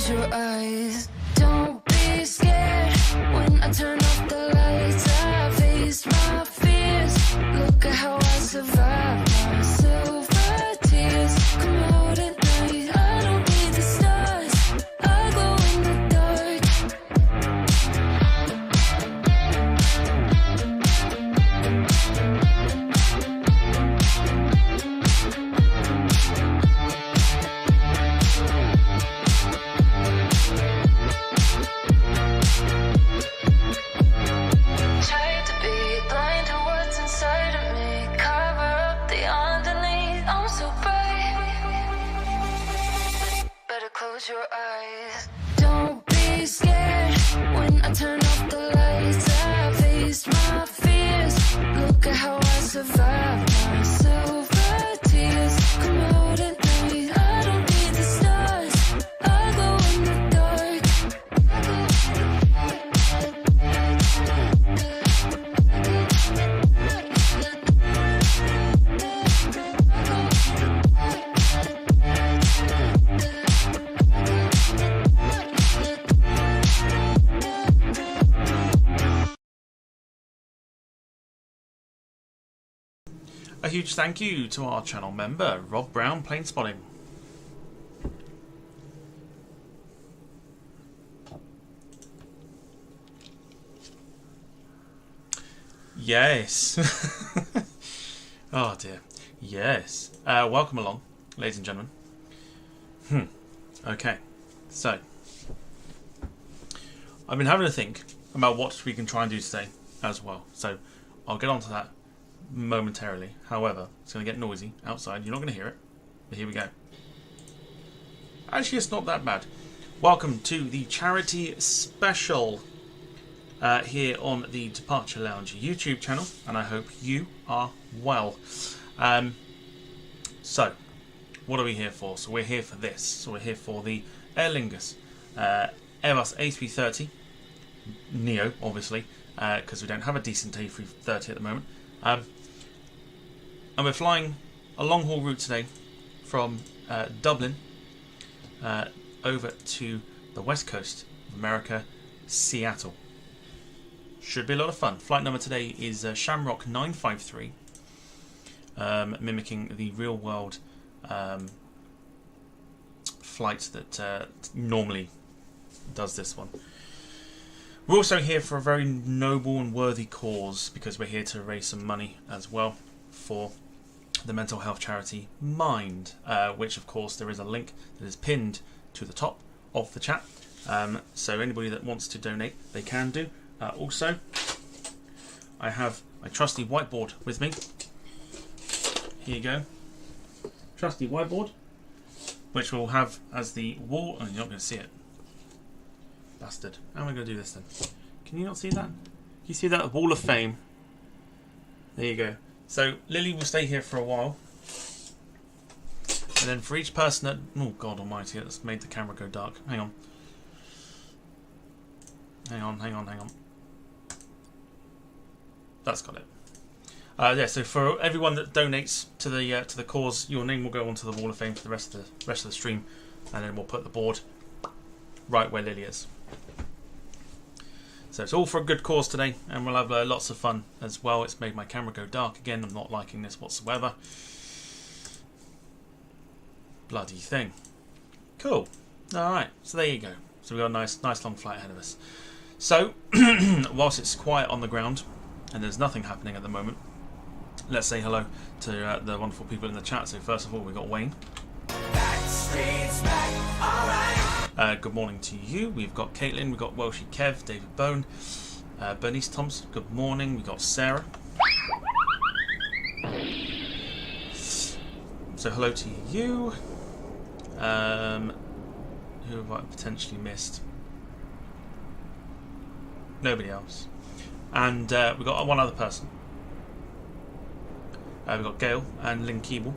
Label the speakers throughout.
Speaker 1: close your eyes. Don't be scared when I turn off the lights. I faced my fears. Look at how I survived my silver tears. Come out at night. I don't need the stars. I glow in the dark. Tried to be blind to what's inside of me. Cover up the underneath. I'm so bright. Better close your eyes. Don't be scared when I turn off the lights. I faced my fears. Look at how I survived my silver tears. Come out at night. I don't need the stars. I glow in the dark.
Speaker 2: A huge thank you to our channel member, Rob Brown, Plane Spotting. Yes. Oh dear. Yes. Welcome along, ladies and gentlemen. Okay. So, I've been having a think about what we can try and do today as well. So, I'll get onto that momentarily. However, it's going to get noisy outside. You're not going to hear it. But here we go. Actually, it's not that bad. Welcome to the charity special here on the Departure Lounge YouTube channel, and I hope you are well. So, what are we here for? So we're here for this. So we're here for the Aer Lingus Airbus A330NEO, obviously, because we don't have a decent A330 at the moment. And we're flying a long haul route today from Dublin over to the west coast of America, Seattle. Should be a lot of fun. Flight number today is Shamrock 953, mimicking the real world flight that normally does this one. We're also here for a very noble and worthy cause, because we're here to raise some money as well for the mental health charity Mind, which of course there is a link that is pinned to the top of the chat. So anybody that wants to donate, they can do. Also, I have my trusty whiteboard with me. Here you go. Trusty whiteboard, which we'll have as the wall. Oh, you're not going to see it. Bastard. How am I going to do this then? Can you not see that? You see that wall of fame? There you go. So Lily will stay here for a while, and then for each person that... Oh God Almighty! That's made the camera go dark. Hang on. Hang on. That's got it. Yeah. So for everyone that donates to the cause, your name will go onto the wall of fame for the rest of the stream, and then we'll put the board right where Lily is. So it's all for a good cause today, and we'll have lots of fun as well. It's made my camera go dark again. I'm not liking this whatsoever. Bloody thing. Cool. Alright, so there you go. So we've got a nice long flight ahead of us. So, whilst it's quiet on the ground, and there's nothing happening at the moment, let's say hello to the wonderful people in the chat. So first of all, we've got Wayne.
Speaker 3: Backstreet's back, alright.
Speaker 2: Good morning to you. We've got Caitlin, we've got Welshie Kev, David Bone, Bernice Thompson, good morning. We've got Sarah. So hello to you. Who have I potentially missed? Nobody else. And we've got one other person. We've got Gail and Lynn Keeble.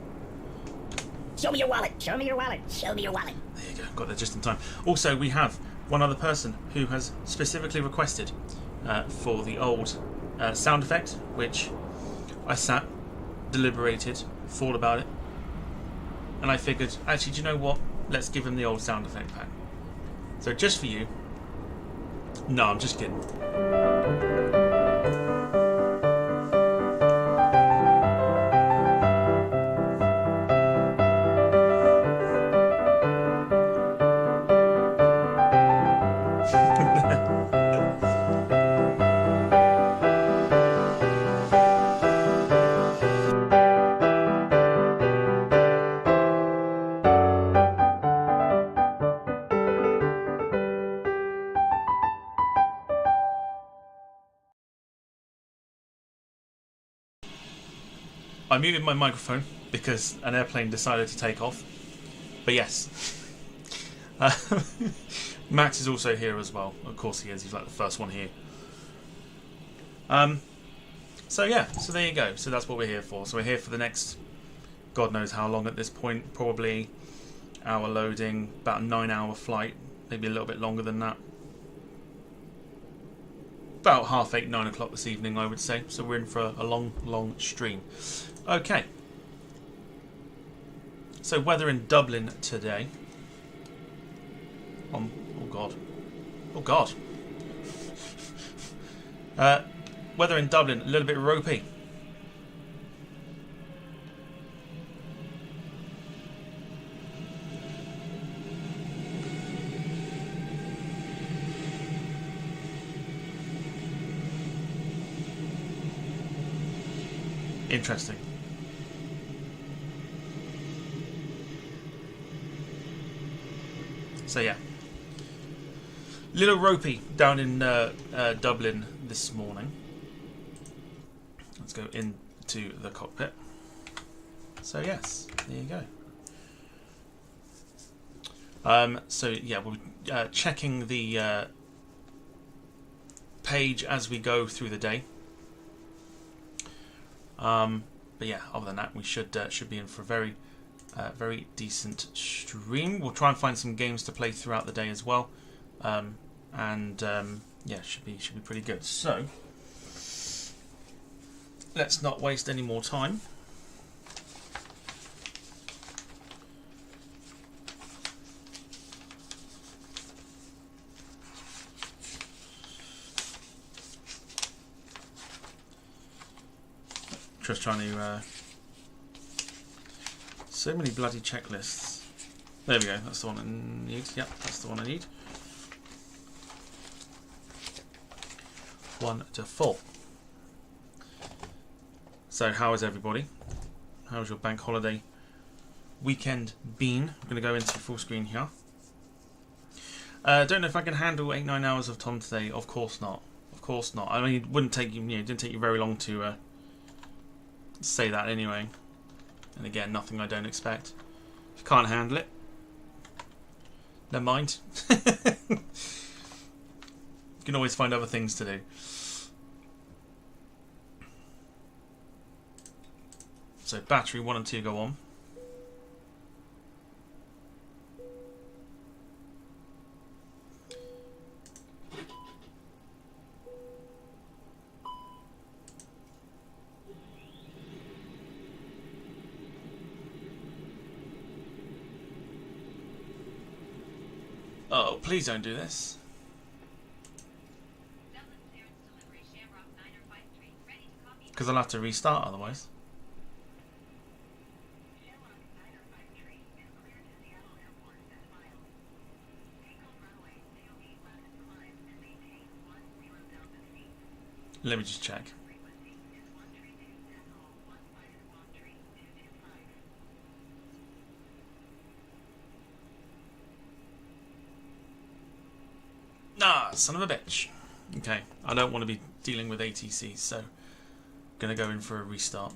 Speaker 4: Show me your wallet. Show me your wallet. Show me your wallet.
Speaker 2: There you go. Got there just in time. Also, we have one other person who has specifically requested for the old sound effect, which I sat, deliberated, thought about it, and I figured, actually, do you know what? Let's give him the old sound effect pack. So just for you. No, I'm just kidding. I muted my microphone because an airplane decided to take off. But yes. Max is also here as well. Of course he is. He's like the first one here. So yeah. So there you go. So that's what we're here for. So we're here for the next God knows how long at this point. Probably hour loading. About a 9-hour flight. Maybe a little bit longer than that. About 8:30, 9 o'clock this evening, I would say. So we're in for a long stream. Okay. So weather in Dublin today. Oh God. Oh God. Weather in Dublin, a little bit ropey. Interesting. So yeah, little ropey down in Dublin this morning. Let's go into the cockpit. So yes, there you go. So yeah, we're checking the page as we go through the day. But yeah, other than that, we should be in for a very decent stream. We'll try and find some games to play throughout the day as well, yeah, should be pretty good. So let's not waste any more time. Just trying to so many bloody checklists. There we go, that's the one I need. Yep, that's the one I need. Wonderful. So how is everybody? How's your bank holiday weekend been? I'm going to go into full screen here. Don't know if I can handle 8-9 hours of Tom today. Of course not. Of course not. I mean, it wouldn't take you. It didn't take you very long to say that anyway. And again, nothing I don't expect. If you can't handle it, never mind. You can always find other things to do. So battery 1 and 2 go on. Oh, please don't do this. Because I'll have to restart otherwise. Let me just check. Ah, son of a bitch. Okay, I don't want to be dealing with ATCs, so I'm going to go in for a restart.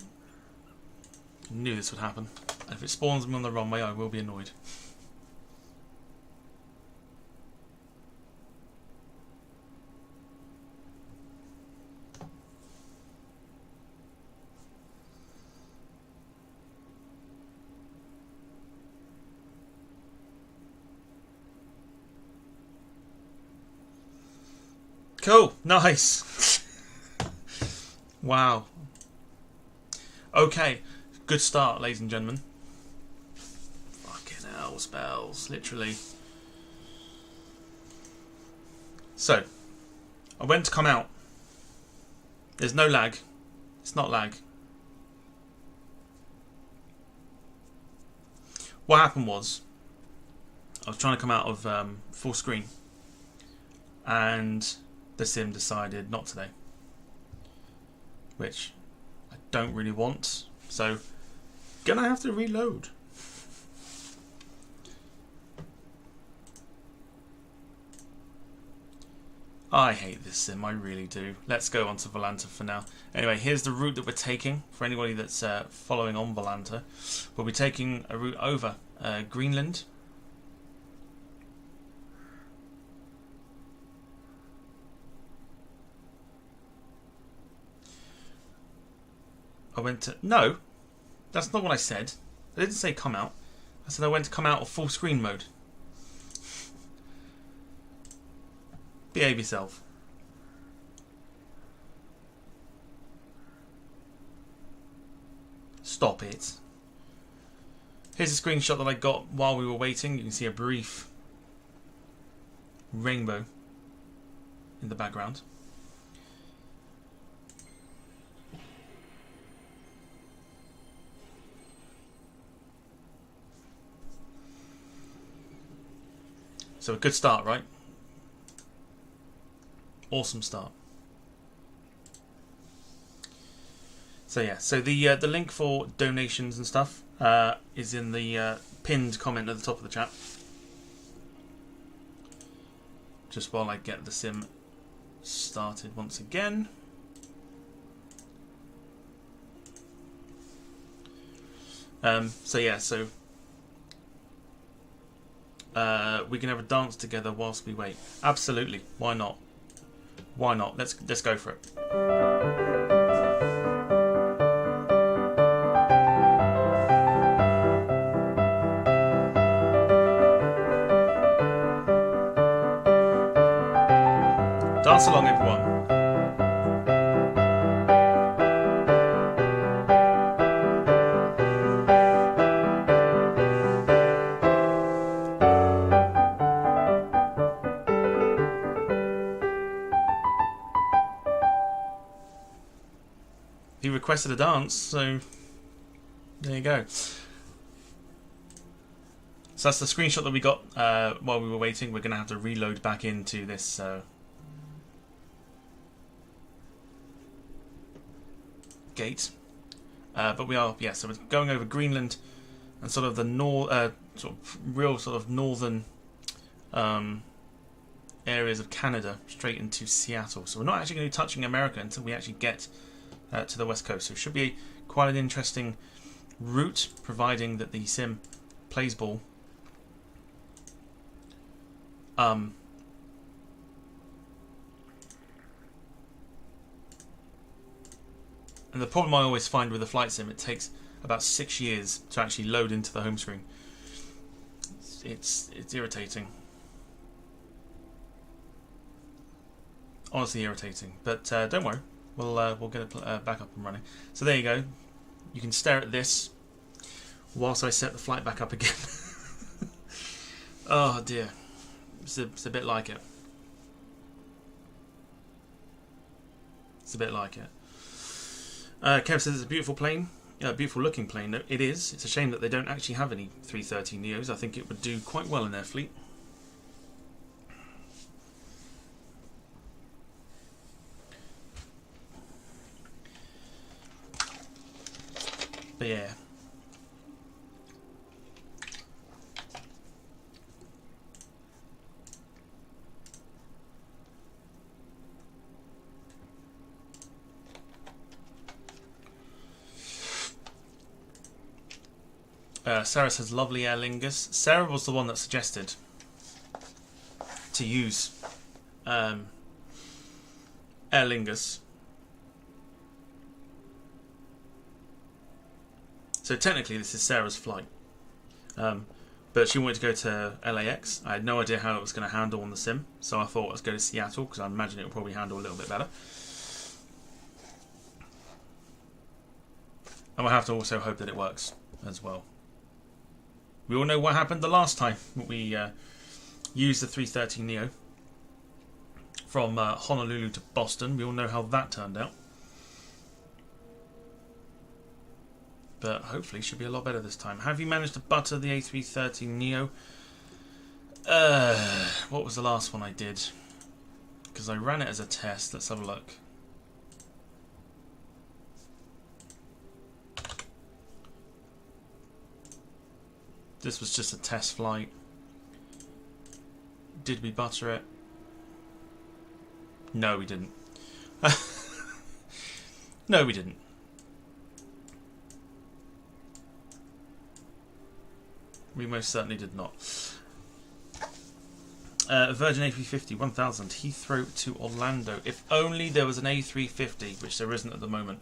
Speaker 2: Knew this would happen. And if it spawns me on the runway, I will be annoyed. Cool, nice. Wow. Okay, good start, ladies and gentlemen. Fucking hell, spells, literally. So, I went to come out. There's no lag. It's not lag. What happened was, I was trying to come out of full screen, and the sim decided not today, which I don't really want. So, gonna have to reload. I hate this sim, I really do. Let's go on to Volanta for now. Anyway, here's the route that we're taking. For anybody that's following on Volanta, we'll be taking a route over Greenland. I went to... No, that's not what I said. I didn't say come out. I said I went to come out of full screen mode. Behave yourself. Stop it. Here's a screenshot that I got while we were waiting. You can see a brief rainbow in the background. So a good start, right? Awesome start. So yeah, so the link for donations and stuff is in the pinned comment at the top of the chat. Just while I get the sim started once again. So yeah, so we can have a dance together whilst we wait. Absolutely, why not? Why not? Let's go for it. Dance along, everyone. He requested a dance, so there you go. So that's the screenshot that we got while we were waiting. We're going to have to reload back into this gate. But we are, yeah, so we're going over Greenland and sort of the real northern areas of Canada straight into Seattle. So we're not actually going to be touching America until we actually get to the west coast. So it should be quite an interesting route, providing that the sim plays ball. And the problem I always find with the flight sim, it takes about 6 years to actually load into the home screen. It's irritating. Honestly irritating. But don't worry. We'll get it back up and running. So there you go. You can stare at this whilst I set the flight back up again. Oh dear. It's a bit like it. It's a bit like it. Kev says it's a beautiful plane. Beautiful looking plane. It is. It's a shame that they don't actually have any 330neos. I think it would do quite well in their fleet. But yeah. Sarah says lovely Aer Lingus. Sarah was the one that suggested to use Aer Lingus. So technically this is Sarah's flight, but she wanted to go to LAX. I had no idea how it was going to handle on the sim, so I thought let's go to Seattle because I imagine it will probably handle a little bit better. And we'll have to also hope that it works as well. We all know what happened the last time we used the 330neo from Honolulu to Boston. We all know how that turned out. But hopefully it should be a lot better this time. Have you managed to butter the A330NEO? What was the last one I did? Because I ran it as a test. Let's have a look. This was just a test flight. Did we butter it? No, we didn't. No, we didn't. We most certainly did not. Virgin A350 1000 Heathrow to Orlando. If only there was an A350, which there isn't at the moment.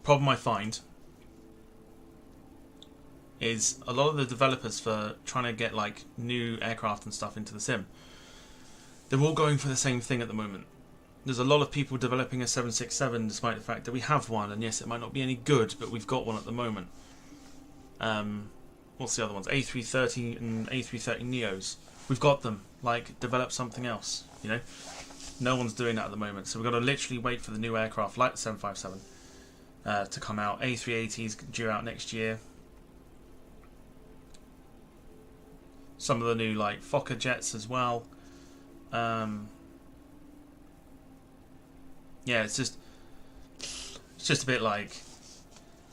Speaker 2: Problem I find is a lot of the developers for trying to get like new aircraft and stuff into the sim, they're all going for the same thing at the moment. There's a lot of people developing a 767 despite the fact that we have one, and yes, it might not be any good, but we've got one at the moment. What's the other ones? A330 and A330NEOs. We've got them. Like, develop something else, you know? No one's doing that at the moment, so we've got to literally wait for the new aircraft like the 757 to come out. A380's due out next year. Some of the new like Fokker jets as well. Yeah, it's just a bit like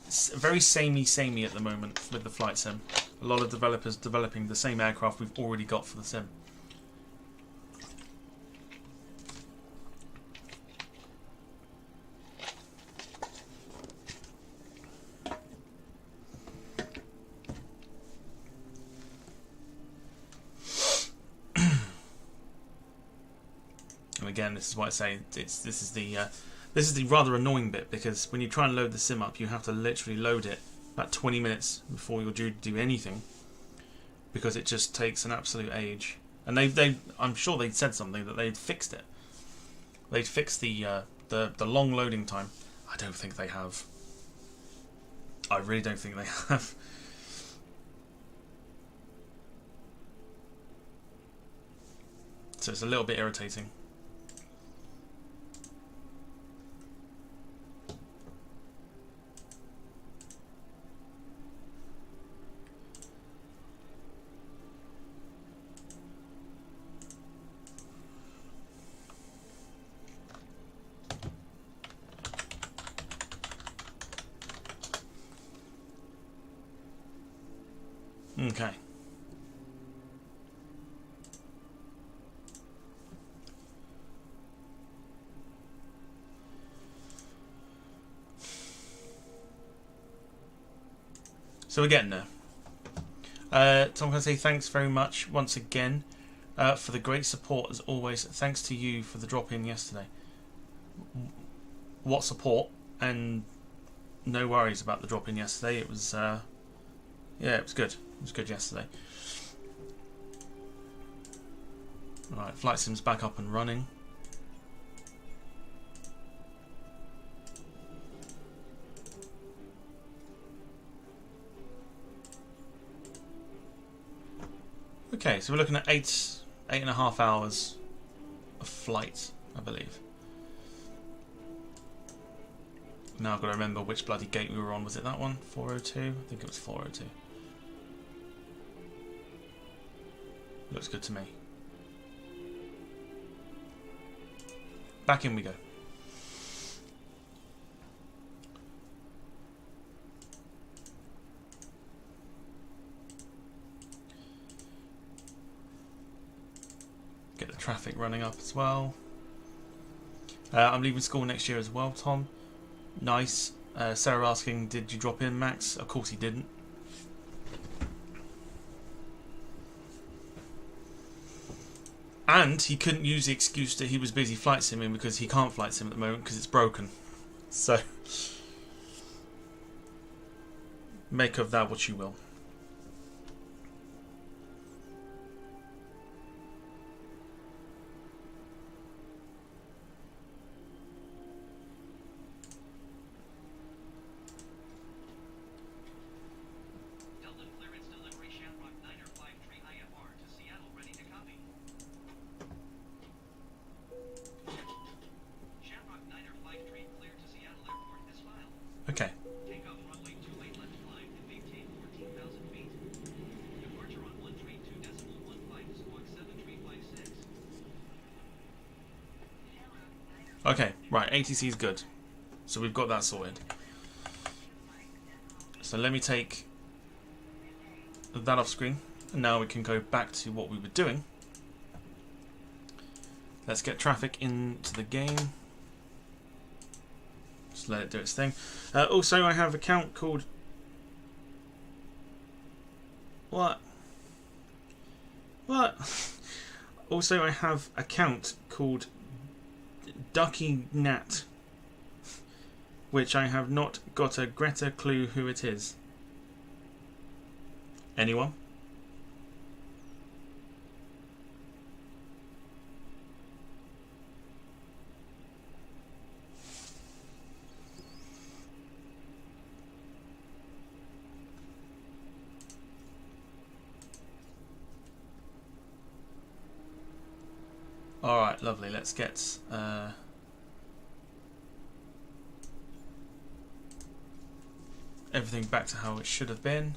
Speaker 2: it's very samey at the moment with the flight sim. A lot of developers developing the same aircraft we've already got for the sim. Again, this is what I say. This is the rather annoying bit, because when you try and load the sim up, you have to literally load it about 20 minutes before you're due to do anything, because it just takes an absolute age. And I'm sure they'd said something that they'd fixed it. They'd fixed the long loading time. I don't think they have. I really don't think they have. So it's a little bit irritating. Okay. So we're getting there. So I'm going to say thanks very much once again for the great support as always. Thanks to you for the drop-in yesterday. What support, and no worries about the drop-in yesterday. It was, yeah, it was good. It was good yesterday. Right, flight sim's back up and running. Okay, so we're looking at eight and a half hours of flight, I believe. Now I've got to remember which bloody gate we were on. Was it that one? 402? I think it was 402. Looks good to me. Back in we go. Get the traffic running up as well. I'm leaving school next year as well, Tom. Nice. Sarah asking, did you drop in, Max? Of course he didn't. And he couldn't use the excuse that he was busy flight simming, because he can't flight sim at the moment because it's broken. So, make of that what you will.
Speaker 5: Dublin clearance delivery Shamrock 953 IFR to Seattle ready to copy.
Speaker 2: Okay, right, ATC is good. So we've got that sorted. So let me take that off screen. And now we can go back to what we were doing. Let's get traffic into the game. Just let it do its thing. Also, I have an account called... What? Also, I have an account called Ducky Nat, which I have not got a Greta clue who it is. Anyone? Alright, lovely. Let's get everything back to how it should have been.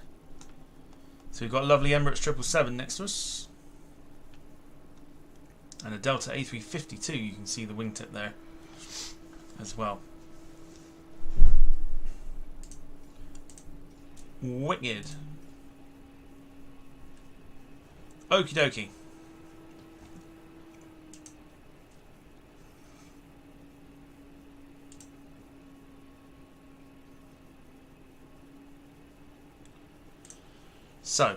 Speaker 2: So we've got a lovely Emirates 777 next to us. And a Delta A350 you can see the wingtip there as well. Wicked. Okie dokie. So,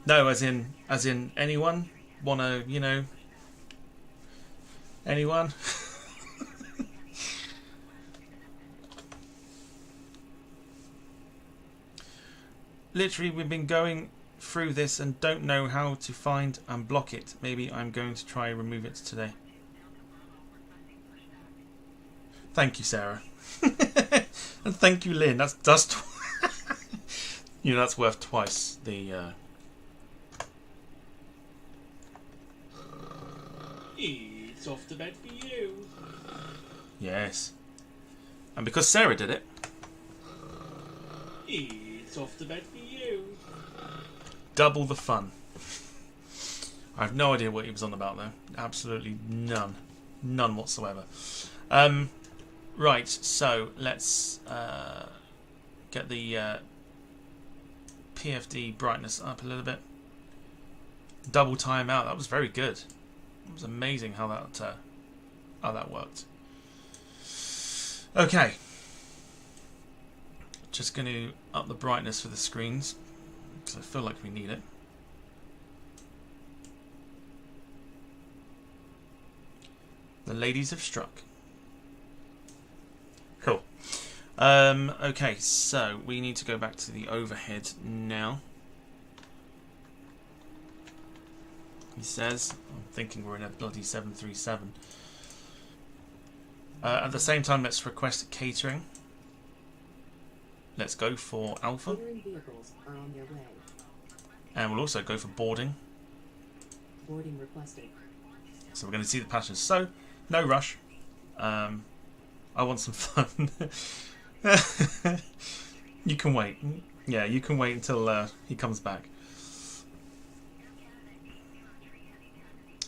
Speaker 2: no, as in anyone wanna, you know, anyone? Literally, we've been going through this and don't know how to find and block it. Maybe I'm going to try and remove it today. Thank you, Sarah. And thank you, Lynn. That's you know, that's worth twice the
Speaker 5: It's off to bed for you.
Speaker 2: Yes. And because Sarah did it,
Speaker 5: It's off to bed for you.
Speaker 2: double the fun. I have no idea what he was on about though. Absolutely none. None whatsoever. Right, so let's get the PFD brightness up a little bit. Double time out. That was very good. It was amazing how that worked. Okay. Just going to up the brightness for the screens because I feel like we need it. The ladies have struck. Cool. Okay, so we need to go back to the overhead now. He says, I'm thinking we're in a bloody 737. At the same time, let's request catering. Let's go for Alpha.
Speaker 6: Catering vehicles are on their way.
Speaker 2: And we'll also go for boarding.
Speaker 6: Boarding requested.
Speaker 2: So we're going to see the passengers. So, no rush. I want some fun. You can wait. Yeah, you can wait until he comes back.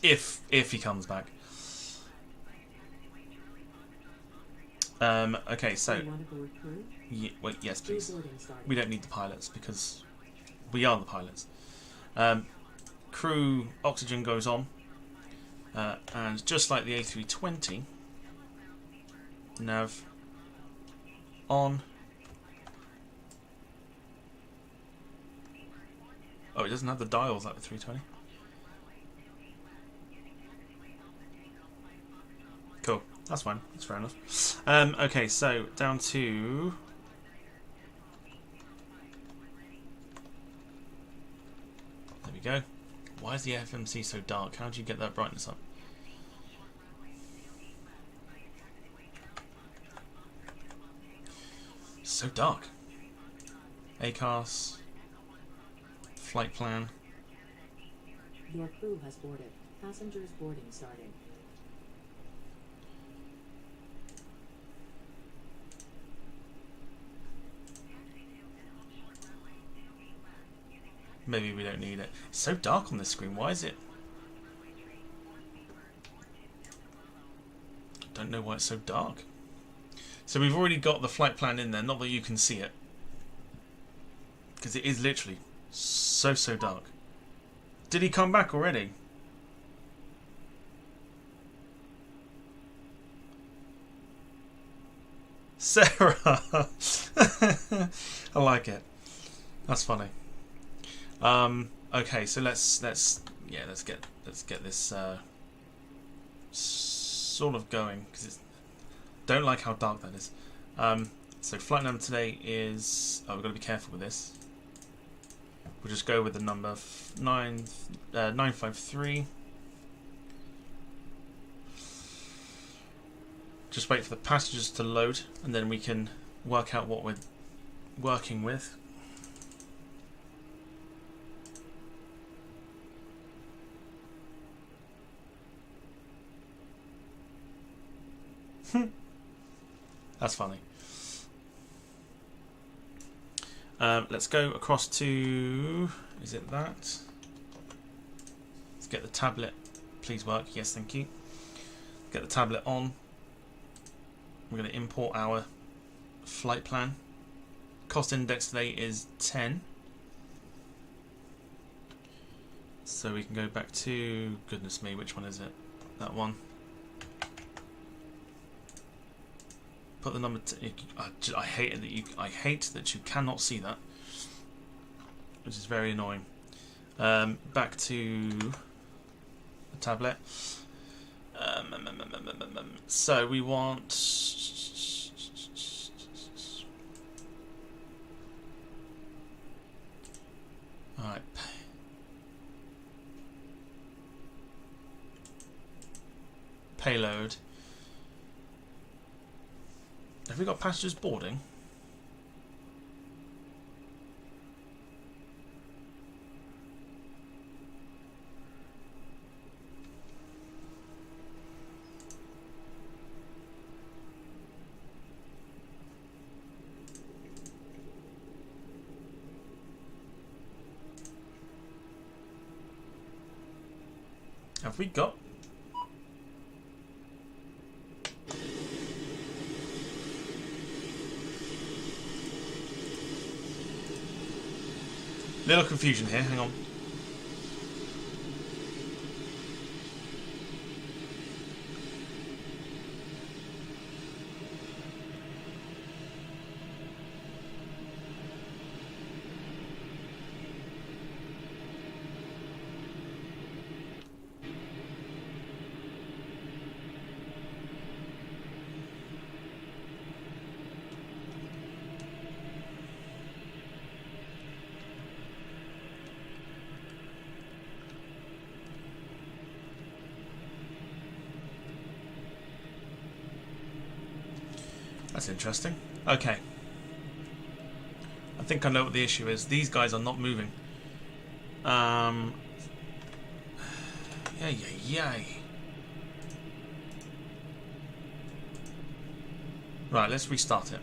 Speaker 2: If he comes back. Okay, so
Speaker 6: Do you want to go with crew?
Speaker 2: wait, yes, please.
Speaker 6: Boarding started.
Speaker 2: We don't need the pilots because we are the pilots. Crew oxygen goes on, and just like the A320, nav on. Oh, it doesn't have the dials like the 320. Cool, that's fine. That's fair enough. Okay, so down to. There we go. Why is the FMC so dark? How do you get that brightness up? So dark. ACARS. Flight plan.
Speaker 6: Your crew has boarded. Passengers boarding starting.
Speaker 2: Maybe we don't need it. It's so dark on this screen. Why is it? don't know why it's so dark. So we've already got the flight plan in there, not that you can see it. Because it is literally so dark. Did he come back already? Sarah! I like it. That's funny. Okay, so let's get this sort of going, because it's don't like how dark that is. So flight number today is, we've got to be careful with this. We'll just go with the number 953. Just wait for the passengers to load, and then we can work out what we're working with. That's funny. Let's go across to... Is it that? Let's get the tablet. Please work. Yes, thank you. Get the tablet on. We're going to import our flight plan. Cost index today is 10. So we can go back to... Goodness me, which one is it? That one. Put the number. I hate it that you. I hate that you cannot see that, which is very annoying. Back to the tablet. So we want. All right. Payload. Have we got passengers boarding? Have we got? Little confusion here, hang on. That's interesting. Okay. I think I know what the issue is. These guys are not moving. Yay. Right, let's restart it.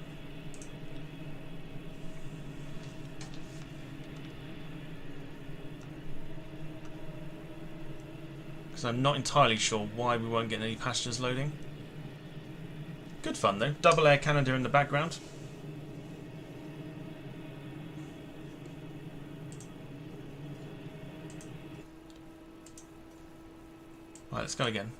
Speaker 2: Because I'm not entirely sure why we won't get any passengers loading. Good fun though. Double Air Canada in the background. Right, let's go again.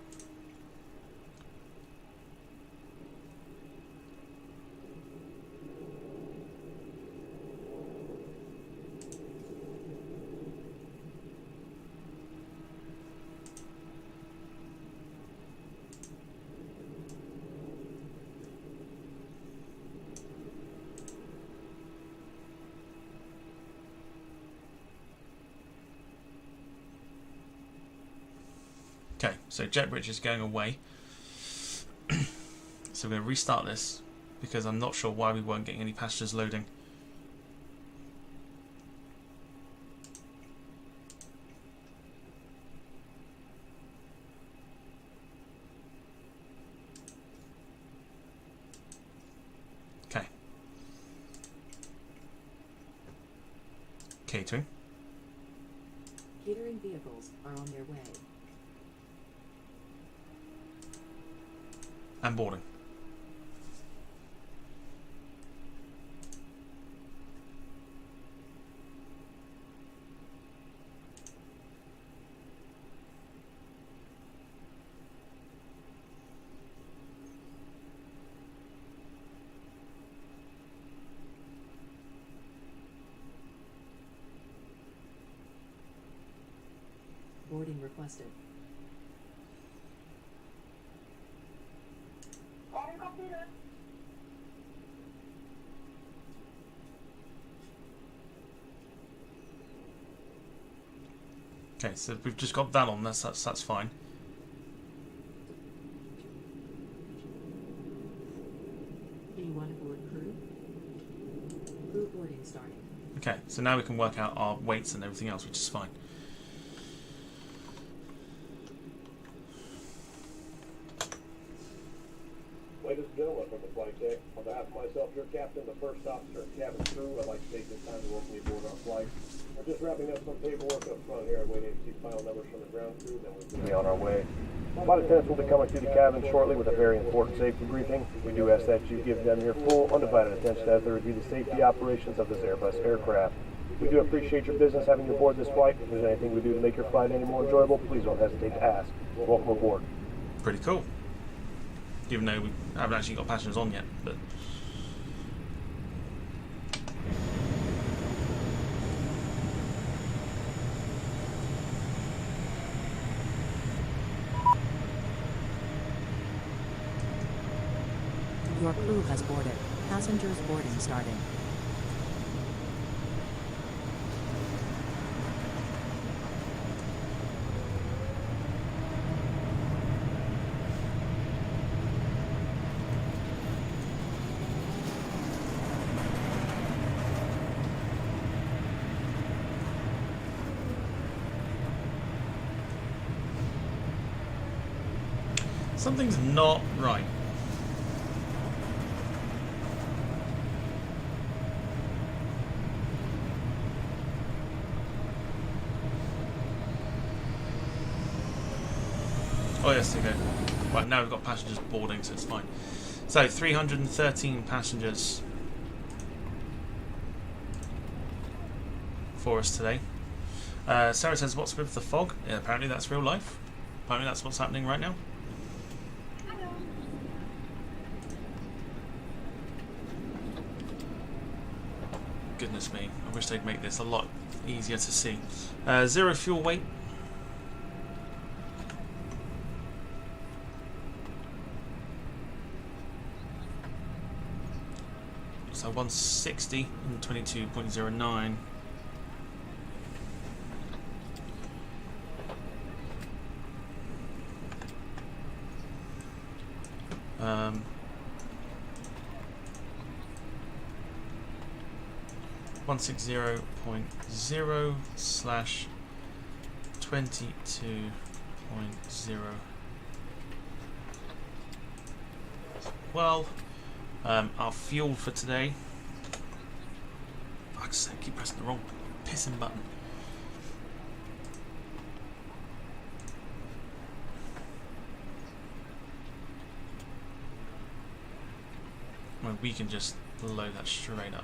Speaker 2: Okay, so JetBridge is going away. So we're going to restart this because I'm not sure why we weren't getting any passengers loading. Okay. Catering.
Speaker 6: Catering vehicles are on their way.
Speaker 2: And boarding.
Speaker 6: Boarding requested.
Speaker 2: Okay, so we've just got that on. That's fine.
Speaker 6: B1 aboard crew. Crew boarding starting.
Speaker 2: Okay, so now we can work out our weights and everything else, which is fine.
Speaker 7: Ladies and gentlemen, from the flight deck, on behalf of myself, your captain, the first officer, and cabin crew, I'd like to take this time to welcome you aboard our flight. We're just wrapping up some paperwork up front here, waiting to see final numbers from the ground crew, then we'll be on our way. Flight attendants will be coming through the cabin shortly with a very important safety briefing. We do ask that you give them your full, undivided attention as they review the safety operations of this Airbus aircraft. We do appreciate your business having you aboard this flight. If there's anything we do to make your flight any more enjoyable, please don't hesitate to ask. Welcome aboard.
Speaker 2: Pretty cool. Even though we haven't actually got passengers on yet, but
Speaker 6: Your crew has boarded. Passengers boarding starting.
Speaker 2: something's not right. Oh yes, there you go. Right, now we've got passengers boarding, so it's fine. So 313 passengers for us today. Sarah says, what's with the fog? Yeah, apparently that's real life. Apparently that's what's happening right now. Goodness me, I wish they'd make this a lot easier to see. Zero fuel weight. So 160 and 22.09. Um, 160.0 slash 22.0. Well, our fuel for today. Fuck's sake, I keep pressing the wrong pissing button. Well, we can just load that straight up.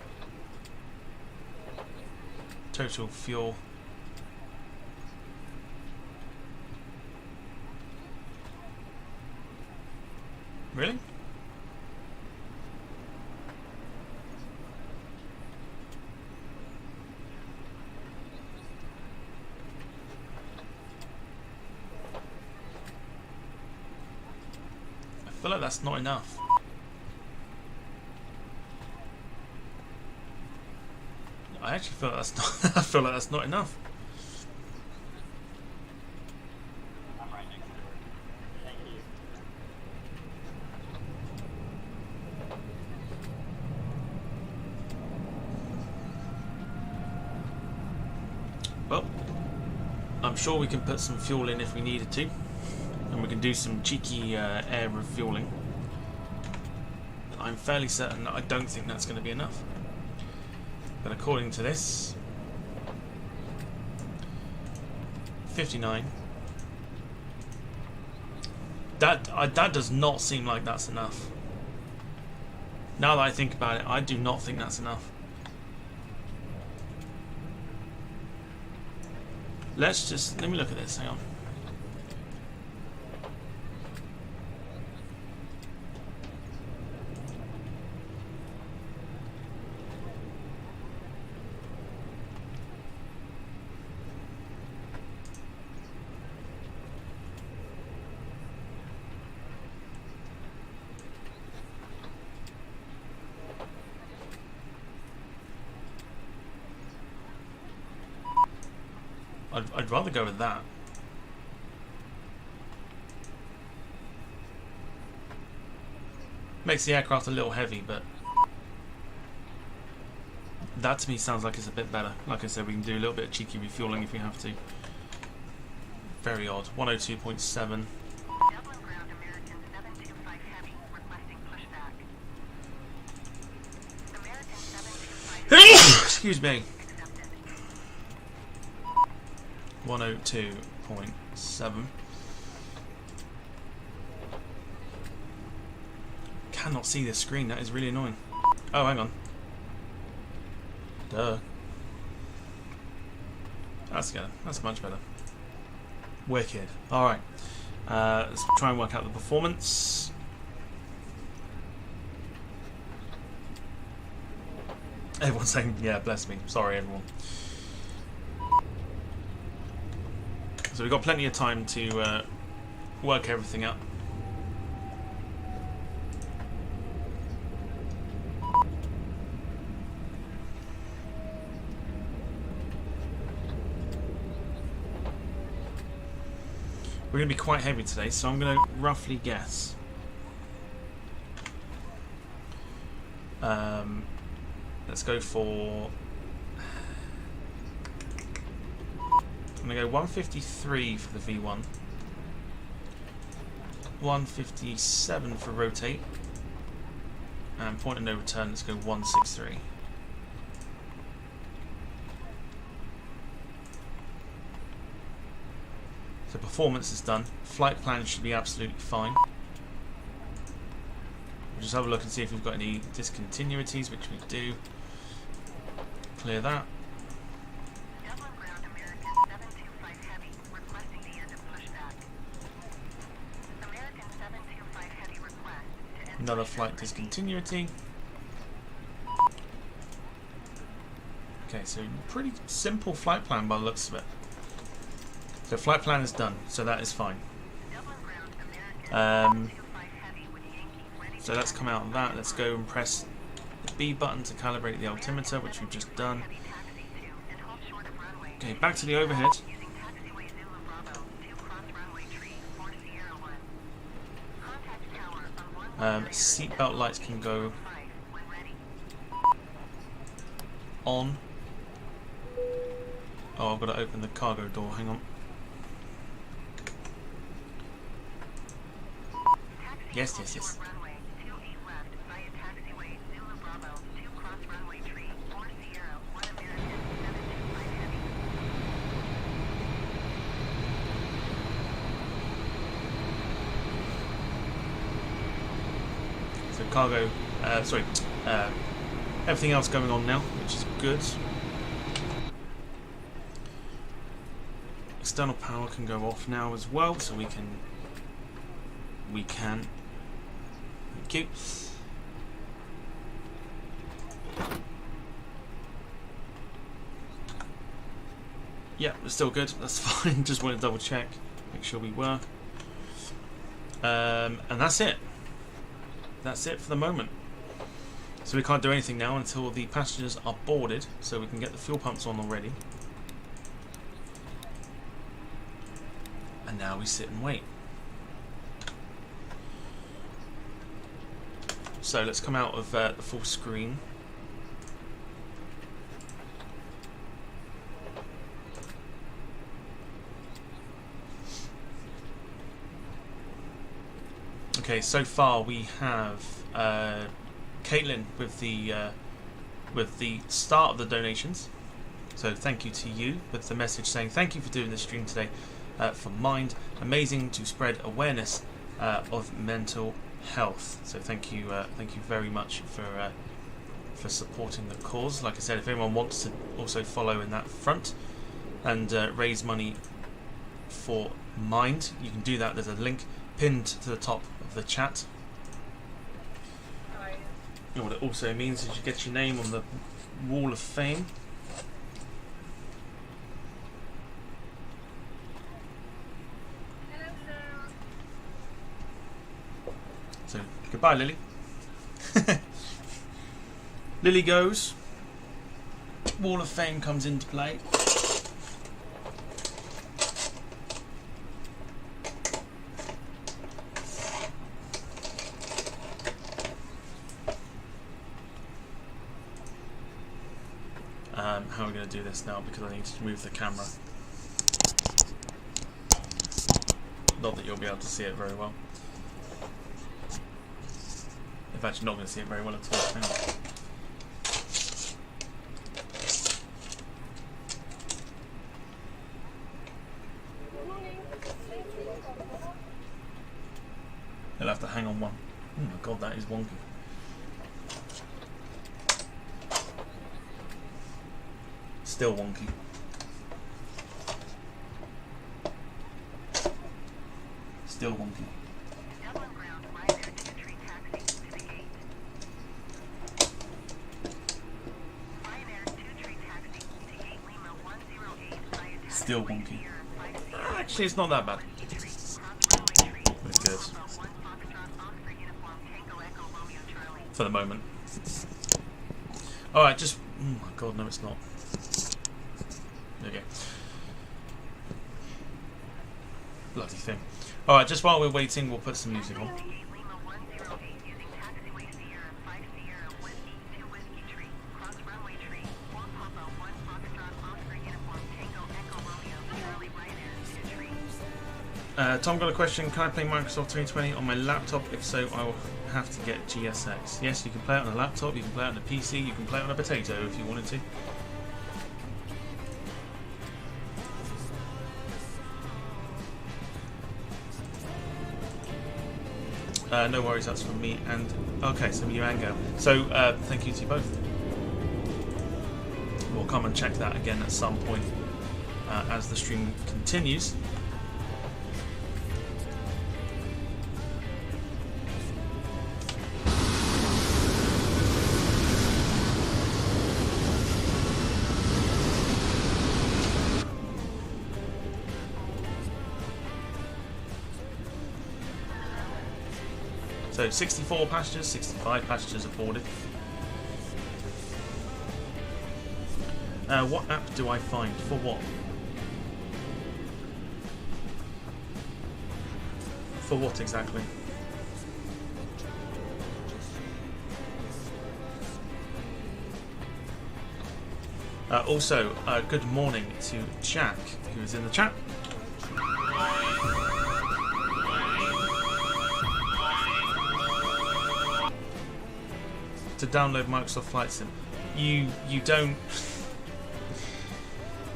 Speaker 2: Total fuel. Really? I feel like that's not enough. I actually feel like that's not. I feel like that's not enough.
Speaker 8: I'm right next to it. Thank you.
Speaker 2: Well, I'm sure we can put some fuel in if we needed to, and we can do some cheeky air refueling. But I'm fairly certain that I don't think that's going to be enough. But according to this, 59 That does not seem like that's enough. Now that I think about it, I do not think that's enough. Let me look at this, hang on. I'd rather go with that. Makes the aircraft a little heavy, but that to me sounds like it's a bit better. Like I said, we can do a little bit of cheeky refueling if we have to. Very odd. 102.7.
Speaker 9: Dublin ground American 725 Heavy requesting pushback. American 725
Speaker 2: Excuse me. 102.7. Cannot see the screen, that is really annoying. Oh, hang on. Duh. That's good. That's much better. Wicked. Alright. Let's try and work out the performance. Everyone's saying, yeah, bless me. Sorry, everyone. So we've got plenty of time to work everything up. We're going to be quite heavy today, so I'm going to roughly guess. Let's go for... I'm going to go 153 for the V1, 157 for rotate, and point of no return, let's go 163. So performance is done. Flight plan should be absolutely fine. We'll just have a look and see if we've got any discontinuities, which we do. Clear that.
Speaker 9: Dublin ground American 725 Heavy requesting the end of pushback. American 725 Heavy request to end
Speaker 2: Another flight discontinuity. Okay, so pretty simple flight plan by the looks of it. So flight plan is done, so that is fine.
Speaker 9: Dublin ground American 725 Heavy with Yankee ready.
Speaker 2: So let's come out of that. Let's go and press the B button to calibrate the altimeter, which we've just done.
Speaker 9: Heavy taxi 2 and hold short of runway.
Speaker 2: Okay, back to the overhead.
Speaker 9: Using taxiway Zulu Bravo 2 cross runway tree 4 Sierra 1. Contact tower on 1
Speaker 2: Seatbelt lights can go
Speaker 9: 5 when ready.
Speaker 2: on. Oh, I've got to open the cargo door. Hang on. Yes, yes, yes.
Speaker 9: Runway 28 left via taxiway Zulu Bravo 2 cross runway tree 4 Sierra 1 American 725 Heavy.
Speaker 2: So cargo, everything else going on now, which is good. External power can go off now as well, so we can. Thank you. Yeah, we're still good. That's fine. Just want to double check, make sure we were. And that's it. That's it for the moment. So we can't do anything now until the passengers are boarded, so we can get the fuel pumps on already. And now we sit and wait. So let's come out of the full screen. Okay, so far we have Caitlin with the start of the donations. So thank you to you with the message saying thank you for doing this stream today for Mind. Amazing to spread awareness of mental health. So thank you very much for supporting the cause. Like I said, if anyone wants to also follow in that front and raise money for Mind, you can do that. There's a link pinned to the top of the chat. And what it also means is you get your name on the Wall of Fame. So goodbye, Lily. Lily goes. Wall of Fame comes into play. How are we going to do this now? Because I need to move the camera. Not that you'll be able to see it very well. In fact, you're not going to see it very well at all. Hang on. You'll have to hang on one. Oh my god, that is wonky. Still wonky. Still wonky.
Speaker 9: Dublin ground, Ryanair 23 taxi to the gate. Ryanair 23 taxi to gate Lima 108 via taxi.
Speaker 2: Still wonky. Actually, it's not that bad. It's good. For the moment. Alright, just... oh my god, no it's not. There we go. Bloody thing. Alright, just while we're waiting, we'll put some music on. Tom got a question. Can I play Microsoft 320 on my laptop? If so, I will have to get GSX. Yes, you can play it on a laptop, you can play it on a PC, you can play it on a potato if you wanted to. No worries, that's from me and... okay, so you and Gail. So, thank you to you both. We'll come and check that again at some point as the stream continues. So 64 passengers, 65 passengers aboarded. What app do I find? For what? For what exactly? Also, good morning to Jack, who is in the chat. To download Microsoft Flight Sim, you don't.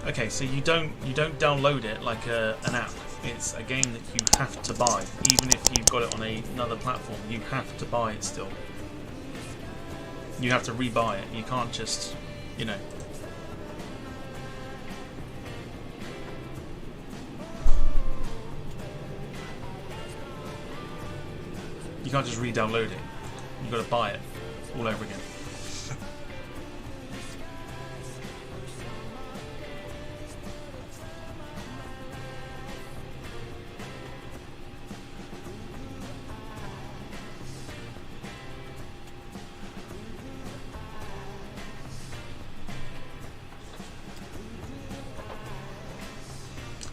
Speaker 2: Okay, so you don't download it like an app. It's a game that you have to buy, even if you've got it on another platform. You have to buy it still. You have to rebuy it. You can't just, you know. You can't just re-download it. You've got to buy it all over again.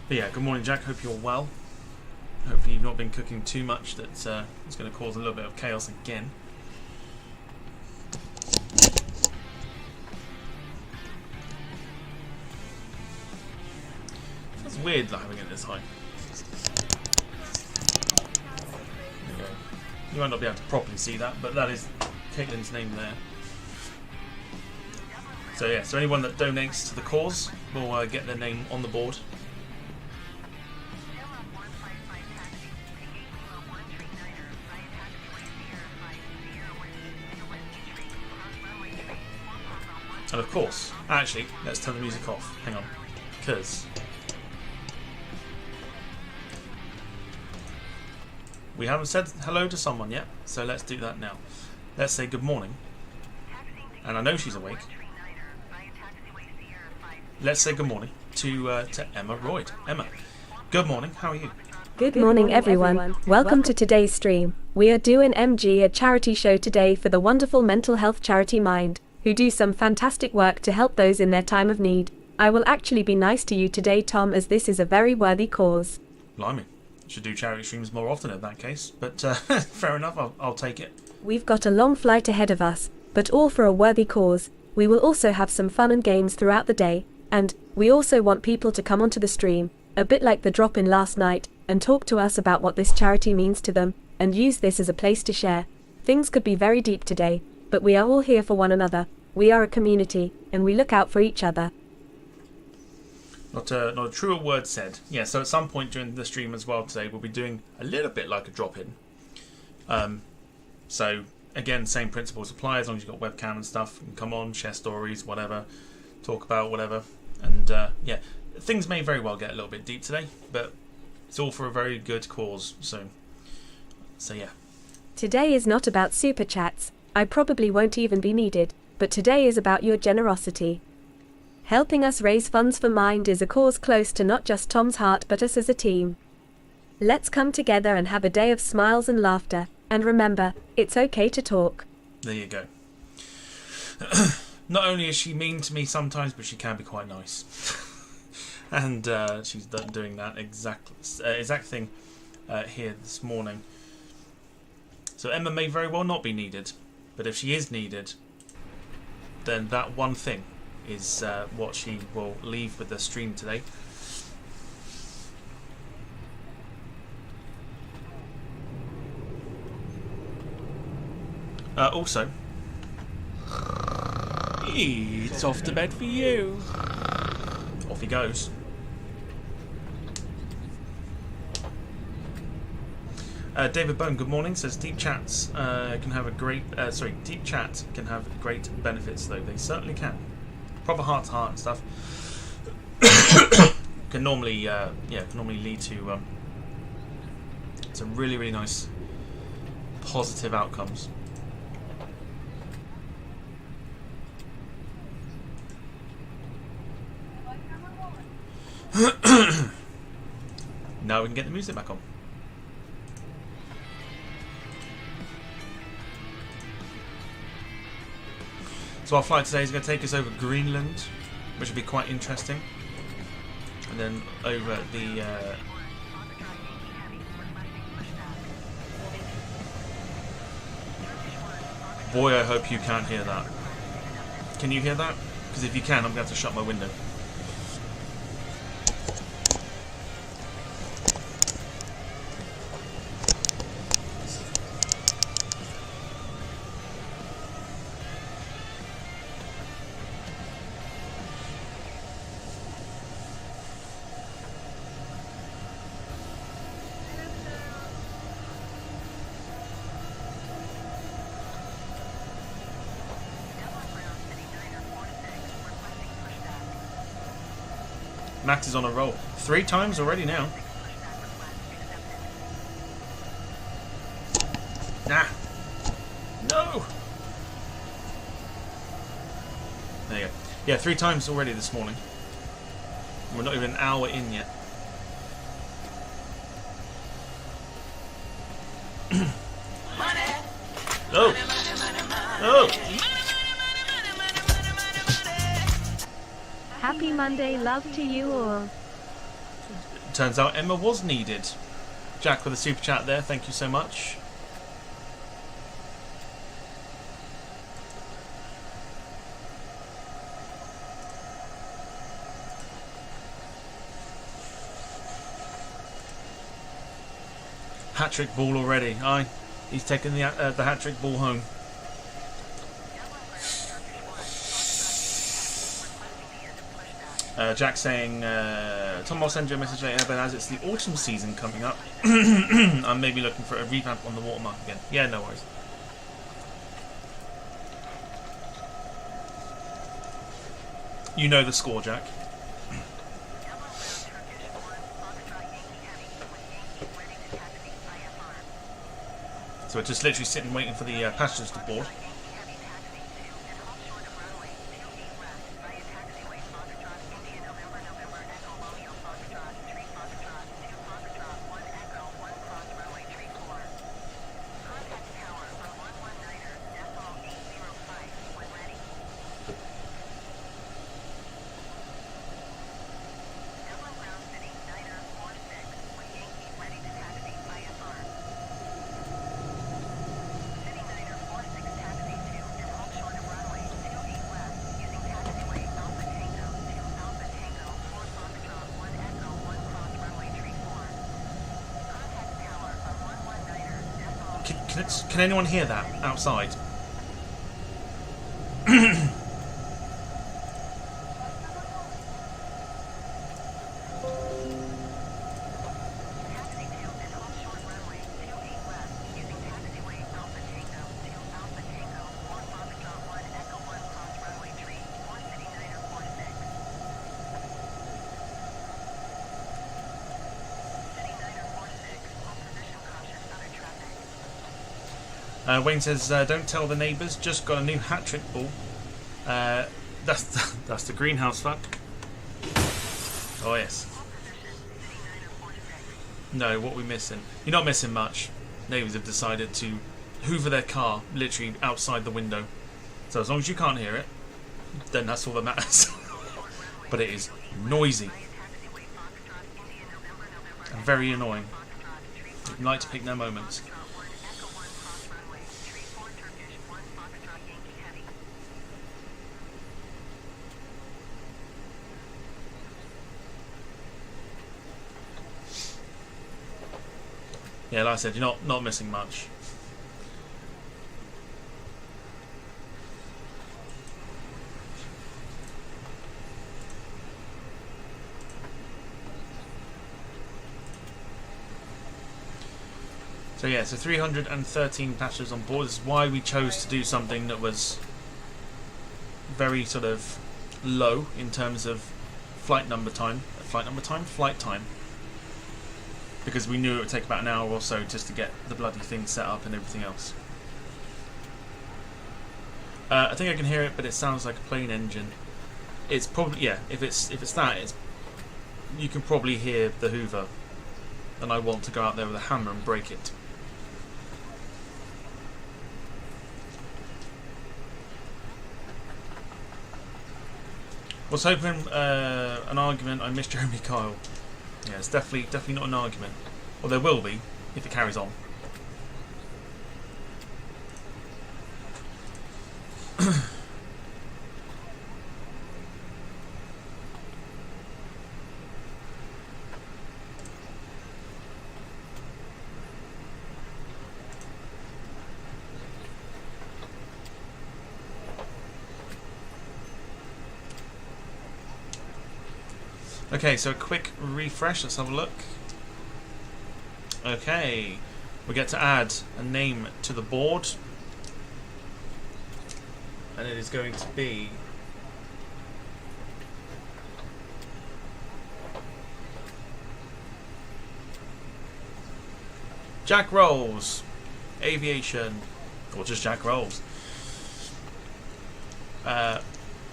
Speaker 2: But yeah, good morning, Jack. Hope you're well. Hopefully you've not been cooking too much that's going to cause a little bit of chaos again. It's weird like, having it this high. There you go. You might not be able to properly see that, but that is Caitlin's name there. So yeah, so anyone that donates to the cause will get their name on the board. And of course, actually, let's turn the music off. Hang on. Because we haven't said hello to someone yet, so let's do that now. Let's say good morning. And I know she's awake. Let's say good morning to Emma Royd. Emma, good morning. How are you?
Speaker 10: Good morning, everyone. Welcome to today's stream. We are doing MG, a charity show today for the wonderful mental health charity Mind, who do some fantastic work to help those in their time of need. I will actually be nice to you today, Tom, as this is a very worthy cause.
Speaker 2: Blimey. Should do charity streams more often in that case, but fair enough, I'll take it.
Speaker 10: We've got a long flight ahead of us, but all for a worthy cause. We will also have some fun and games throughout the day, and we also want people to come onto the stream, a bit like the drop-in last night, and talk to us about what this charity means to them, and use this as a place to share. Things could be very deep today, but we are all here for one another. We are a community, and we look out for each other.
Speaker 2: Not a truer word said. Yeah, so at some point during the stream as well today, we'll be doing a little bit like a drop-in. So, again, same principles apply, as long as you've got webcam and stuff. You can come on, share stories, whatever, talk about whatever. And, yeah, things may very well get a little bit deep today, but it's all for a very good cause, so yeah.
Speaker 10: Today is not about super chats. I probably won't even be needed, but today is about your generosity. Helping us raise funds for Mind is a cause close to not just Tom's heart but us as a team. Let's come together and have a day of smiles and laughter, and remember, it's okay to talk.
Speaker 2: There you go. Not only is she mean to me sometimes, but she can be quite nice. And she's doing that exact thing here this morning. So Emma may very well not be needed, but if she is needed, then that one thing is what she will leave with the stream today. Also,
Speaker 5: It's off to bed for you.
Speaker 2: Off he goes. David Bone, good morning. Says deep chats can have a great. Deep chat can have great benefits, though they certainly can. Proper heart to heart and stuff can normally, lead to some really, really nice positive outcomes. Now we can get the music back on. So our flight today is going to take us over Greenland, which will be quite interesting, and then over the boy, I hope you can't hear that. Can you hear that? Because if you can, I'm going to have to shut my window. Matt is on a roll. 3 times already now. Nah. No! There you go. Yeah, 3 times already this morning. We're not even an hour in yet. Oh! Oh!
Speaker 10: Happy Monday, love to you all.
Speaker 2: Turns out Emma was needed. Jack with a super chat there, thank you so much. Hat-trick ball already. Aye, he's taken the hat-trick ball home. Jack saying, Tom, I'll send you a message later, but as it's the autumn season coming up, I'm maybe looking for a revamp on the watermark again. Yeah, no worries. You know the score, Jack. So we're just literally sitting waiting for the passengers to board. Can anyone hear that outside? Wayne says, "Don't tell the neighbours. Just got a new hat trick ball. That's the greenhouse fuck. Oh yes. No, what are we missing? You're not missing much. Neighbours have decided to hoover their car literally outside the window. So as long as you can't hear it, then that's all that matters. But it is noisy and very annoying. You'd like to pick their moments." Yeah, like I said, you're not missing much. So yeah, so 313 passengers on board. This is why we chose to do something that was very sort of low in terms of flight time. Because we knew it would take about an hour or so just to get the bloody thing set up and everything else. I think I can hear it, but it sounds like a plane engine. It's probably, yeah, if it's that, you can probably hear the hoover, and I want to go out there with a hammer and break it. Was hoping an argument. I missed Jeremy Kyle. Yeah, it's definitely not an argument. Well, there will be if it carries on. Okay, so a quick refresh. Let's have a look. Okay, we get to add a name to the board, and it is going to be Jack Rolls Aviation, or just Jack Rolls,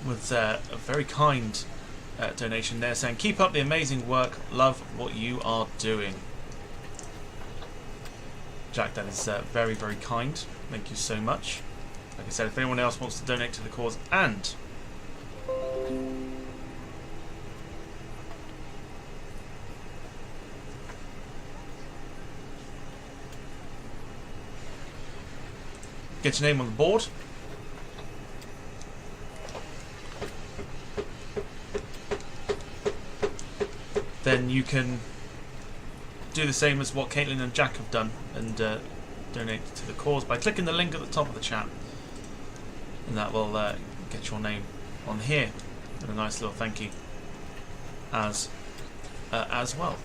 Speaker 2: with a very kind donation there saying, "Keep up the amazing work, love what you are doing." Jack, that is very, very kind. Thank you so much. Like I said, if anyone else wants to donate to the cause and get your name on the board, then you can do the same as what Caitlin and Jack have done and donate to the cause by clicking the link at the top of the chat, and that will get your name on here and a nice little thank you as well.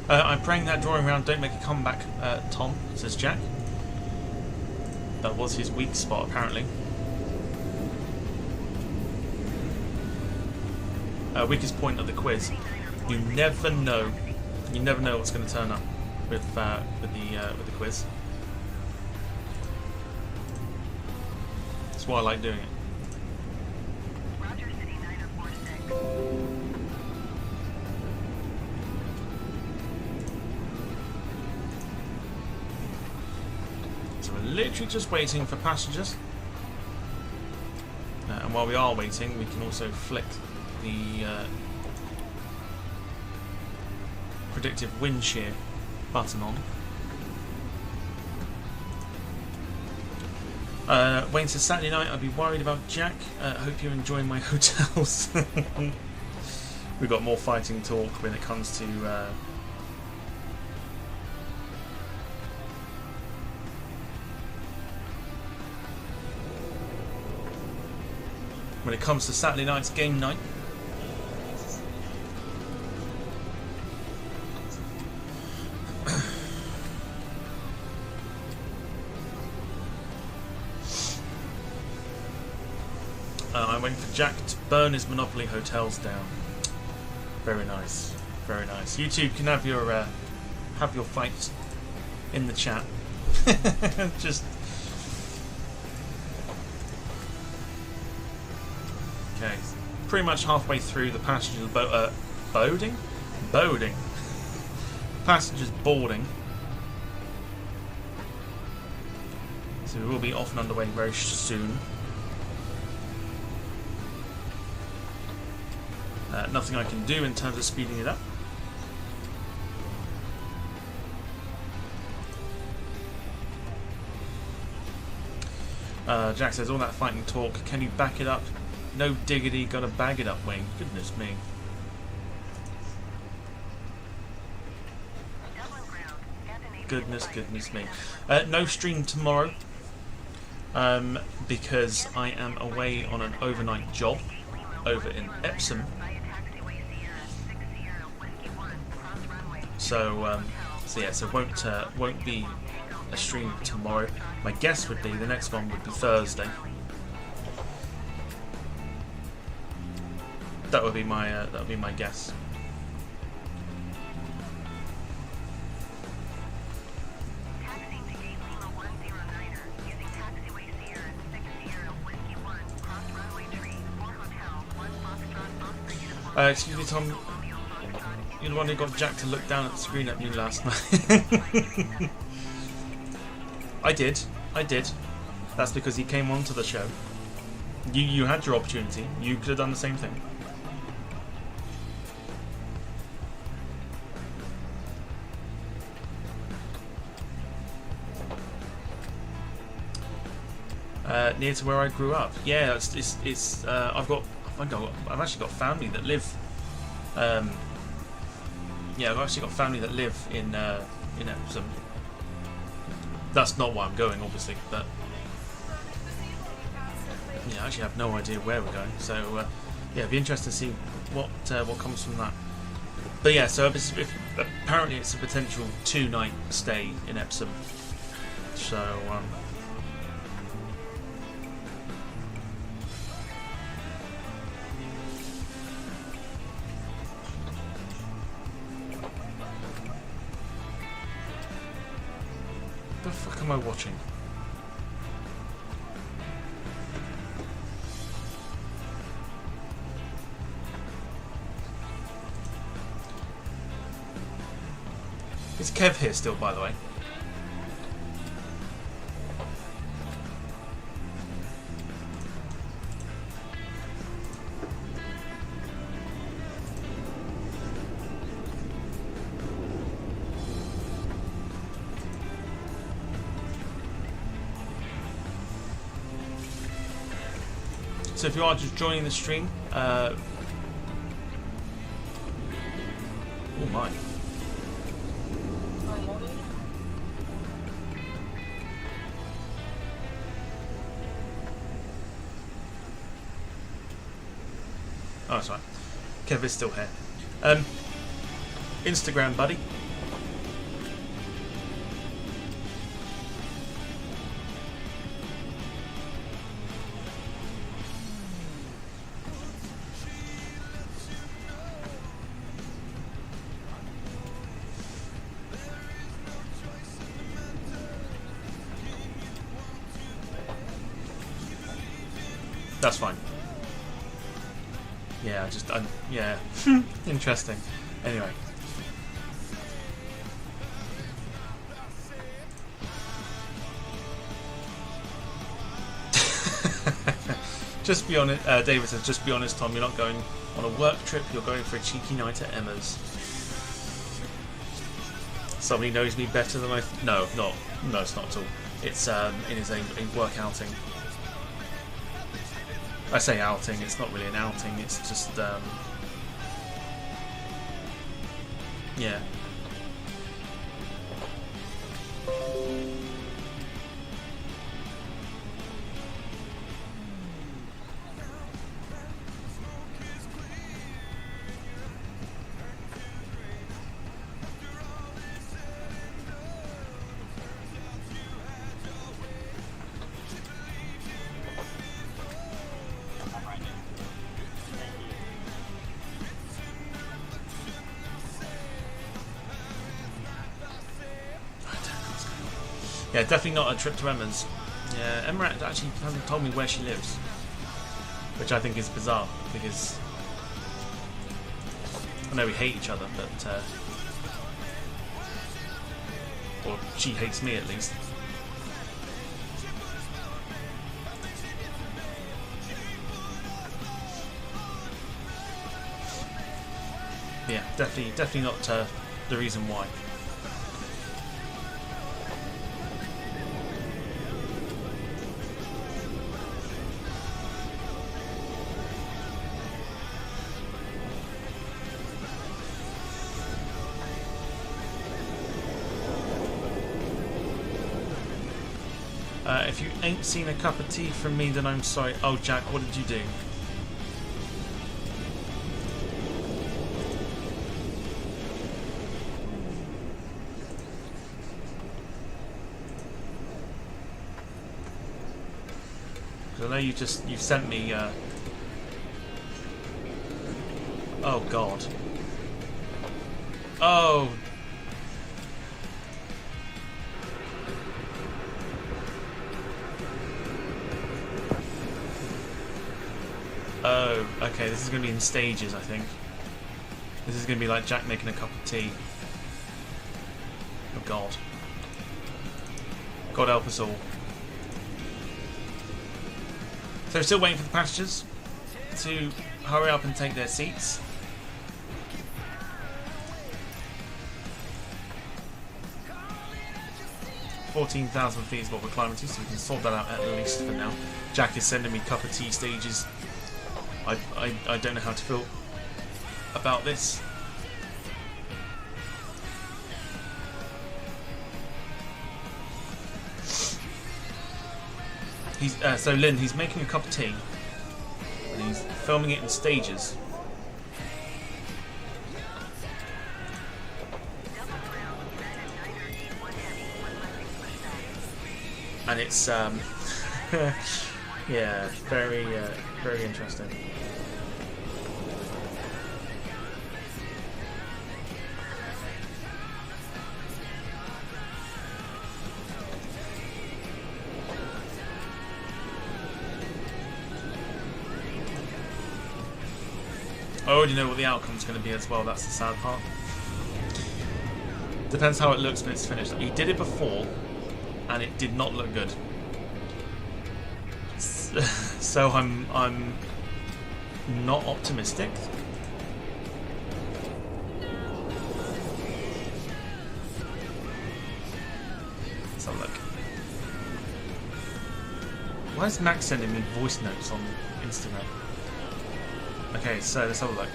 Speaker 2: I'm praying that drawing round don't make a comeback, Tom, says Jack. That was his weak spot, apparently. Weakest point of the quiz. You never know. You never know what's going to turn up with the quiz. That's why I like doing it.
Speaker 9: Roger, City 9046.
Speaker 2: So we're literally just waiting for passengers. And while we are waiting, we can also flick the predictive wind shear button on. Wayne says, Saturday night I'd be worried about Jack. Hope you're enjoying my hotels. We've got more fighting talk when it comes to Saturday night's game night. I'm waiting for Jack to burn his Monopoly hotels down. Very nice, very nice. You two can have your fights in the chat. Just okay. Pretty much halfway through the passengers boarding. Passengers boarding. So we will be off and underway very soon. Nothing I can do in terms of speeding it up. Jack says, all that fighting talk, can you back it up? No diggity, gotta bag it up, Wayne. Goodness me. Goodness me. No stream tomorrow because I am away on an overnight job over in Epsom. So won't be a stream tomorrow. My guess would be the next one would be Thursday. That would be my guess. Excuse me, Tom. You're the one who got Jack to look down at the screen at me last night. I did. That's because he came onto the show. You had your opportunity. You could have done the same thing. Near to where I grew up. Yeah, it's I've actually got family that live. Yeah, I've actually got family that live in Epsom. That's not why I'm going, obviously, but yeah, I actually have no idea where we're going. So yeah, it'd be interesting to see what comes from that. But yeah, so apparently it's a potential 2-night stay in Epsom. So the fuck am I watching? Is Kev here still, by the way? So if you are just joining the stream, oh my. Oh, that's right. Kev is still here. Instagram, buddy. That's fine. Yeah, yeah. Interesting. Anyway. Just be honest, David says, just be honest, Tom, you're not going on a work trip, you're going for a cheeky night at Emma's. Somebody knows me better than no, it's not at all. It's in his own work outing. I say outing, it's not really an outing, it's just, yeah. Yeah, definitely not a trip to Emma's. Yeah, Emma actually hasn't told me where she lives, which I think is bizarre because I know we hate each other, but or she hates me at least. Yeah, definitely not the reason why. If you ain't seen a cup of tea from me, then I'm sorry. Oh, Jack, what did you do? Because I know you've sent me. Oh God. Oh. Oh, okay, this is going to be in stages, I think. This is going to be like Jack making a cup of tea. Oh God. God help us all. So still waiting for the passengers to hurry up and take their seats. $14,000 feet is what we're climbing to, so we can sort that out at least for now. Jack is sending me cup of tea stages. I don't know how to feel about this. He's so Lynn, he's making a cup of tea and he's filming it in stages. And it's yeah, very interesting. I already know what the outcome's going to be as well, that's the sad part. Depends how it looks when it's finished. He did it before, and it did not look good. So I'm not optimistic. Let's have a look. Why is Max sending me voice notes on Instagram? Okay, so let's have a look.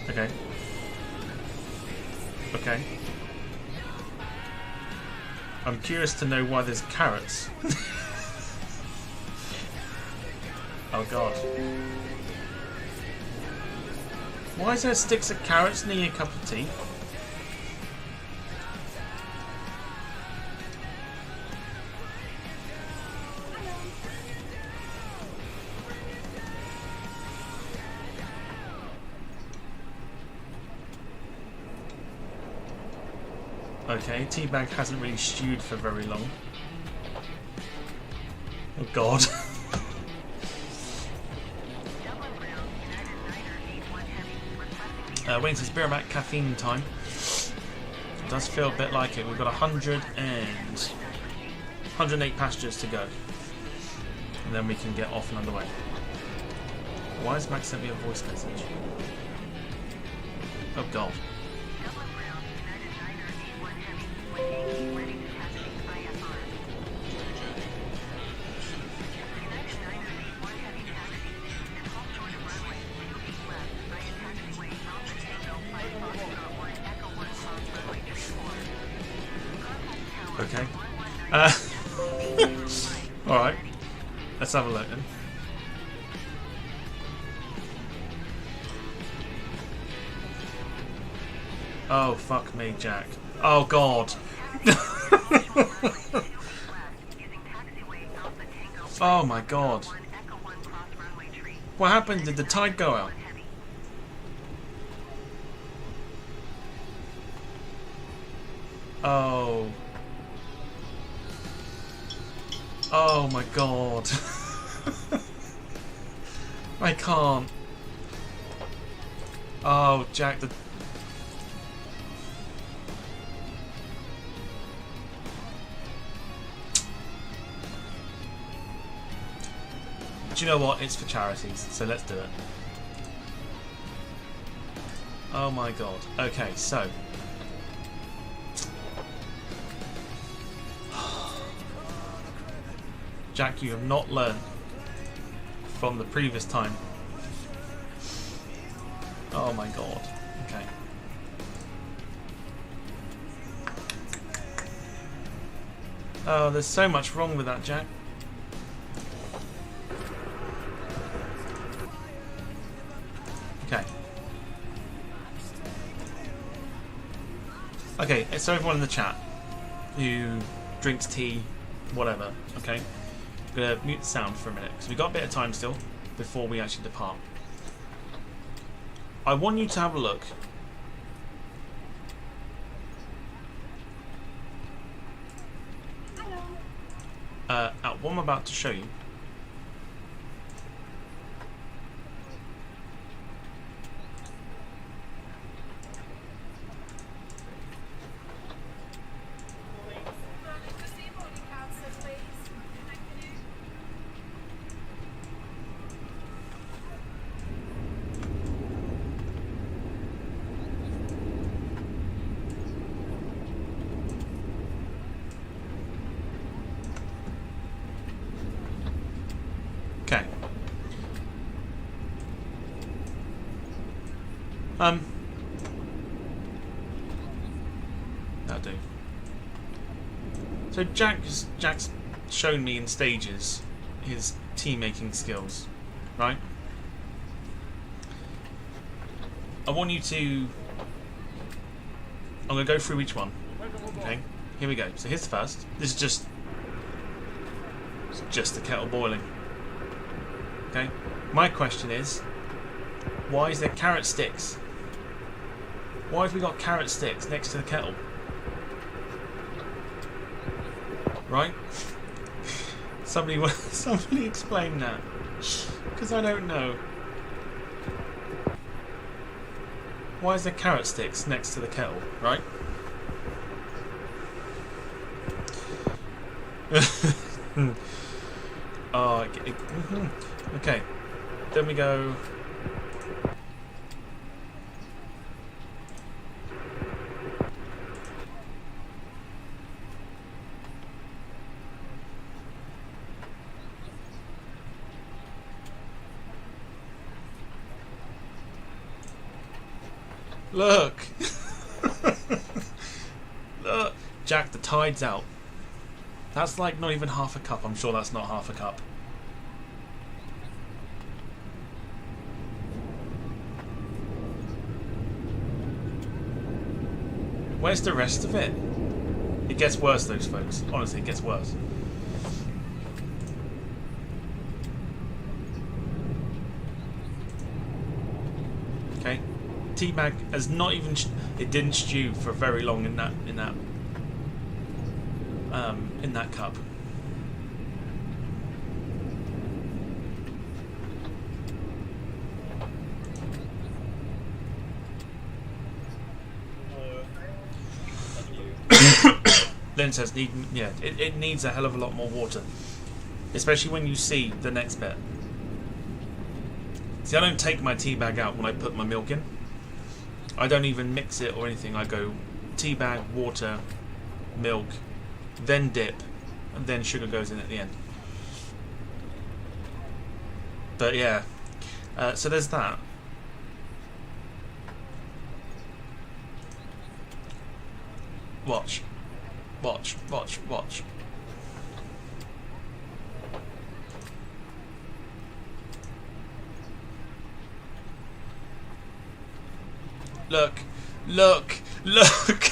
Speaker 2: Okay. Okay. I'm curious to know why there's carrots. Oh God. Why is there sticks of carrots near your cup of tea? Okay, Teabag hasn't really stewed for very long. Oh god. Waiting to Spear back caffeine time. It does feel a bit like it. We've got 108 passengers to go. And then we can get off and underway. Why has Max sent me a voice message? Oh god. Okay. Alright. Let's have a look then. Oh, fuck me, Jack. Oh, God. Oh, my God. What happened? Did the tide go out? Oh. Oh, my God. I can't. Oh, Jack, the... Do you know what? It's for charities, so let's do it. Oh my god. Okay, so... Jack, you have not learned from the previous time. Oh my god. Okay. Oh, there's so much wrong with that, Jack. Okay. Okay, so everyone in the chat who drinks tea, whatever, okay? I'm going to mute the sound for a minute, because we've got a bit of time still before we actually depart. I want you to have a look at what I'm about to show you. That'll do. So Jack's shown me in stages his tea making skills, right? I want you to... I'm going to go through each one. Okay, here we go. So here's the first. This is just the kettle boiling. Okay, my question is, why is there carrot sticks? Why have we got carrot sticks next to the kettle? Right? Somebody explain that, because I don't know. Why is there carrot sticks next to the kettle? Right? Oh, okay. Then we go. Look! Look! Jack, the tide's out. That's like not even half a cup. I'm sure that's not half a cup. Where's the rest of it? It gets worse, those folks. Honestly, it gets worse. Okay. Teabag has not even... It didn't stew for very long in that in that cup. Lynn says, it needs a hell of a lot more water, especially when you see the next bit. See, I don't take my tea bag out when I put my milk in. I don't even mix it or anything. I go tea bag, water, milk, then dip, and then sugar goes in at the end. But yeah, so there's that. Watch. Watch, watch, watch. Look, look, look.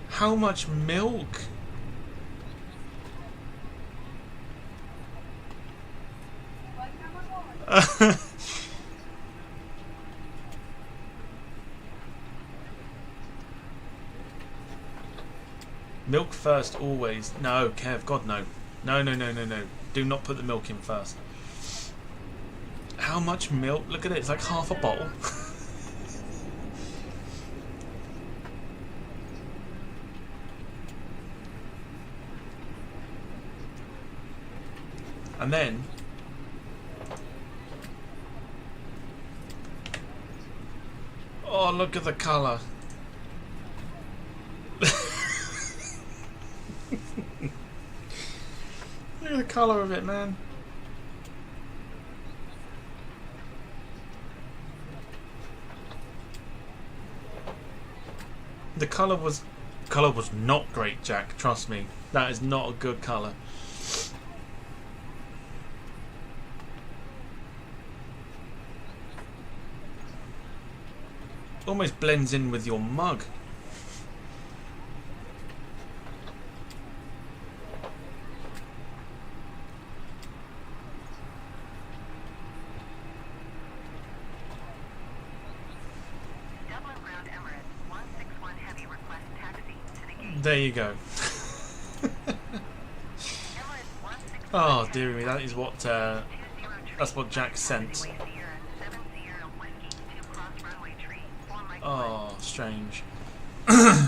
Speaker 2: How much milk? Milk first, always. No, Kev, God, no. No, no, no, no, no. Do not put the milk in first. How much milk? Look at it, it's like half a bottle. And then oh, look at the colour. Look at the colour of it, man. The colour was not great, Jack. Trust me. That is not a good colour. Almost blends in with your mug.
Speaker 9: Dublin ground Emirates 161 heavy request taxi to the gate.
Speaker 2: There you go. Oh dear me, that is what that's what Jack sent. Oh, strange. Sarah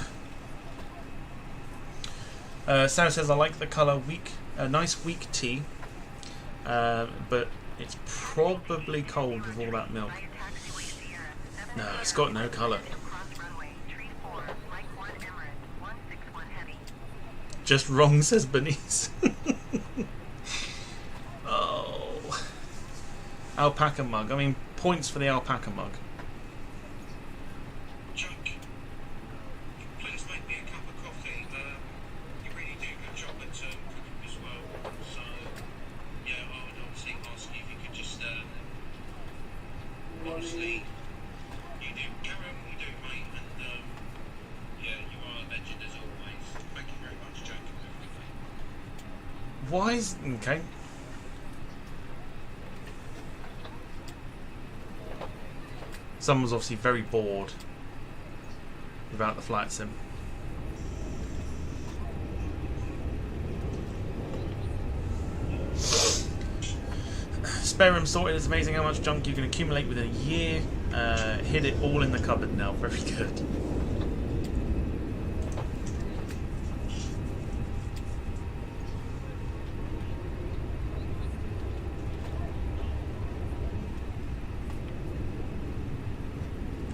Speaker 2: says, I like the colour weak, nice weak tea, but it's probably cold with all that milk. No, it's got no colour. Just wrong, says Bernice. Oh. Alpaca mug. I mean, points for the alpaca mug. Why is... okay. Someone's obviously very bored without the flight sim. Spare room sorted. It's amazing how much junk you can accumulate within a year. Hid it all in the cupboard now. Very good.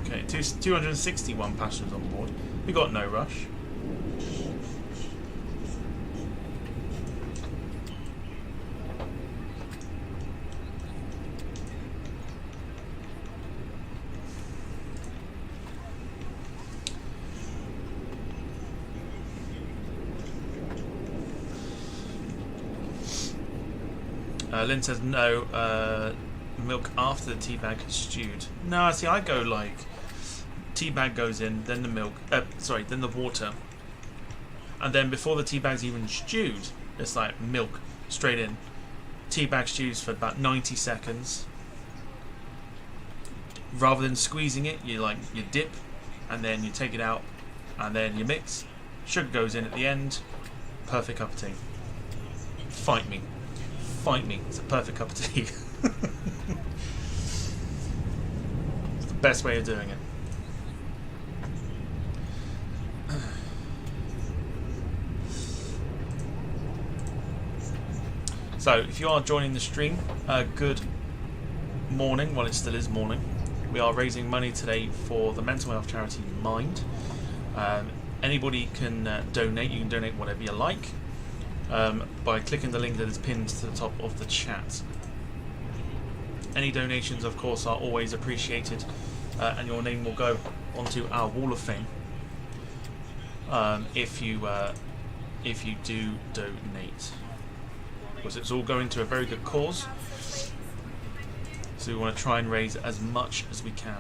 Speaker 2: Okay, 261 passengers on board. We got no rush. Lynn says no, milk after the tea bag is stewed. No, see, I go like tea bag goes in, then the milk, then the water, and then before the tea bag's even stewed, It's like milk straight in. Teabag stews for about 90 seconds. Rather than squeezing it, you dip, and then you take it out, and then you mix. Sugar goes in at the end. Perfect cup of tea. Fight me. Fight me. It's a perfect cup of tea. It's the best way of doing it. So, if you are joining the stream, good morning, while it still is morning. We are raising money today for the mental health charity Mind. Anybody can donate. You can donate whatever you like by clicking the link that is pinned to the top of the chat. Any donations, of course, are always appreciated, and your name will go onto our Wall of Fame if you do donate. Because it's all going to a very good cause, so we want to try and raise as much as we can.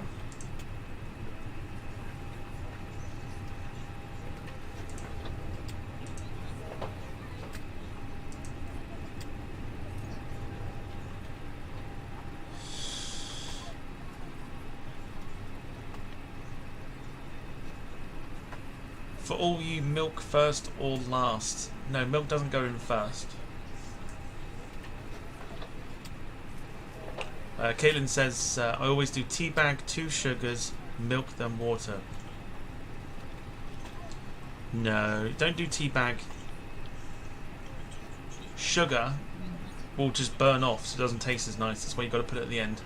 Speaker 2: For all you milk first or last. No, milk doesn't go in first. Caitlin says, I always do tea bag, 2 sugars, milk, then water. No, don't do tea bag. Sugar will just burn off, so it doesn't taste as nice. That's why you've got to put it at the end.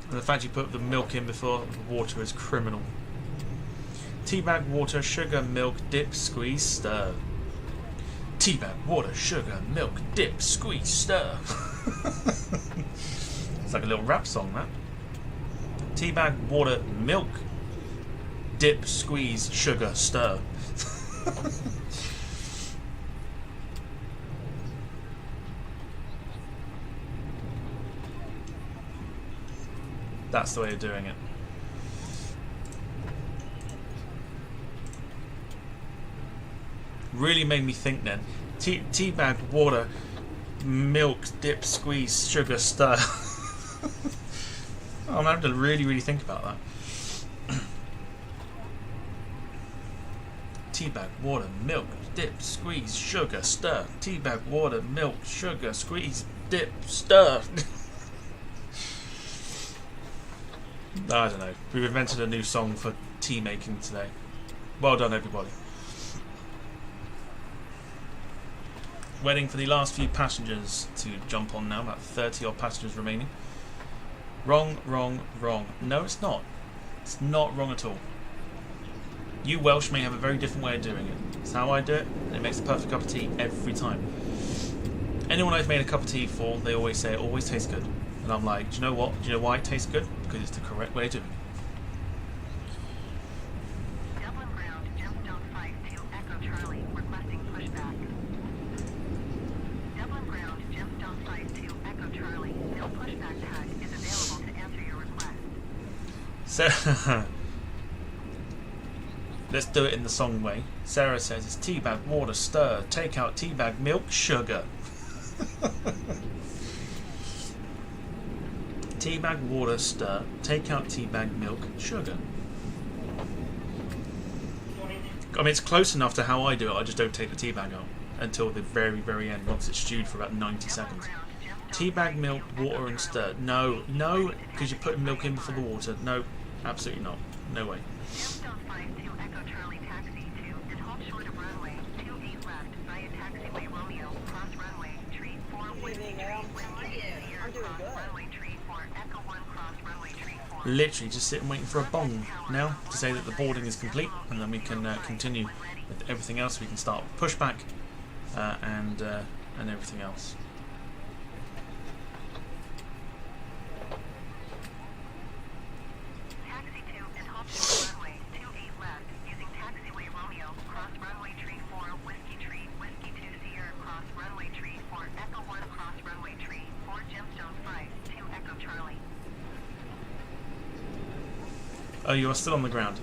Speaker 2: And the fact you put the milk in before the water is criminal. Tea bag, water, sugar, milk, dip, squeeze, stir. Teabag, water, sugar, milk, dip, squeeze, stir. It's like a little rap song, that. Teabag, water, milk, dip, squeeze, sugar, stir. That's the way of doing it. Really made me think then. Tea bag, water, milk, dip, squeeze, sugar, stir. I'm going to have to really think about that. Tea bag, water, milk, dip, squeeze, sugar, stir. Tea bag, water, milk, sugar, squeeze, dip, stir. I don't know. We've invented a new song for tea making today. Well done, everybody. Waiting for the last few passengers to jump on now. About 30 odd passengers remaining. Wrong, wrong, wrong. No, it's not. It's not wrong at all. You Welsh may have a very different way of doing it. It's how I do it, and it makes the perfect cup of tea every time. Anyone I've made a cup of tea for, they always say it always tastes good. And I'm like, do you know what? Do you know why it tastes good? Because it's the correct way of doing it.
Speaker 9: Dublin ground, gemstone 5 to Echo Charlie, requesting pushback. Dublin ground, gemstone 5 to Echo Charlie. No pushback tag is available to answer your request.
Speaker 2: So, let's do it in the song way. Sarah says it's tea bag, water, stir. Take out tea bag, milk, sugar. Tea bag, water, stir. Take out tea bag, milk, sugar. I mean, it's close enough to how I do it. I just don't take the tea bag out until the very end, once it's stewed for about 90 seconds. Tea bag, milk, water, and stir. No, because you're putting milk in before the water. No, absolutely not. No way.
Speaker 9: Gemstone 5 to Echo Charlie taxi to and hold short of runway 28 left via taxiway Romeo, cross runway, tree 4 whiskey tree, whiskey 2 Sierra, cross runway tree 4, Echo 1 cross runway tree 4.
Speaker 2: Literally just sitting waiting for a bong now to say that the boarding is complete, and then we can continue with everything else. We can start pushback and everything else.
Speaker 9: Taxi to and hold short of runway 28 left using taxiway Romeo, cross runway tree 4, whiskey 2 Sierra, cross runway tree 4, Echo 1 cross runway tree 4, gemstone 5 to Echo Charlie.
Speaker 2: Oh, you are still on the ground.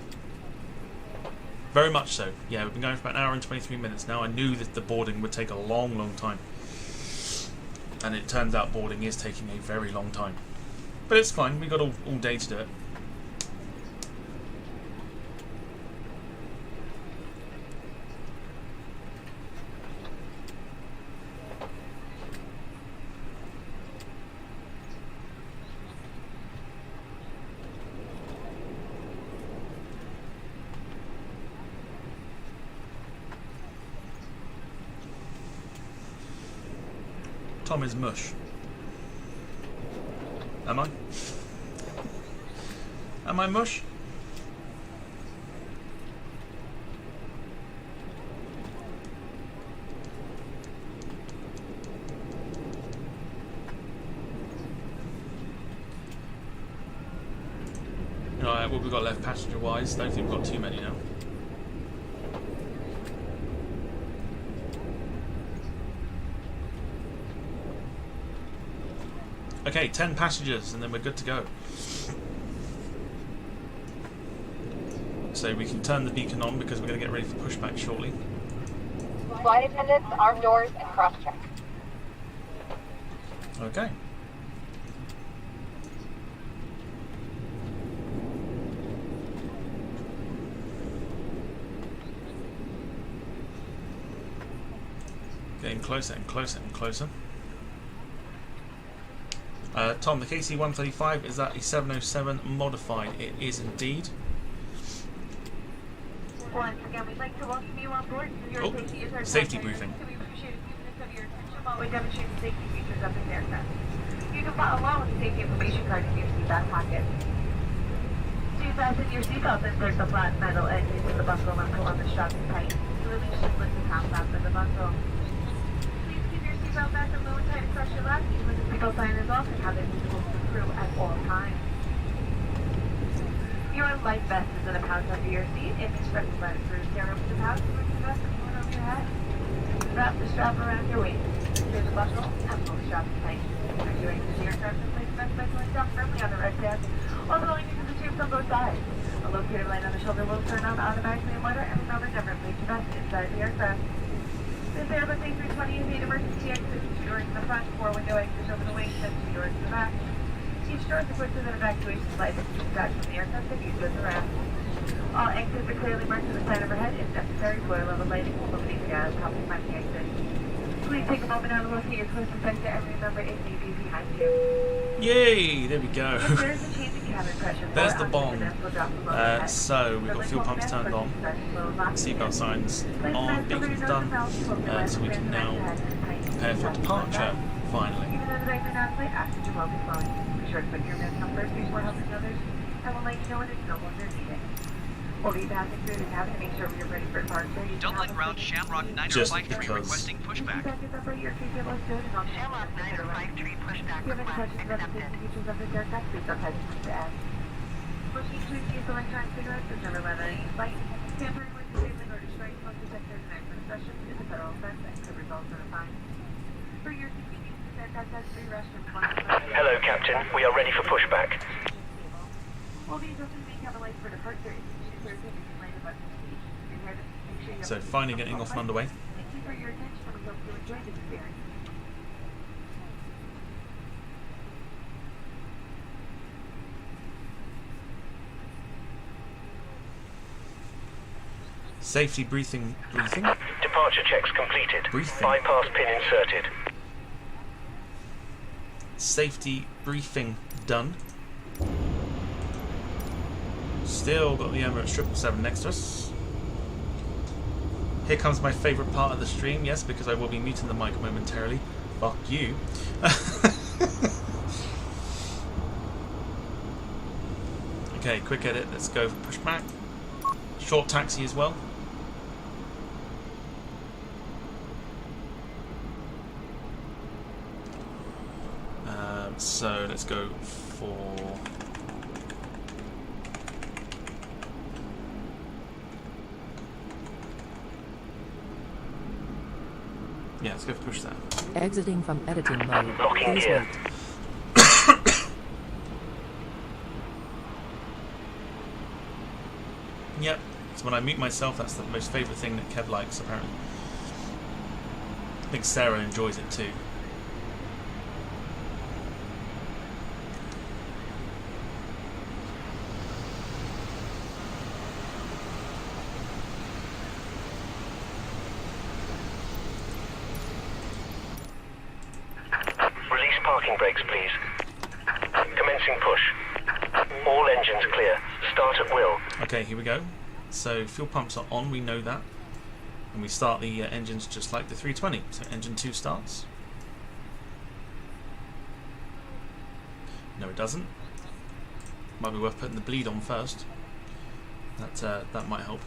Speaker 2: Very much so. Yeah, we've been going for about an hour and 23 minutes now. I knew that the boarding would take a long, long time. And it turns out boarding is taking a very long time. But it's fine, we got all day to do it. Tom is mush. Am I? Am I mush? Alright, what we've got left passenger wise, don't think we've got too many now. Okay, 10 passengers and then we're good to go. So we can turn the beacon on because we're going to get ready for pushback shortly.
Speaker 9: Flight attendants, arm doors, and cross-check.
Speaker 2: Okay. Getting closer and closer and closer. Tom, the KSEA-135, is that a 707 modified? It is indeed.
Speaker 9: Once again, we'd like to welcome you on board. Your safety is our
Speaker 2: safety
Speaker 9: top
Speaker 2: briefing.
Speaker 9: priority, so we appreciate a few minutes of your attention while we demonstrate the safety features of this aircraft. You can follow along with the safety information card in your seat back pocket. Do fasten your seatbelt and insert the flat metal edge into the buckle and pull on the straps tight. The release should lift the top flap of the buckle. Please keep your seatbelt fastened low and tight across your lap, even when the seatbelt sign is off, and have it visible to the crew at all times. Your life vest is in a pouch under your seat. If you strap the button through, tear open the pouch, put the vest and one over your head. Wrap the strap around your waist. Secure the buckle and pull the strap tight. As you exit the aircraft, place the vest by pulling down firmly on the right tab, also going into the tubes on both sides. A locator light on the shoulder will turn on automatically in order, and remember, never place your vest inside the aircraft. This Airbus A330 is 8 emergency exits, 2 doors in the front, 4 window exits over the wings, and 2 doors in the back. Each door is equipped with an evacuation light that can detach from the aircraft and used as a ramp. All exits are clearly marked to the side overhead. If necessary, floor level lighting will illuminate the gas helping find the exit. Please take a moment now to locate your closest exit and remember it may be behind you.
Speaker 2: Yay! There we go.
Speaker 9: If there is a change in cabin pressure,
Speaker 2: There's the bomb. So we've got fuel pumps turned on. Seatbelt signs on, beacons done. So we can now prepare for departure. Finally.
Speaker 9: Even though the bags are not late, oxygen will be flowing. Be sure to put your mask on first before helping others, and we'll let you know when it's no longer needed. We'll be passing through the cabin to make sure we are ready for departure.
Speaker 11: Dublin ground Shamrock 9053 requesting pushback.
Speaker 9: Shamrock 9053 pushback request accepted. Features of this aircraft, please don't hesitate to ask. Pushing to use electronic cigarettes is never allowed on any flight. Tampering with disabling or destroying smoke detectors and accident sessions is a federal offense and could result in a fine. For your convenience, this aircraft has 3 restrooms.
Speaker 12: Hello, Captain. We are ready for pushback.
Speaker 9: We'll be adjusting the main cabin lights for departure.
Speaker 2: So finally getting off and underway.
Speaker 9: Thank you for your attention, and we hope you enjoyed this experience.
Speaker 2: Safety briefing.
Speaker 12: Departure checks completed.
Speaker 2: Briefing.
Speaker 12: Bypass pin inserted.
Speaker 2: Safety briefing done. Still got the Emirates 777 next to us. Here comes my favourite part of the stream, yes, because I will be muting the mic momentarily. Fuck you. Okay, quick edit, let's go for pushback. Short taxi as well. So let's go for... Yeah, let's go for push that.
Speaker 6: Exiting from editing mode.
Speaker 12: Locking
Speaker 6: Please
Speaker 12: gear.
Speaker 6: wait.
Speaker 2: Yep, So when I mute myself, that's the most favourite thing that Kev likes, apparently. I think Sarah enjoys it too.
Speaker 12: Release parking brakes, please. Commencing push. All engines clear. Start at will.
Speaker 2: Okay, here we go. So fuel pumps are on, we know that. And we start the engines just like the 320. So engine 2 starts. No, it doesn't. Might be worth putting the bleed on first. That might help.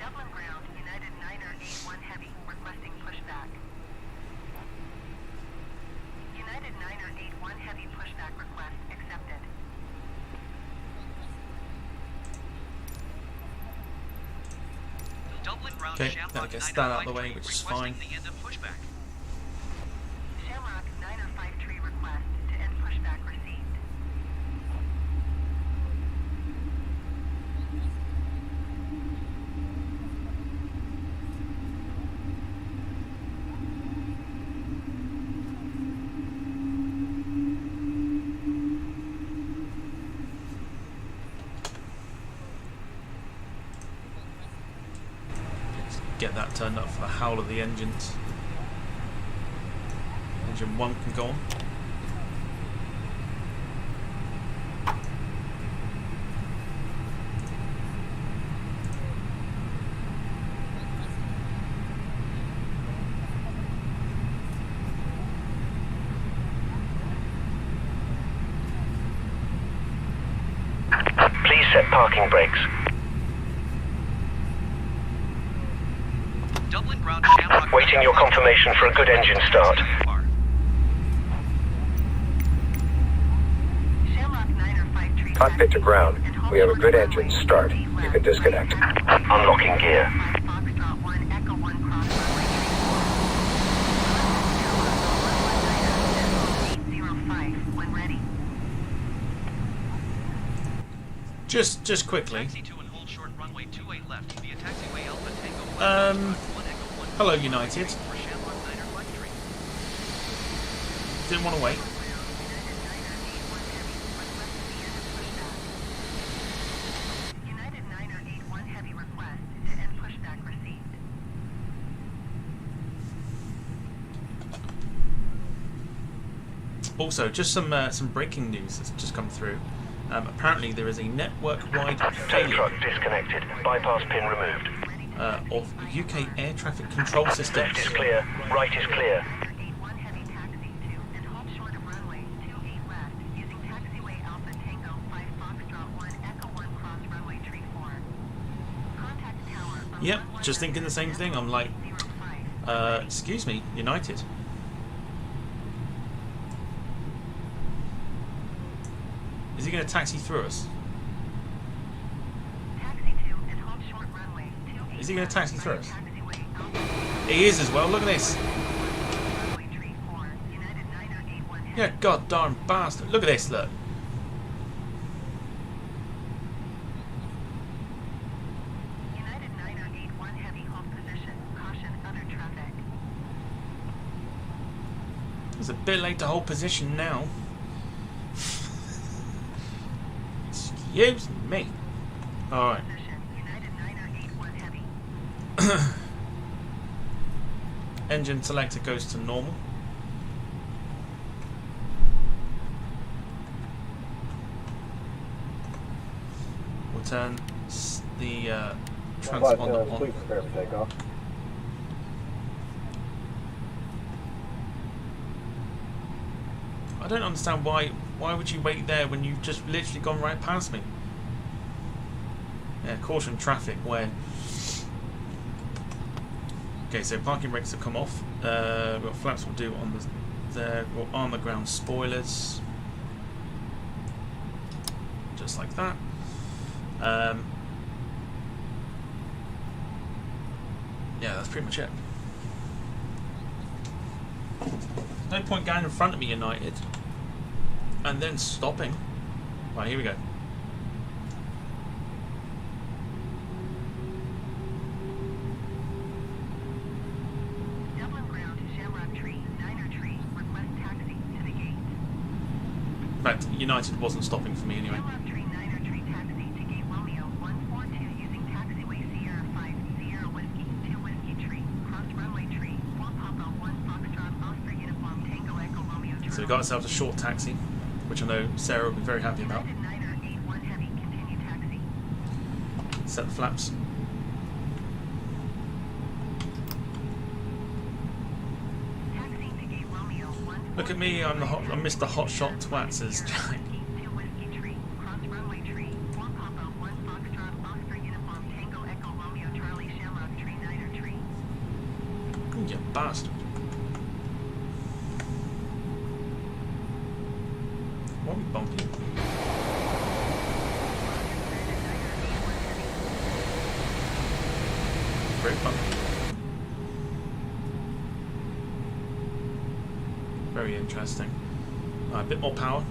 Speaker 9: Dublin ground, United 981 Heavy, requesting pushback. United 981 Heavy pushback request accepted.
Speaker 11: Dublin ground,
Speaker 2: Okay,
Speaker 11: Shamrock
Speaker 2: that gets that out of the way,
Speaker 11: 953
Speaker 2: which is
Speaker 11: requesting
Speaker 2: fine.
Speaker 11: the end of pushback.
Speaker 9: Shamrock 953 request to end pushback received.
Speaker 2: Get that turned up for the howl of the engines. Engine 1 can go on.
Speaker 12: Please set parking brakes.
Speaker 11: Dublin ground, Shamrock.
Speaker 12: Waiting your confirmation for a good engine start.
Speaker 9: Shamrock 953
Speaker 13: Cockpit to ground. We have a good engine start. You can disconnect.
Speaker 12: Unlocking gear.
Speaker 9: Foxtrot 1 Echo 1 cross runway 805 when ready.
Speaker 2: Just quickly.
Speaker 11: Taxi to and hold short runway 28 left via taxiway Alpha Tango 1 Echo 1
Speaker 2: Hello, United.
Speaker 11: for Shamrock 953.
Speaker 2: Didn't want to wait.
Speaker 9: United 981 Heavy request to end pushback received.
Speaker 2: Also, just some breaking news that's just come through. Apparently, there is a network-wide
Speaker 12: Tow
Speaker 2: failure
Speaker 12: truck disconnected. Bypass pin removed.
Speaker 2: of UK air traffic control systems.
Speaker 12: Left is clear. Right is clear.
Speaker 9: 81 Heavy taxi to and hold short of runway 28 left using taxiway Alpha Tango 5 Foxtrot 1 Echo 1 cross runway 34. Contact tower from
Speaker 2: Yep, just thinking the same thing. I'm like, excuse me, United. Is he going to taxi through us?
Speaker 9: Taxi to and hold short runway 28
Speaker 2: Is he going to taxi through us?
Speaker 9: taxiway Alpha
Speaker 2: He is as well. Look at this.
Speaker 9: runway 34. United 981 Heavy.
Speaker 2: Yeah, goddamn bastard. Look at this. Look.
Speaker 9: United 981 Heavy hold position. Caution other traffic.
Speaker 2: It's a bit late to hold position now. Excuse me. Alright.
Speaker 9: Position. United 981 Heavy.
Speaker 2: Engine selector goes to normal. We'll turn the transponder on.
Speaker 7: Please prepare for takeoff.
Speaker 2: I don't understand why would you wait there when you've just literally gone right past me? Yeah, caution traffic where. Okay, so parking brakes have come off. We've got flaps will do on the we'll arm the ground spoilers. Just like that. Yeah, that's pretty much it. No point going in front of me, United, and then stopping. Right, here we go. correct. United wasn't stopping for me anyway. So we got ourselves a short taxi, which I know Sarah will be very happy about. Set the flaps. Look at me, I'm Mr. Hotshot Twat, says Jack. Ooh, you bastard. Why are we bumping? Great fun. Very interesting. A bit more power.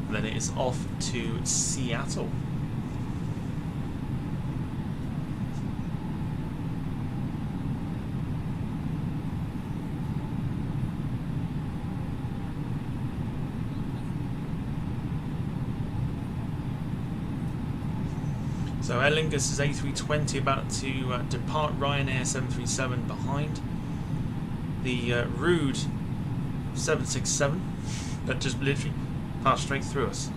Speaker 2: And then it is off to Seattle. So Aer Lingus is A320 about to depart Ryanair 737 behind. The rude 767 that just literally passed straight through us.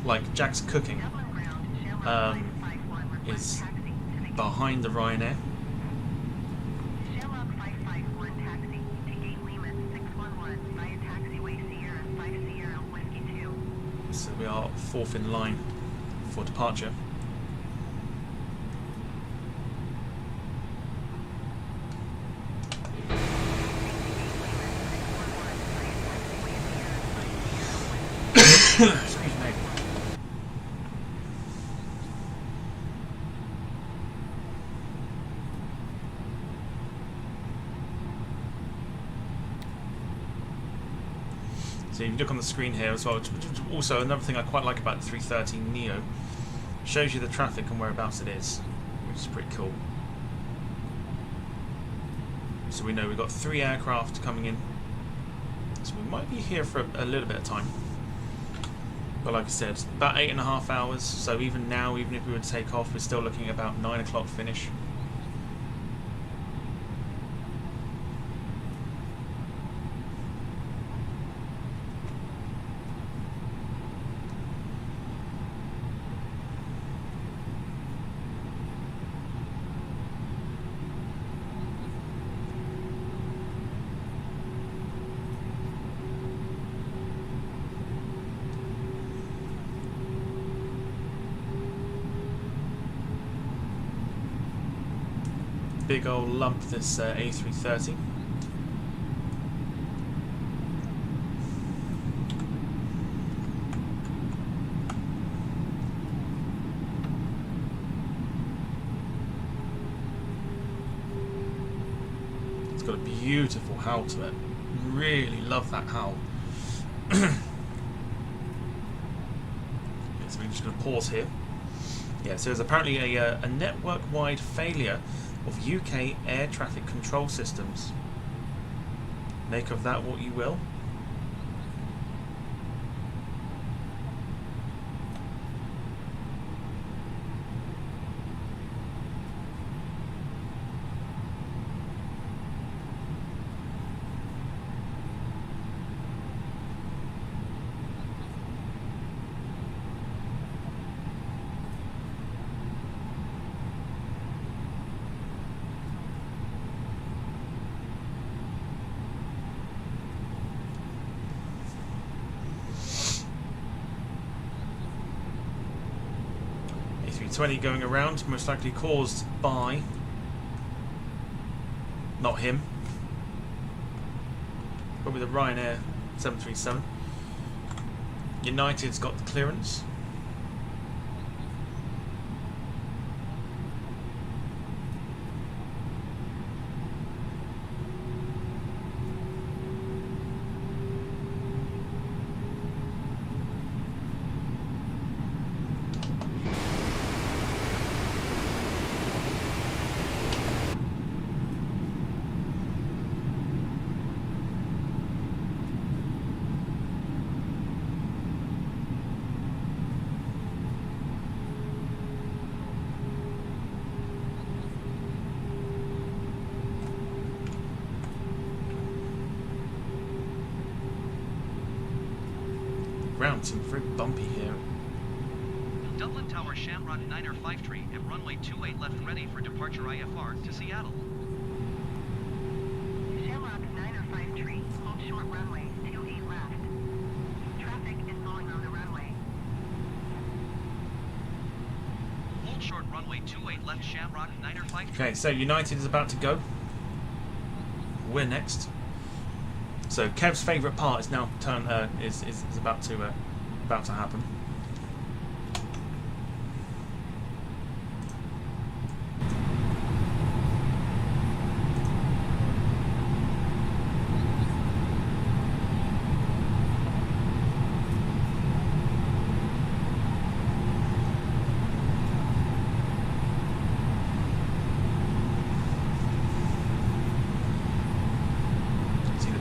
Speaker 2: Like Jack's cooking is behind the Ryanair. So we are fourth in line for departure. Excuse me. So you can look on the screen here as well. Also, another thing I quite like about the 330NEO, shows you the traffic and whereabouts it is, which is pretty cool. So we know we've got 3 aircraft coming in, so we might be here for a little bit of time. But like I said, about 8.5 hours, so even now, even if we would take off, we're still looking at about 9 o'clock finish. Big old lump, this A330. It's got a beautiful howl to it. Really love that howl. Okay, so we're just going to pause here. Yeah, so there's apparently a network-wide failure of UK air traffic control systems. Make of that what you will. A320 going around, most likely caused by, not him, probably the Ryanair 737. United's got the clearance. ground seems very bumpy here.
Speaker 11: Dublin Tower Shamrock 9er 5 tree and runway 28 left ready for departure IFR to Seattle.
Speaker 9: Shamrock 9er 5 tree, hold short runway 28 left. Traffic is falling on the runway.
Speaker 11: Hold short runway 28 left Shamrock 9er 5 tree.
Speaker 2: Okay, so United is about to go. We're next. So Kev's favourite part is now is about to happen.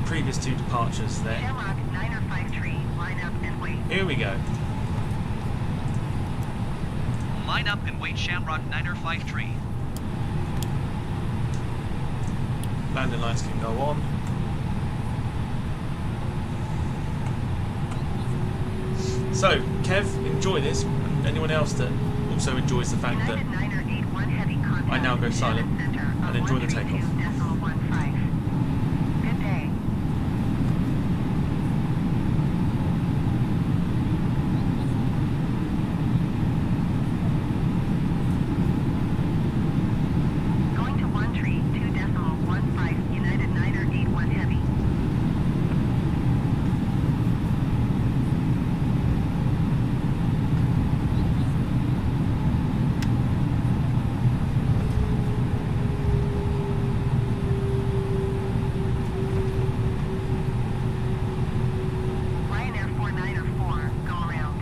Speaker 2: Previous two departures there.
Speaker 9: Shamrock 9er 5 tree, line up and wait.
Speaker 2: Here we go.
Speaker 11: Line up and wait Shamrock 9er 5 tree.
Speaker 2: Landing lights can go on. So, Kev, enjoy this. And anyone else that also enjoys the fact that I now go silent and enjoy the takeoff.
Speaker 9: Good day. Going to 1 tree, 2.15, United 9er 81 heavy. Ryanair 4904, go around.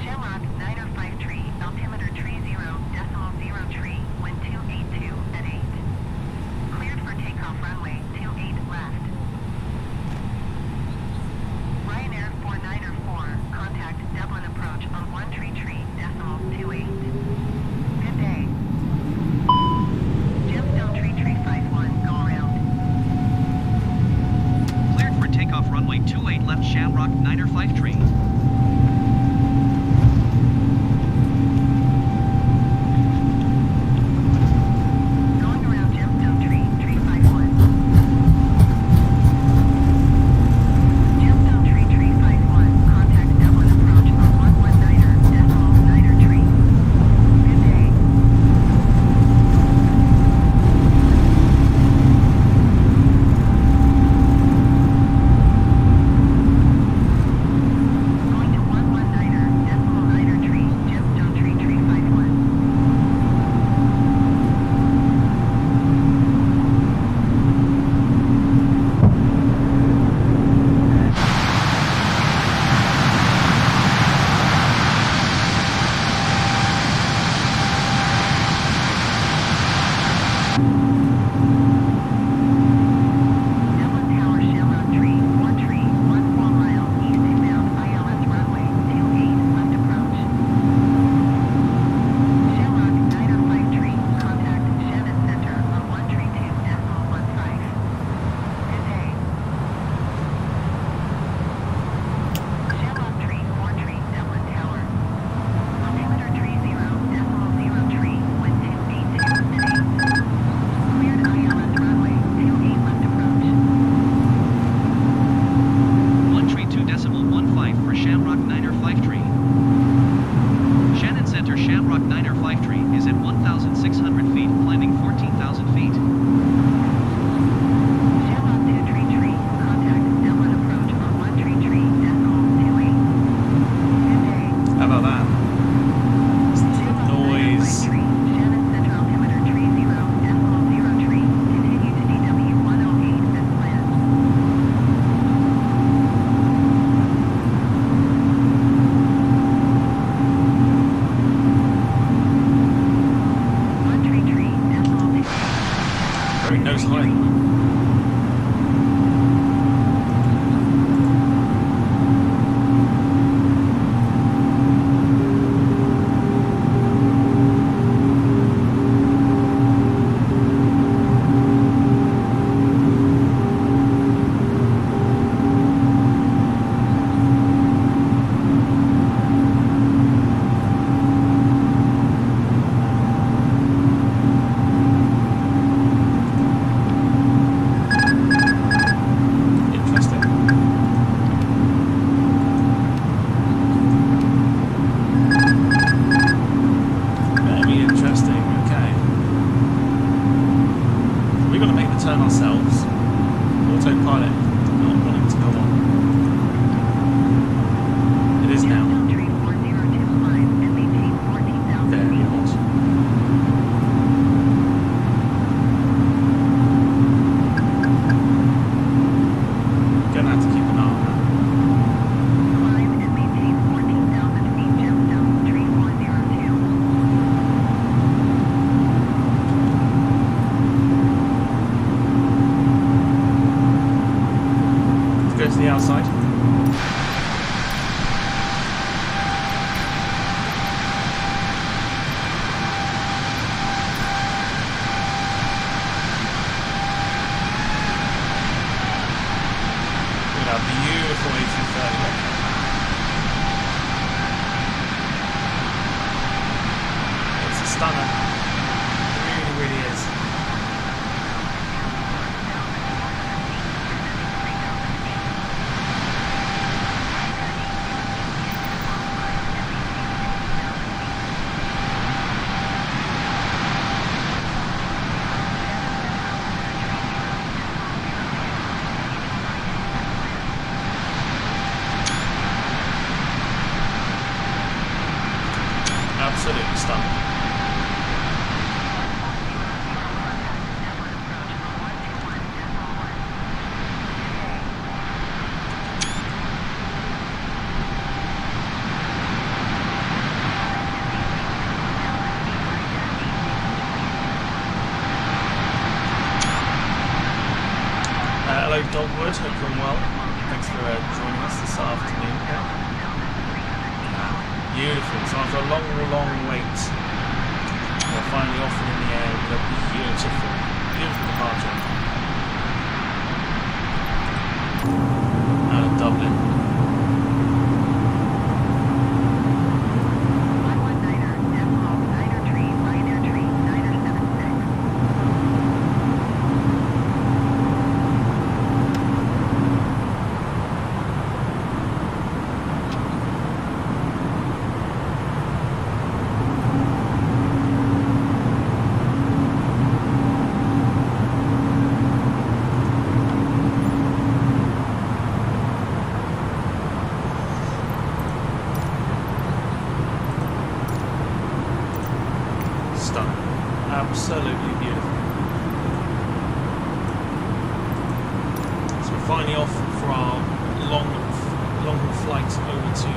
Speaker 9: Shamrock 9er 5 tree, altimeter tree 0.0 tree, wind 282 at 8. Cleared for takeoff runway 28 left. Ryanair 4904, contact Dublin approach on 1 tree 28. Good day. Gemstone tree 51, go around.
Speaker 11: Cleared for takeoff runway 28 left Shamrock 9er 5 tree.
Speaker 9: Going around Gemstone tree 51. Gemstone tree 51, contact Dublin approach on 119er tree. Good day.
Speaker 2: Beautiful A330. It's a stunner. It really is. Absolutely stunning. Hello Dogwood, hope you're well. Thanks for joining us this afternoon. Beautiful. So after a long wait, we're finally off and in the air with a beautiful departure out of Dublin. Absolutely beautiful. So we're finally off for our long flight over to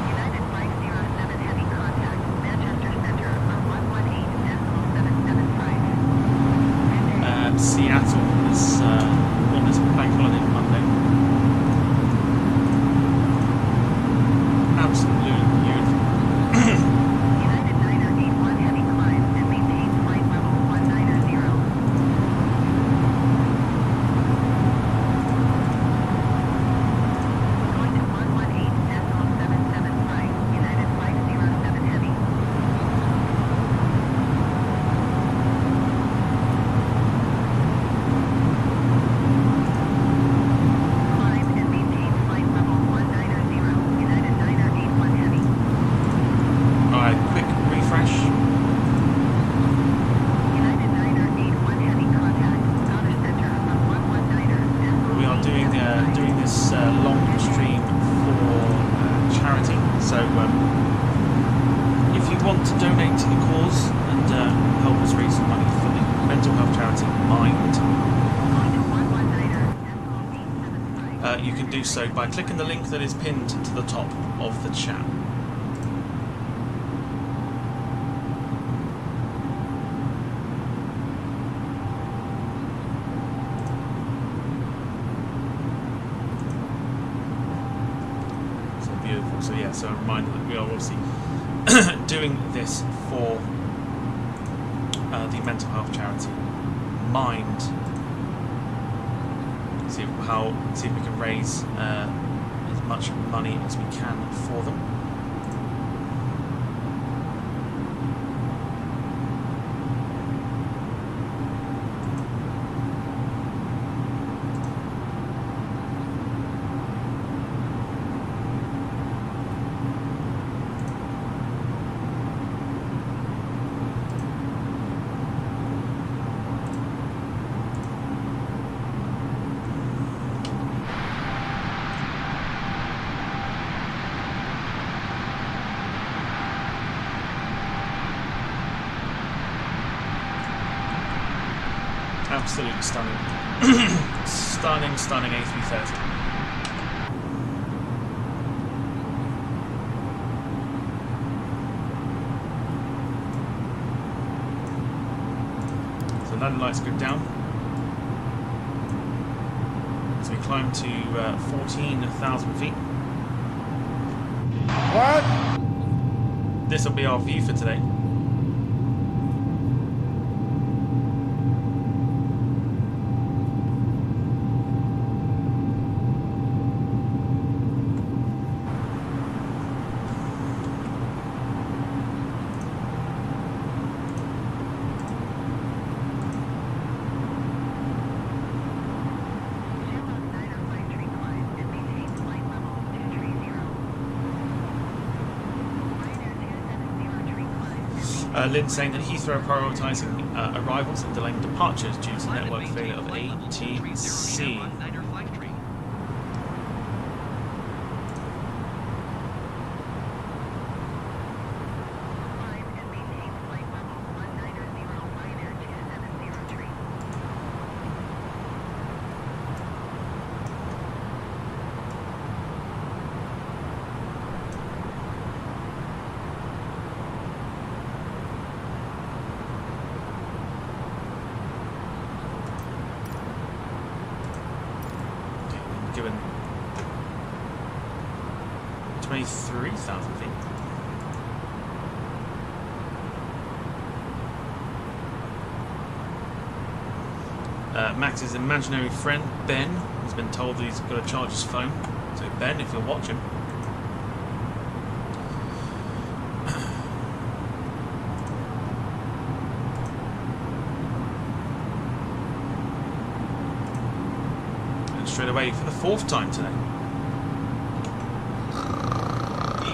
Speaker 9: United 507 heavy contact, Manchester Center on 118.775.
Speaker 2: Seattle is on this bank holiday on Monday. Absolutely beautiful.
Speaker 9: United 981 heavy climb and maintain flight level 190. Going to 118.775, United 507 heavy. Climb and maintain flight level 190, United 981 heavy.
Speaker 2: Alright, quick refresh.
Speaker 9: United 981 heavy contact, outer center on 119.
Speaker 2: We are doing this long stream for charity. So if you want to donate to the cause and help us raise some money for the mental health charity Mind, you can do so by clicking the link that is pinned to the top of the chat. Beautiful. So yeah, so a reminder that we are obviously doing this for the mental health charity Mind. See if we can raise as much money as we can for them. Absolutely stunning. Stunning A330. So landing lights go down. climb to 14,000 feet.
Speaker 14: What?
Speaker 2: This will be our view for today. Lynn saying that Heathrow are prioritising arrivals and delaying departures due to network failure of ATC. Given 23,000 feet. Max's imaginary friend Ben has been told that he's got to charge his phone. So Ben, if you're watching, straight away for the 4th time today.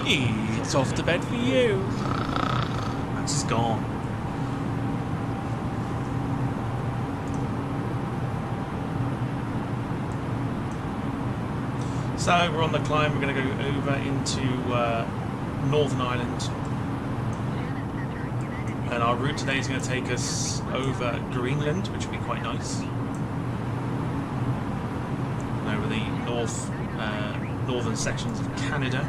Speaker 5: It's off to bed for you.
Speaker 2: Max is gone. So we're on the climb. We're going to go over into Northern Ireland, and our route today is going to take us over Greenland, which will be quite nice. Over the northern sections of Canada,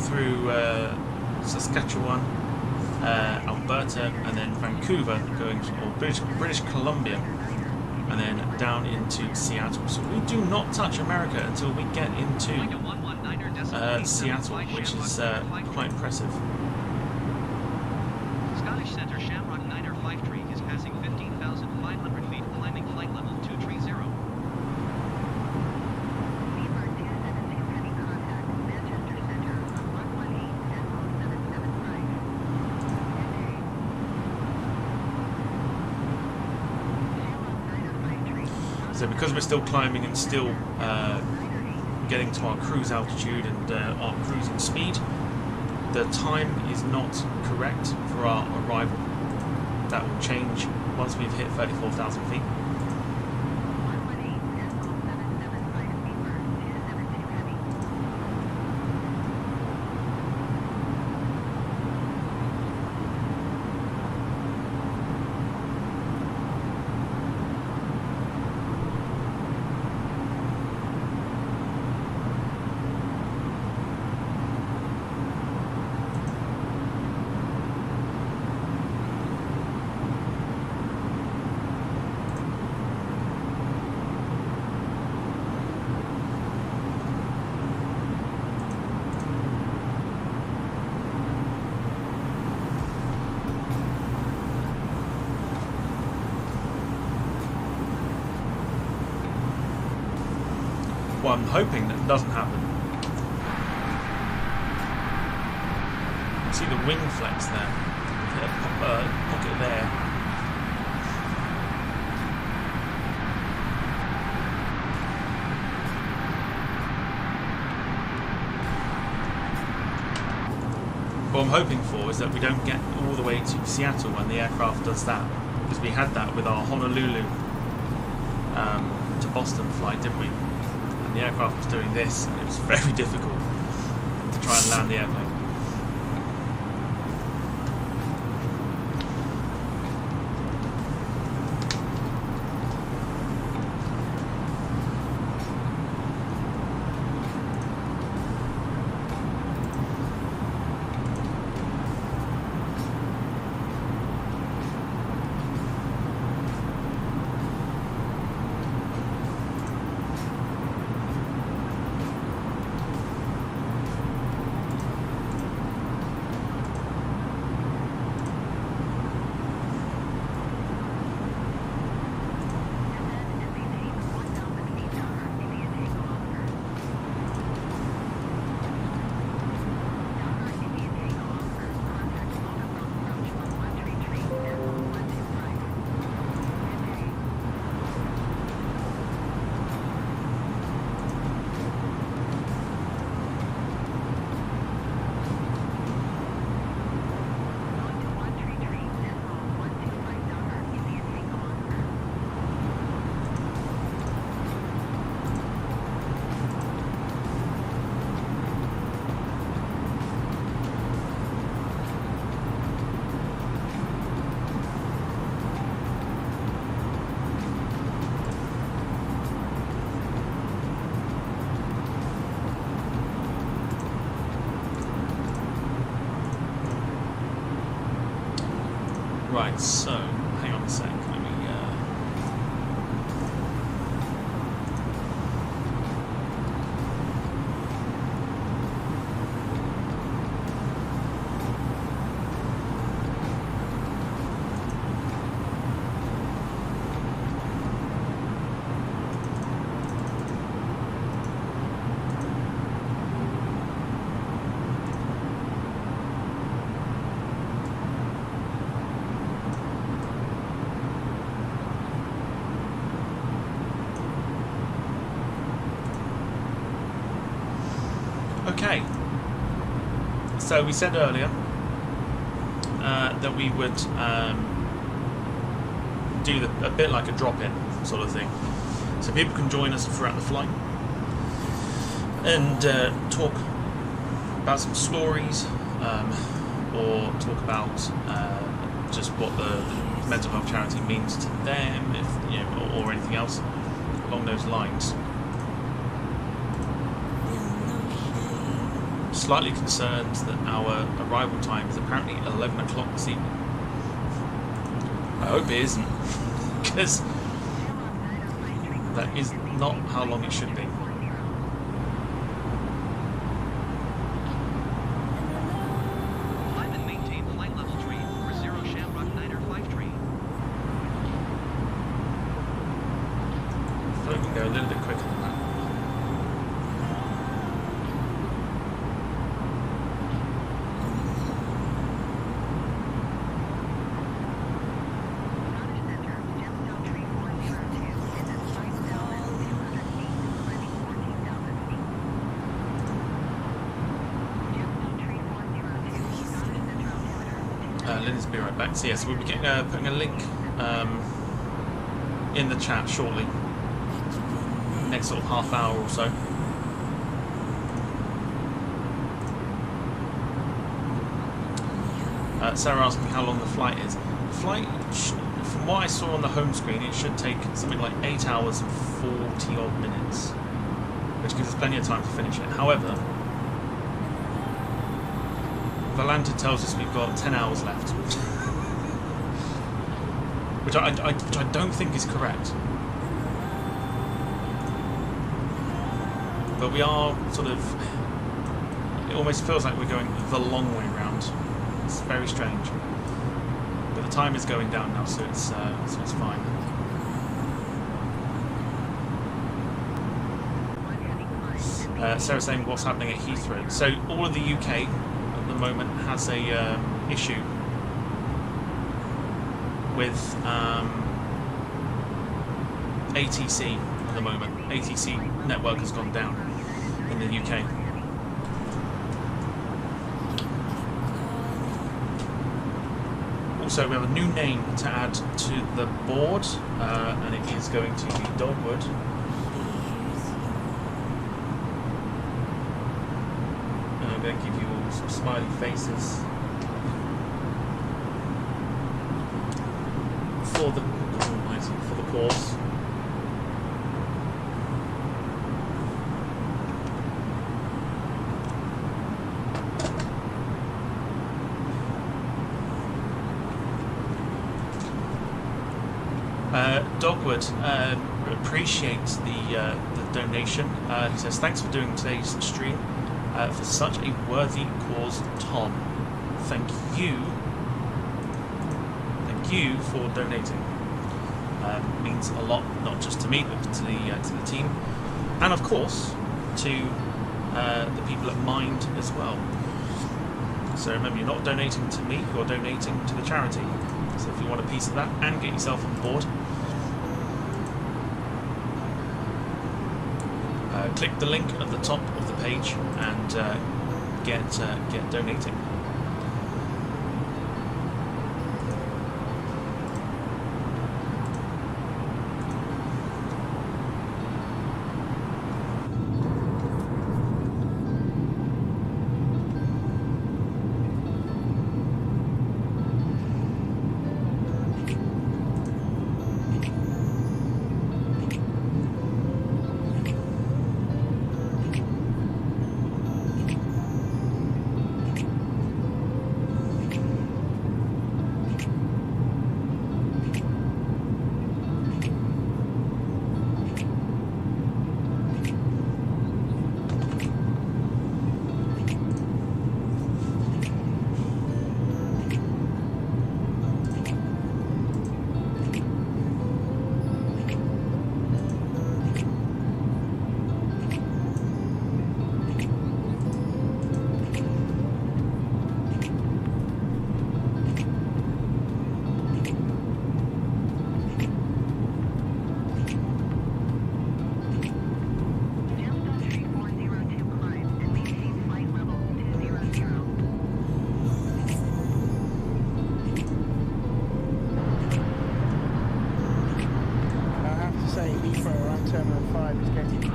Speaker 2: through Saskatchewan, Alberta, and then Vancouver, going to British Columbia, and then down into Seattle. So we do not touch America until we get into Seattle, which is quite impressive.
Speaker 11: Scottish Centre Shamrock 9er 53 is passing 15,500 feet, climbing flight level 230.
Speaker 2: So because we're still climbing and still getting to our cruise altitude and our cruising speed, the time is not correct for our arrival. That will change once we've hit 34,000 feet. Well, I'm hoping that doesn't happen. See the wing flex there. Hit a pocket there. What I'm hoping for is that we don't get all the way to Seattle when the aircraft does that, because we had that with our Honolulu to Boston flight, didn't we? The aircraft was doing this, and it was very difficult to try and land the airplane. Right, so hang on a sec. Let me. Okay, so we said earlier that we would do a bit like a drop-in sort of thing, so people can join us throughout the flight and talk about some stories, or talk about just what the mental health charity means to them, if you know, or anything else along those lines. Slightly concerned that our arrival time is apparently 11 o'clock this evening. I hope it isn't, because that is not how long it should be.
Speaker 11: Climb and maintain flight level 3 for 0 Shamrock 9er 53.
Speaker 2: I thought we can go a little bit quicker than that. Lynn's be right back. So yes, we'll be getting, putting a link in the chat shortly. Next sort of half hour or so. Sarah asking how long the flight is. The flight, from what I saw on the home screen, it should take something like 8 hours and 40 odd minutes, which gives us plenty of time to finish it. However, Valanta tells us we've got 10 hours left, which I don't think is correct. But we are sort of, it almost feels like we're going the long way round. It's very strange. But the time is going down now, so it's fine. Sarah's saying what's happening at Heathrow. So all of the UK at the moment has a issue with ATC at the moment. ATC network has gone down in the UK. Also, we have a new name to add to the board, and it is going to be Dogwood. And I'm going to give you all some smiley faces for the course. Dogwood appreciates the donation. He says, thanks for doing today's stream for such a worthy cause, Tom. Thank you for donating. Means a lot, not just to me, but to the team, and of course to the people at Mind as well. So remember, you're not donating to me, you're donating to the charity. So if you want a piece of that and get yourself on board, click the link at the top of the page and get donating.
Speaker 14: Terminal 5 is getting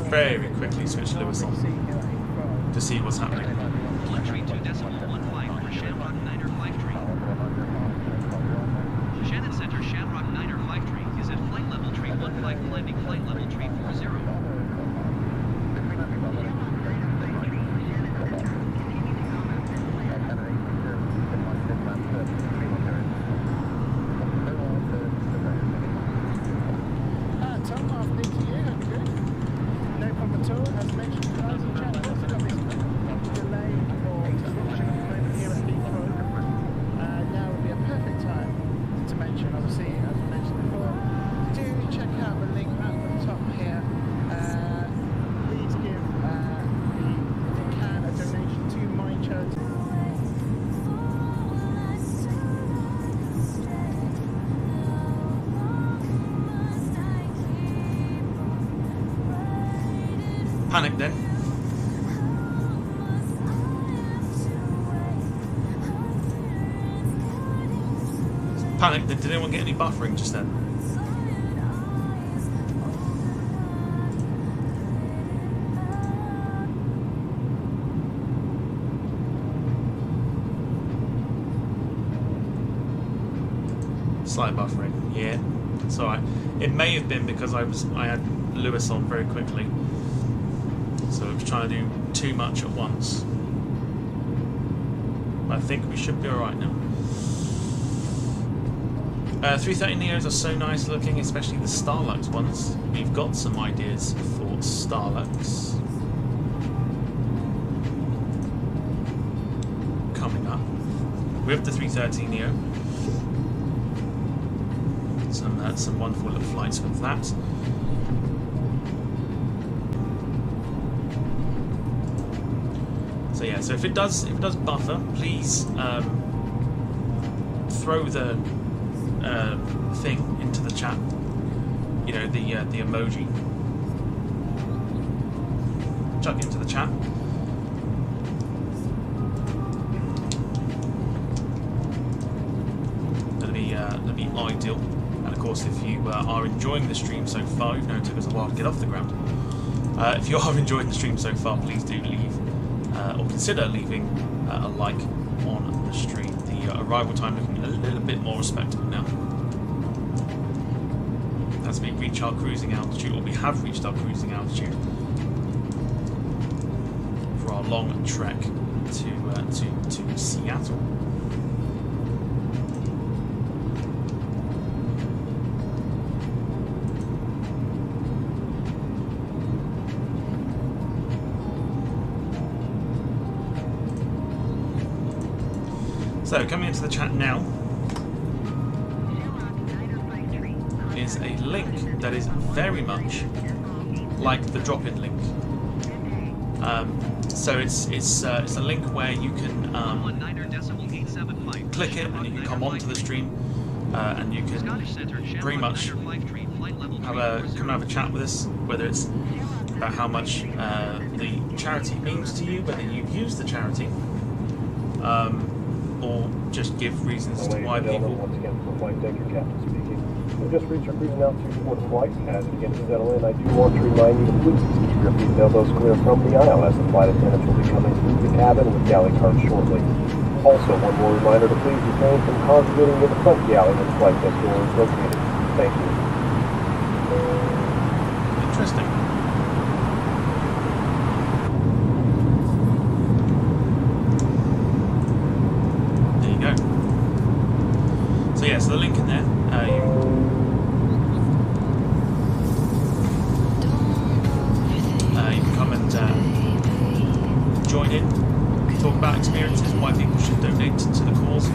Speaker 2: very quickly switch Lewis on to see what's happening.
Speaker 11: 132.15 for Shamrock 9er 53. Shannon Center, Shamrock 9er 53 is at flight level tree 15, landing flight level tree 40.
Speaker 2: Panic then. Panic then. Did anyone get any buffering just then? Slight buffering, yeah. It's alright. It may have been because I had Lewis on very quickly. So I was trying to do too much at once. I think we should be alright now. 330NEOs are so nice looking, especially the Starlux ones. We've got some ideas for Starlux coming up with the 330NEO. Some wonderful little flights with that. So yeah, so if it does buffer, please throw the thing into the chat. You know, the emoji. Chuck it into the chat. That'll be ideal. And of course, if you are enjoying the stream so far, even though it took us a while to get off the ground. If you are enjoying the stream so far, please do leave. Or consider leaving a like on the stream. The arrival time looking a little bit more respectable now. As we reach our cruising altitude, or we have reached our cruising altitude for our long trek to Seattle. So, coming into the chat now is a link that is very much like the drop-in link. So it's a link where you can click it and you can come onto the stream and you can pretty much come and have a chat with us, whether it's about how much the charity means to you, whether you've used the charity. Or just give reasons as to why people.
Speaker 7: Once again, from flight deck, your captain speaking. We've just reached our cruising altitude for the flight. As it begins to settle in, I do want to remind you to please keep your feet elbows clear from the aisle, as the flight attendants will be coming through the cabin with galley cards shortly. Also, one more reminder to please refrain from congregating near the front galley when the flight deck door is located. Thank you.
Speaker 2: Interesting. There you go. So yeah, so the link in there. You can come and join in, talk about experiences, why people should donate to the cause,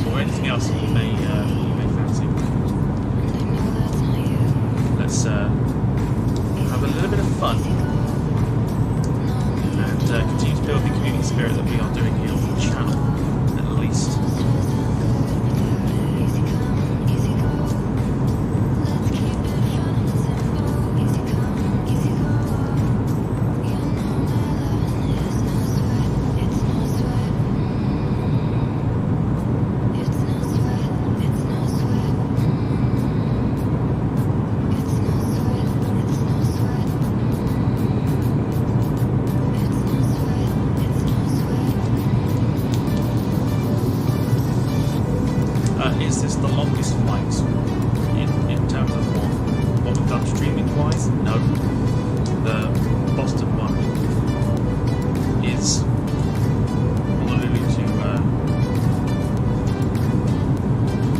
Speaker 2: or anything else that you may fancy. Let's have a little bit of fun and continue to build the community spirit that we are doing here on the channel, at least. Is this the longest flight in terms of what we've done streaming wise? No. The Boston one is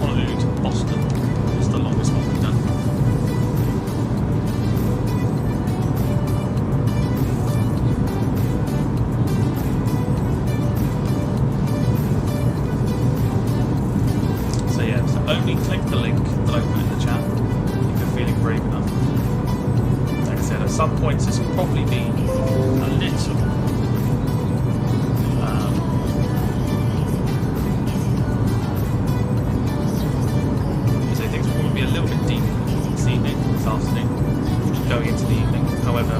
Speaker 2: Honolulu to Boston is the longest one we've done. Only click the link that I put in the chat if you're feeling brave enough. Like I said, at some points this will probably be a little things will probably be a little bit deep this evening, this afternoon, going into the evening. However,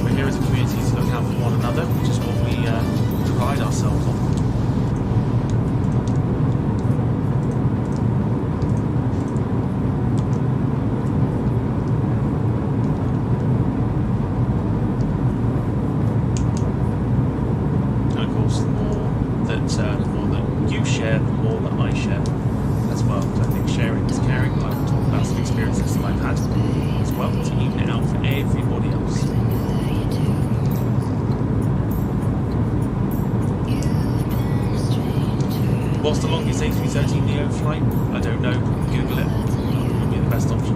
Speaker 2: we're here as a community to look out for one another, which is what we pride ourselves on. What's the longest A330NEO flight? I don't know. Google it. It'll be the best option.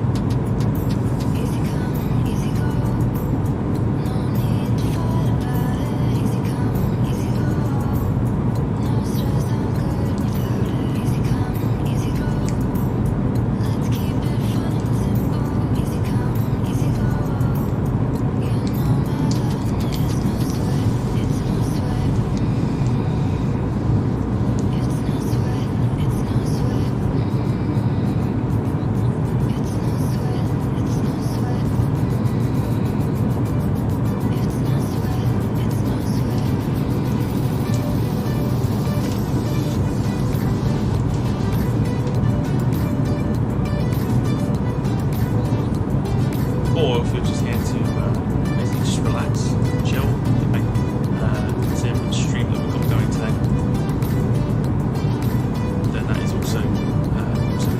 Speaker 2: Or if you're just here to basically just relax, chill, consider the stream that we've got going today, then that is also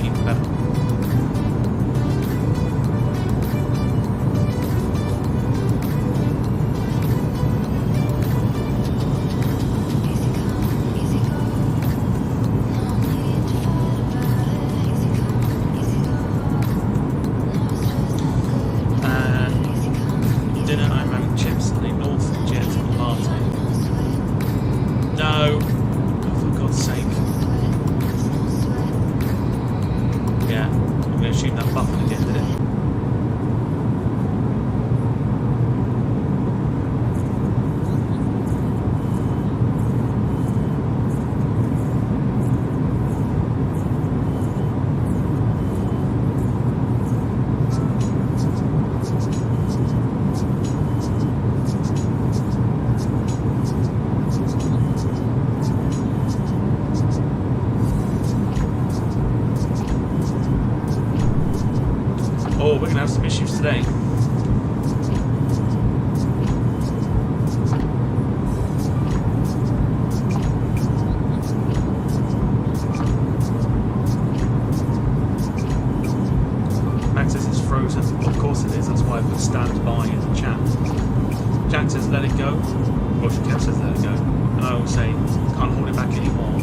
Speaker 2: even better. Shoot that button again, did it? Oh, we're going to have some issues today. why I put stand by in the chat. Jack says let it go, or Kev says let it go, and I will say can't hold it back anymore.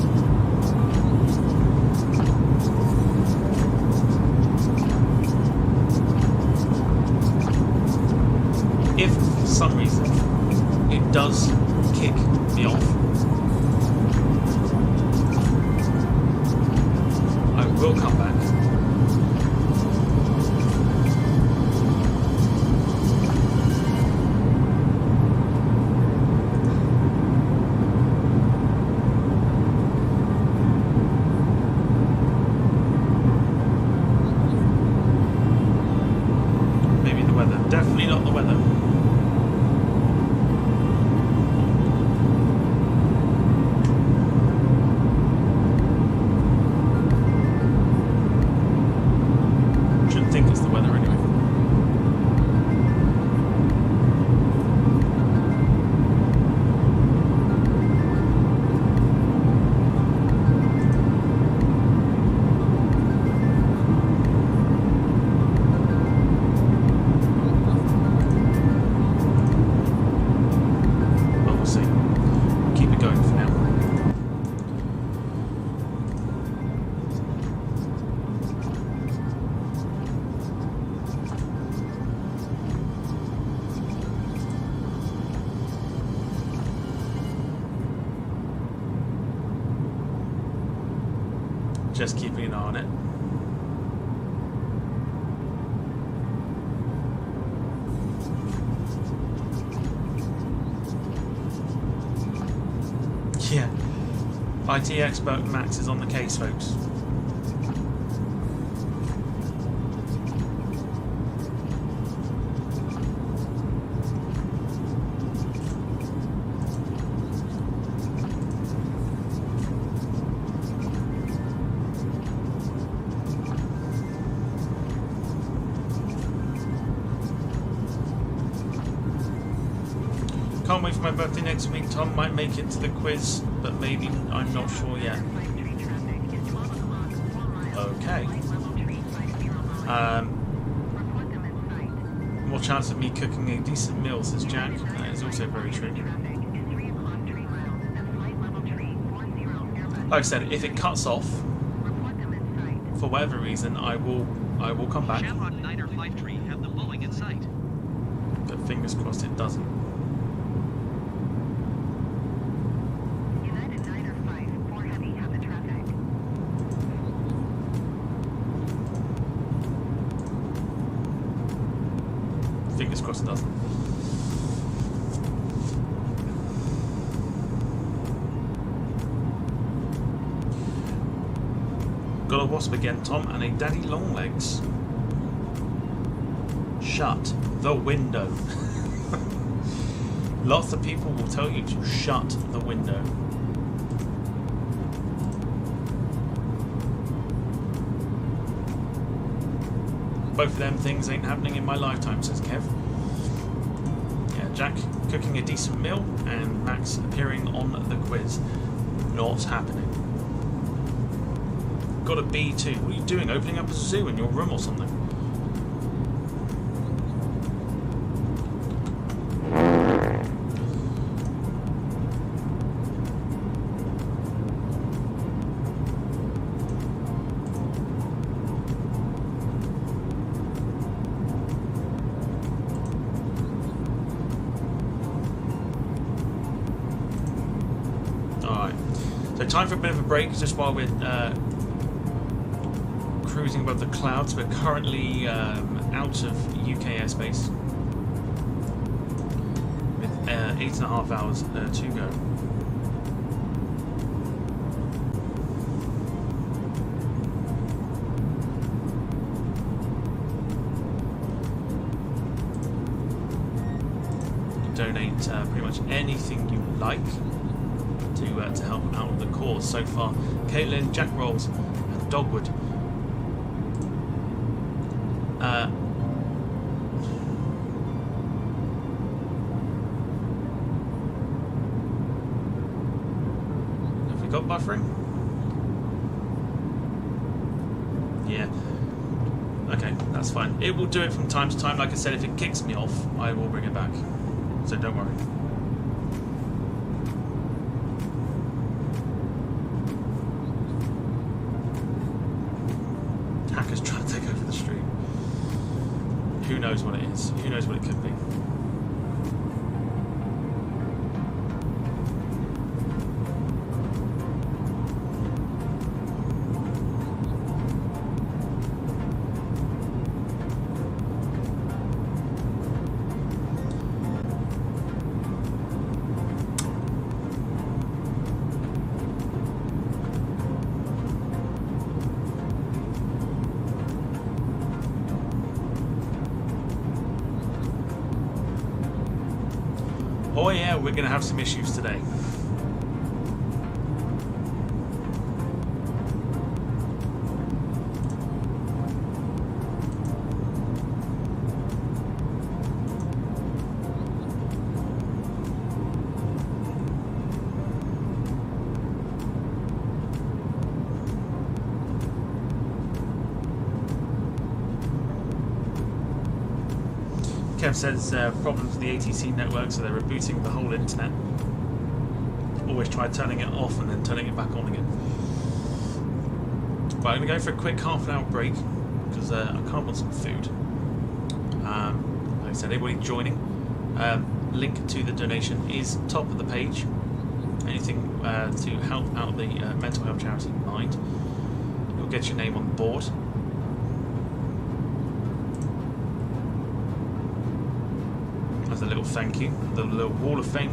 Speaker 2: If for some reason it does kick me off, I will come back. Maybe the weather. Definitely not the weather. Think it's the weather anyway. But we'll see. Keep it going for now. Just keeping an eye on it. Yeah. IT expert Max is on the case, folks. Can't wait for my birthday next week. Tom might make it to the quiz, but maybe I'm not sure yet. Okay. More chance of me cooking a decent meal, says Jack. That is also very true. Like I said, if it cuts off for whatever reason, I will come back.
Speaker 11: Shamrock 9er 53 have the Boeing in sight.
Speaker 2: But fingers crossed it doesn't. Fingers crossed it doesn't. Got a wasp again, Tom, and a daddy longlegs. Shut the window. Lots of people will tell you to shut the window. Both of them things ain't happening in my lifetime, says Kev. Yeah, Jack cooking a decent meal and Max appearing on the quiz. Not happening. Got a B2. What are you doing? Opening up a zoo in your room or something? Time for a bit of a break, just while we're cruising above the clouds. We're currently out of UK airspace with 8.5 hours to go. You can donate pretty much anything you like to help out with the cause. So far, Caitlin, Jack Rolls, and Dogwood. Have we got buffering? Yeah. Okay, that's fine. It will do it from time to time. Like I said, if it kicks me off, I will bring it back. So don't worry. Hackers trying to take over the stream. Who knows what it is? Who knows what it could be? Oh yeah, we're going to have some issues today. Kev says problems with the ATC network, so they're rebooting the whole internet. Always try turning it off and then turning it back on again. But I'm going to go for a quick half-an-hour break because I can't want some food. Like I said, anybody joining, link to the donation is top of the page. Anything to help out the mental health charity Mind, you'll get your name on the board. As a little thank you, the little wall of fame.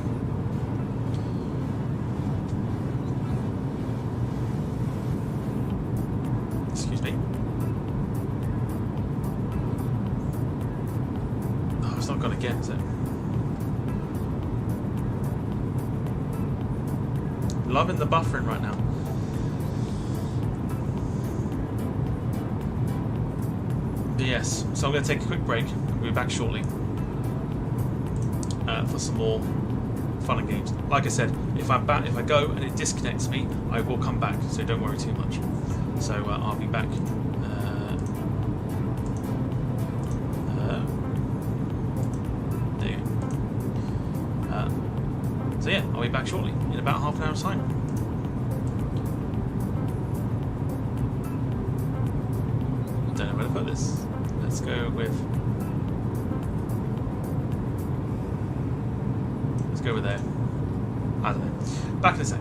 Speaker 2: Excuse me. Oh, it's not gone again, is it? Loving the buffering right now. But yes, so I'm going to take a quick break. We'll be back shortly. For some more fun and games. Like I said, if I go and it disconnects me, I will come back. So don't worry too much. So I'll be back. There you go. So yeah, I'll be back shortly in about half an hour's time. Don't know where to put this. Let's go with. Go over there. I don't know. Back in a sec.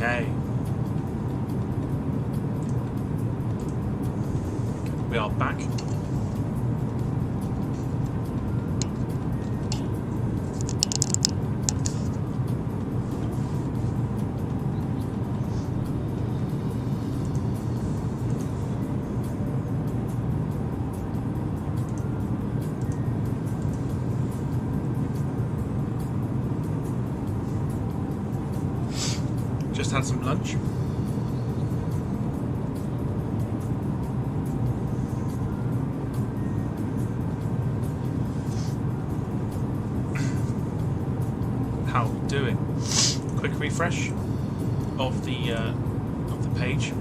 Speaker 2: Okay. We are back. Just had some lunch. How are we doing? Quick refresh of the page.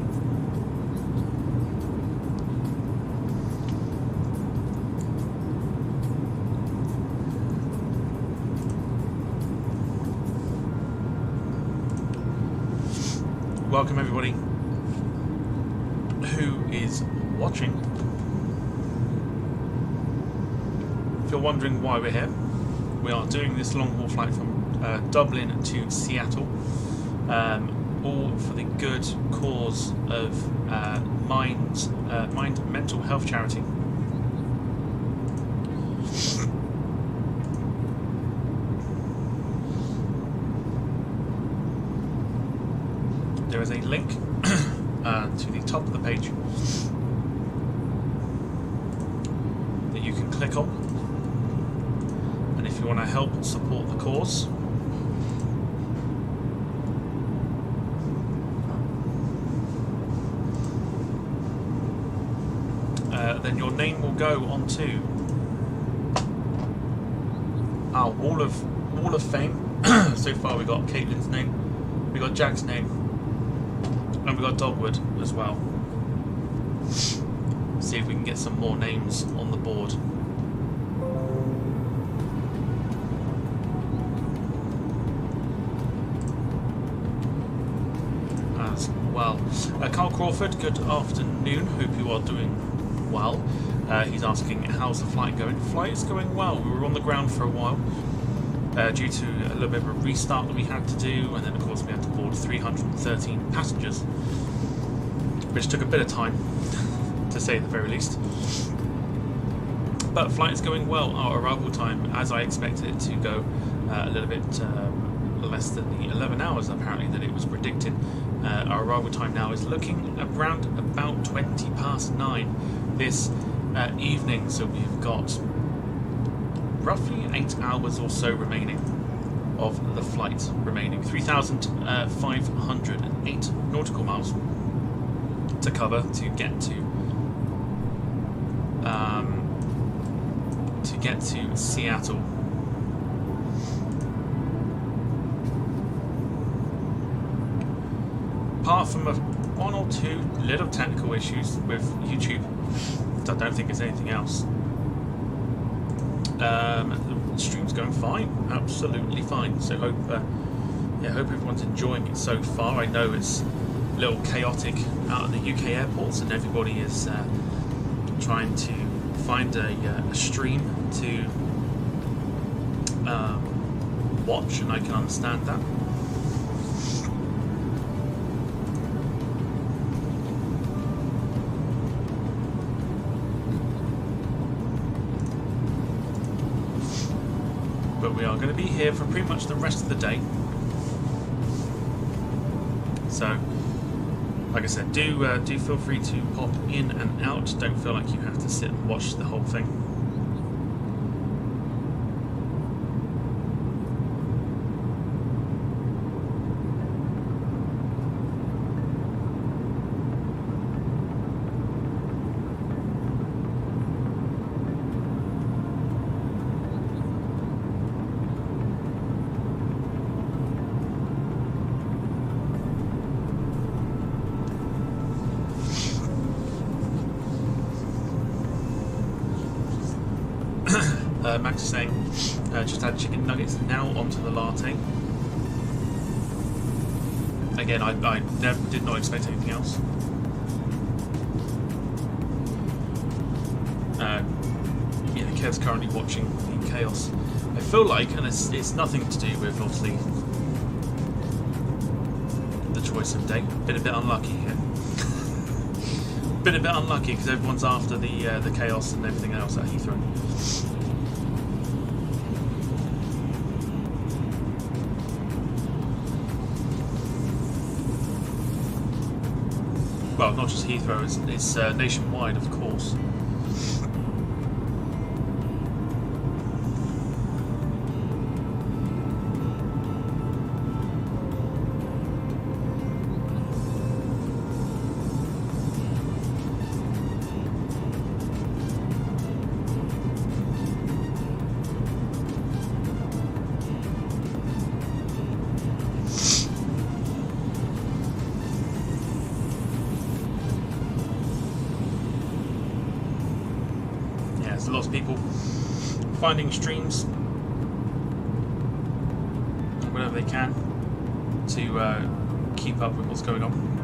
Speaker 2: Welcome everybody who is watching. If you're wondering why we're here, we are doing this long haul flight from Dublin to Seattle, all for the good cause of Mind Mental Health Charity. There is a link to the top of the page that you can click on, and if you want to help support the cause, then your name will go onto our wall of fame. So far we got Caitlin's name, we got Jack's name, and we got Dogwood as well. See if we can get some more names on the board. As well. Carl Crawford, good afternoon. Hope you are doing well. He's asking, how's the flight going? Flight is going well. We were on the ground for a while. Due to a little bit of a restart that we had to do, and then of course we had to board 313 passengers, which took a bit of time, to say the very least. But flight is going well. Our arrival time, as I expected it to go, a little bit less than the 11 hours apparently that it was predicted. Our arrival time now is looking around about 20 past 9 this evening, so we've got roughly 8 hours or so remaining of the flight remaining. 3,508 nautical miles to cover to get to Seattle. Apart from one or two little technical issues with YouTube, I don't think there's anything else. The stream's going fine, absolutely fine. So hope everyone's enjoying it so far. I know it's a little chaotic out at the UK airports, and everybody is trying to find a stream to watch, and I can understand that. But we are going to be here for pretty much the rest of the day. So, like I said, do feel free to pop in and out. Don't feel like you have to sit and watch the whole thing. Max is saying, just had chicken nuggets, now onto the latte. Again, I did not expect anything else. Yeah, Kev's currently watching the chaos. I feel like, and it's nothing to do with obviously the choice of day. Been a bit unlucky here. Been a bit unlucky because everyone's after the chaos and everything else at Heathrow. Well, not just Heathrow, it's nationwide, of course. Lots of people finding streams whenever they can to keep up with what's going on.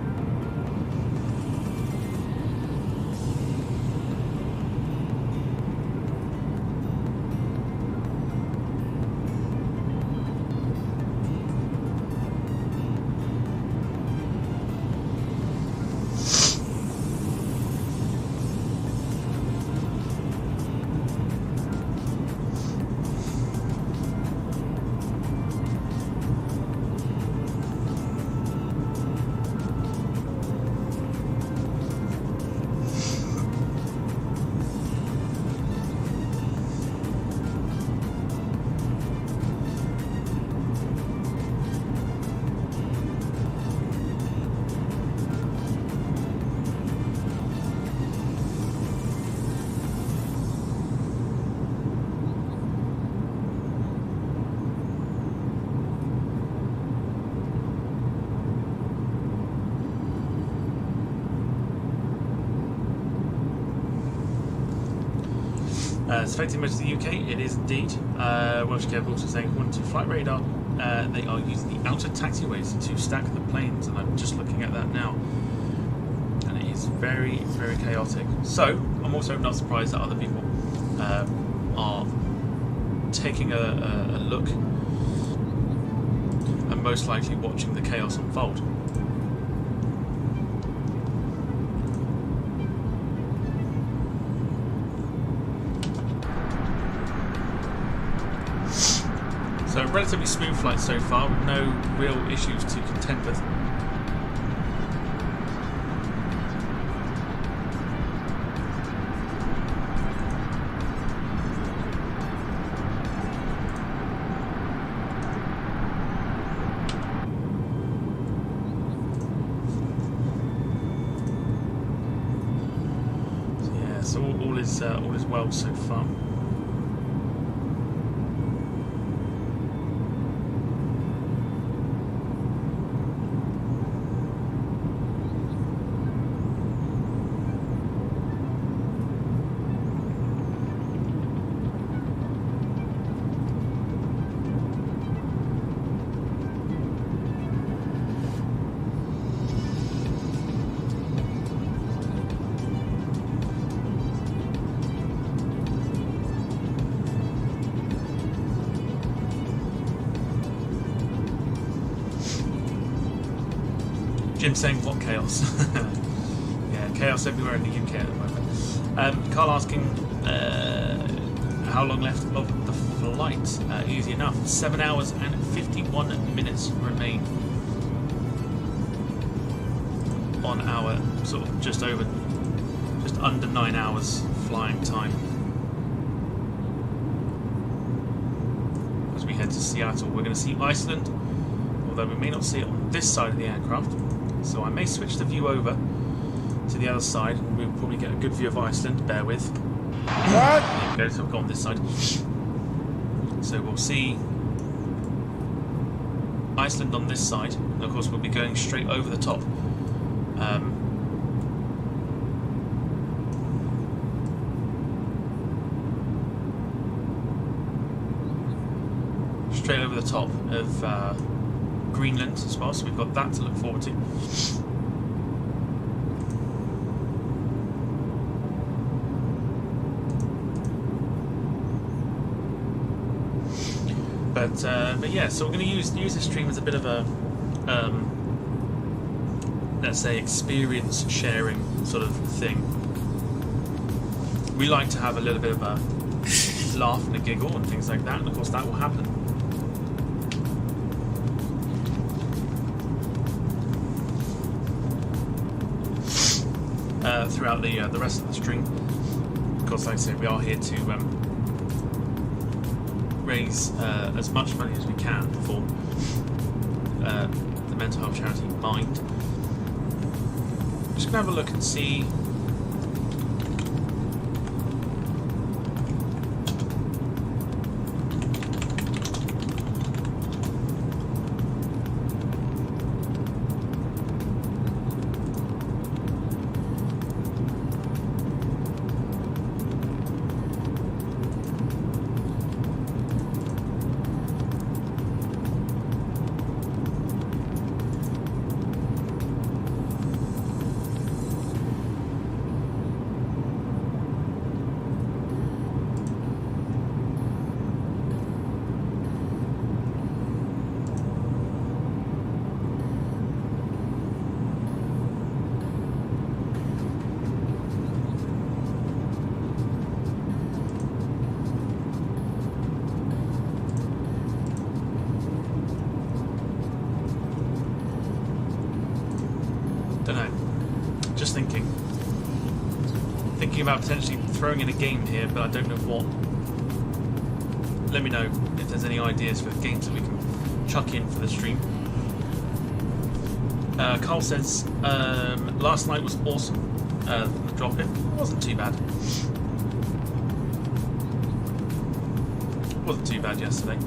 Speaker 2: It's affecting most of the UK, it is indeed. Welsh Care also saying, according to flight radar, they are using the outer taxiways to stack the planes, and I'm just looking at that now. And it is very, very chaotic. So, I'm also not surprised that other people are taking a look and most likely watching the chaos unfold. So a relatively smooth flight so far, with no real issues to contend with. So yeah, so all is well so far. Jim saying, what chaos? Yeah, chaos everywhere in the UK at the moment. Carl asking, how long left of the flight? Easy enough, 7 hours and 51 minutes remain on our sort of just under 9 hours flying time as we head to Seattle. We're going to see Iceland, although we may not see it on this side of the aircraft. So I may switch the view over to the other side, and we'll probably get a good view of Iceland. Bear with. What? There we go, so I've got on this side. So we'll see Iceland on this side, and of course we'll be going straight over the top. Straight over the top of Greenland as well, so we've got that to look forward to. But yeah, so we're going to use this stream as a bit of a let's say, experience sharing sort of thing. We like to have a little bit of a laugh and a giggle and things like that, and of course that will happen. Throughout the rest of the stream. Of course, like I say, we are here to raise as much money as we can for the mental health charity Mind. Just gonna have a look and see. Thinking about potentially throwing in a game here, but I don't know what. Let me know if there's any ideas for games that we can chuck in for the stream. Carl says last night was awesome. The drop in wasn't too bad. Wasn't too bad yesterday.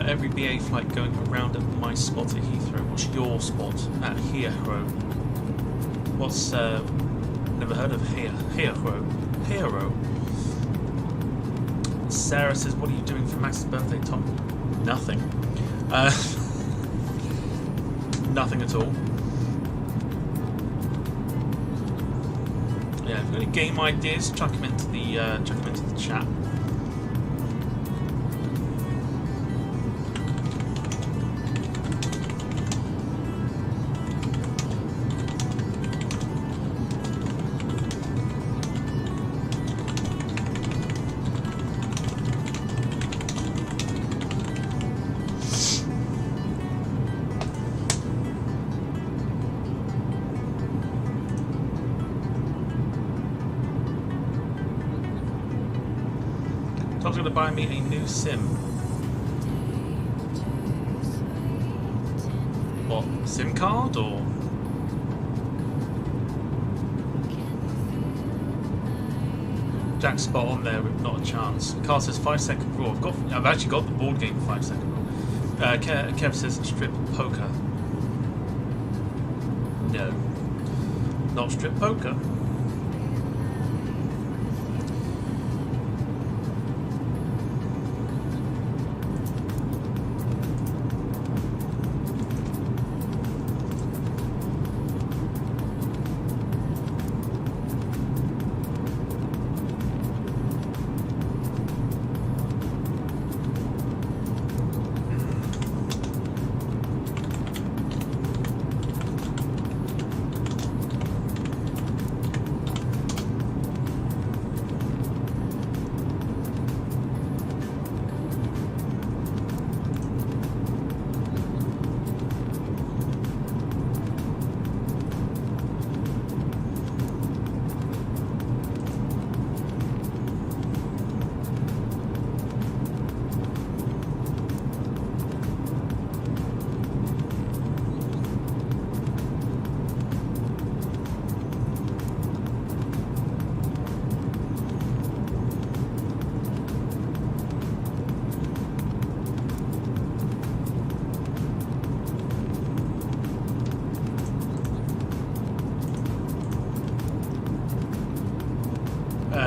Speaker 2: Every BA flight going around at my spot at Heathrow. What's your spot at Heathrow? What's never heard of Heathrow? Sarah says, "What are you doing for Max's birthday, Tom?" Nothing. Nothing at all. Yeah, if you've got any game ideas, chuck them into the chat. Tom's going to buy me a new sim. What? SIM card or? Jack's spot on there with not a chance. Carl says 5-second rule. I've actually got the board game 5-second rule. Kev says strip poker. No. Not strip poker.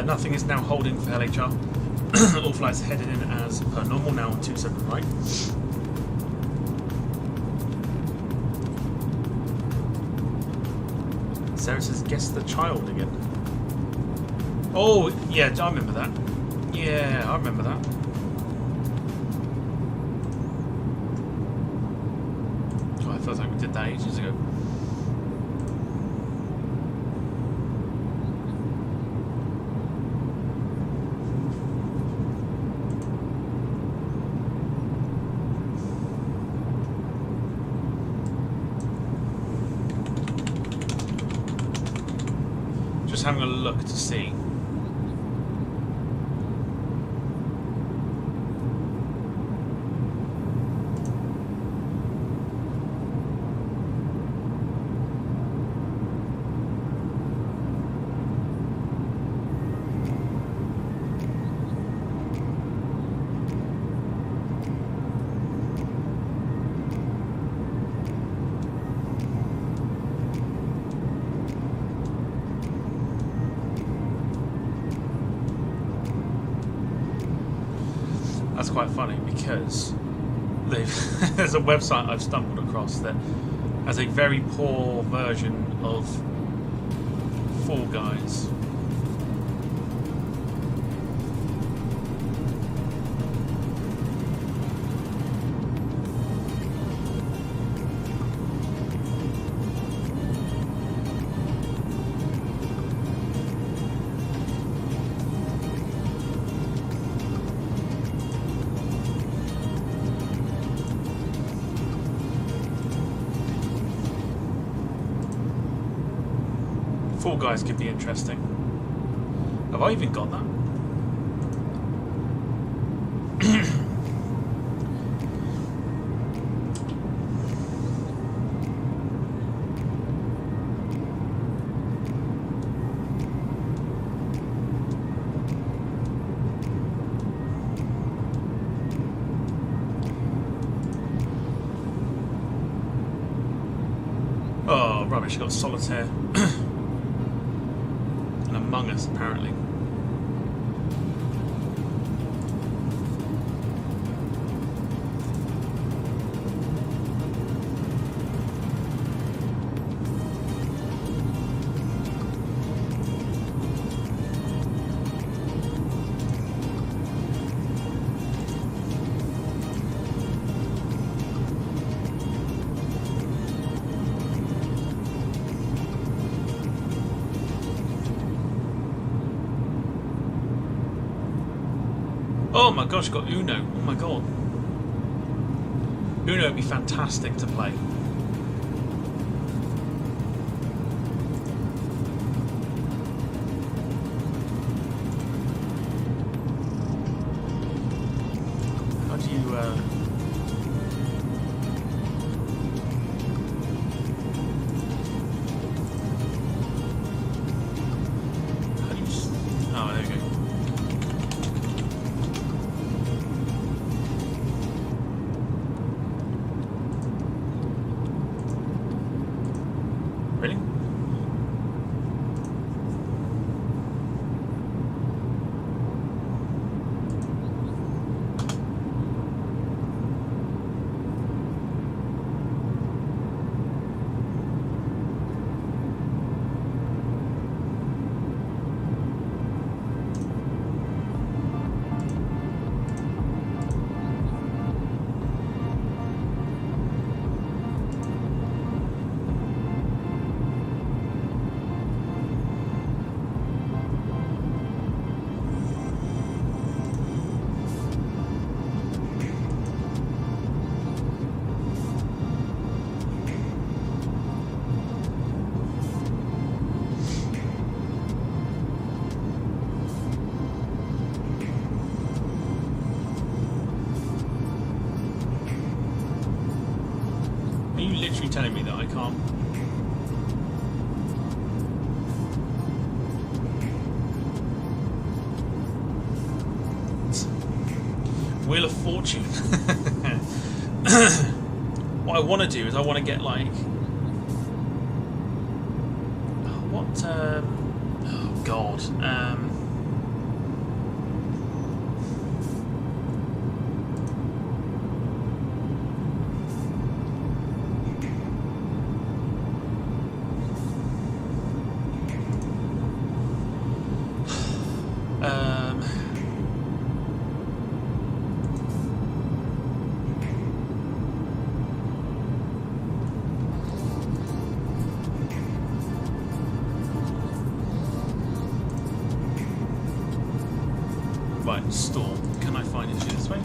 Speaker 2: Nothing is now holding for LHR. All flights headed in as per normal, now on 27 right. Sarah says, guess the child again. Oh, yeah, I remember that. Yeah, I remember that. Oh, I felt like we did that ages ago. Just having a look to see. That's quite funny because there's a website I've stumbled across that has a very poor version of Fall Guys. Fall Guys could be interesting. Have I even got that? Oh, rubbish, I got Solitaire. Among Us, apparently. Oh my gosh, got Uno. Oh my god. Uno would be fantastic to play. How do you oh, there we go. Really? Are you literally telling me that I can't? Wheel of Fortune. What I want to do is I want to get like what? Oh God. Right, store. Can I find it through this way?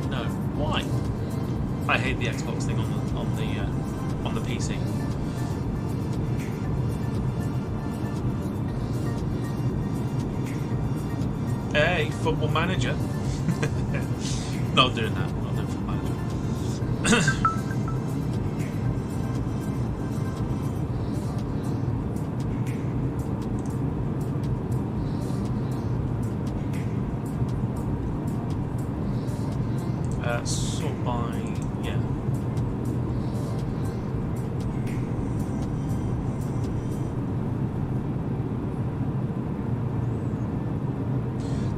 Speaker 2: No. Why? I hate the Xbox thing on the PC. Hey, Football Manager. Not doing that. Not doing Football Manager. Sort by, yeah.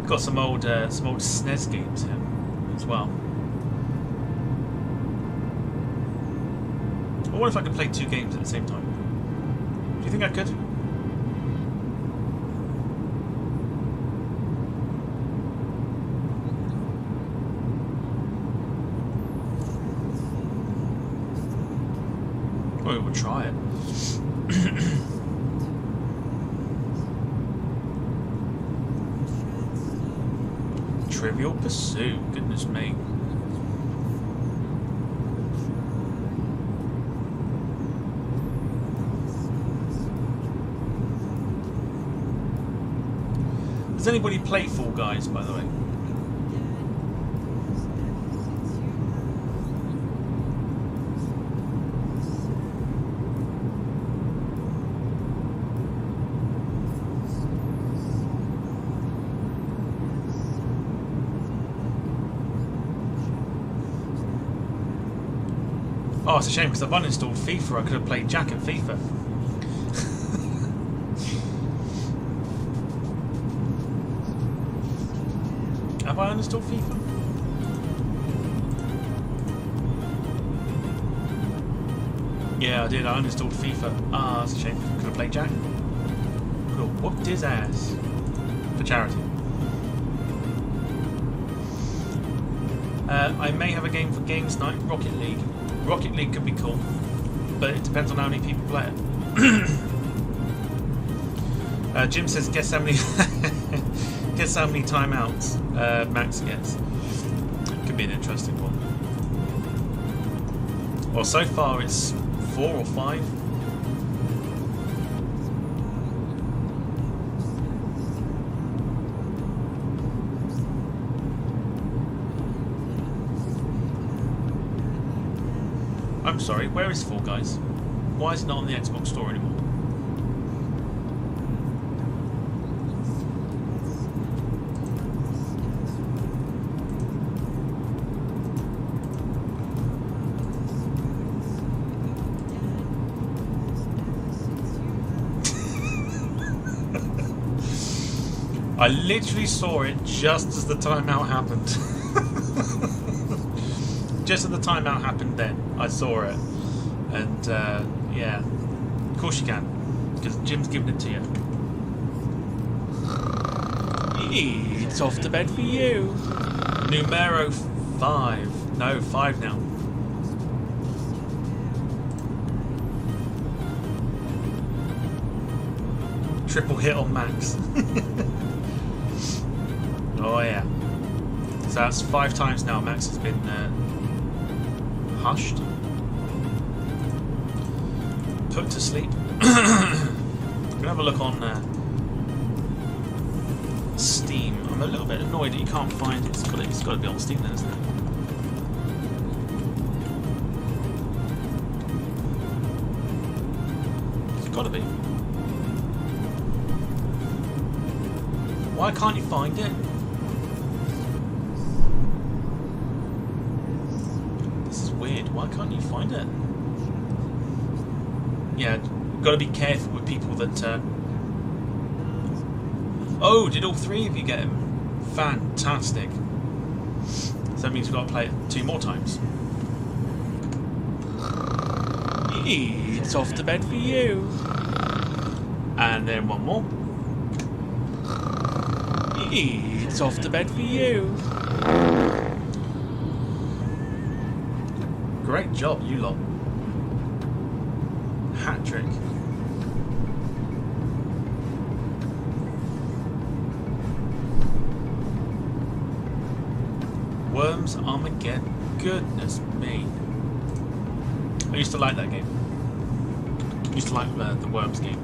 Speaker 2: Got some old SNES games here as well. I wonder if I could play 2 games at the same time. Do you think I could? Well, we'll try it. Trivial Pursuit, goodness me. Does anybody play Fall Guys, by the way? Oh, it's a shame because I've uninstalled FIFA. I could have played Jack at FIFA. Have I uninstalled FIFA? Yeah, I did. I uninstalled FIFA. Ah, that's a shame. Could have played Jack. Could have whooped his ass for charity. I may have a game for games night. Rocket League. Rocket League could be cool, but it depends on how many people play it. Jim says, guess how many guess how many timeouts Max gets. Could be an interesting one. Well, so far it's 4 or 5. I'm sorry, where is Fall Guys? Why is it not on the Xbox store anymore? I literally saw it just as the timeout happened. Just as the timeout happened then, I saw it. And, yeah. Of course you can. Because Jim's giving it to you.
Speaker 5: It's off to bed for you.
Speaker 2: Numero 5. No, 5 now. Triple hit on Max. Oh yeah. So that's 5 times now Max has been hushed. Put to sleep. I'm gonna have a look on Steam. I'm a little bit annoyed that you can't find it. It's got to be on Steam then, isn't it? It's got to be. Why can't you find it? This is weird. Why can't you find it? Yeah, got to be careful with people that. Oh, did all 3 of you get him? Fantastic. So that means we've got to play it 2 more times.
Speaker 5: It's off to bed for you.
Speaker 2: And then 1 more.
Speaker 5: It's off to bed for you.
Speaker 2: Great job, you lot. Hat trick. Worms Armageddon. Goodness me. I used to like that game. I used to like the Worms game.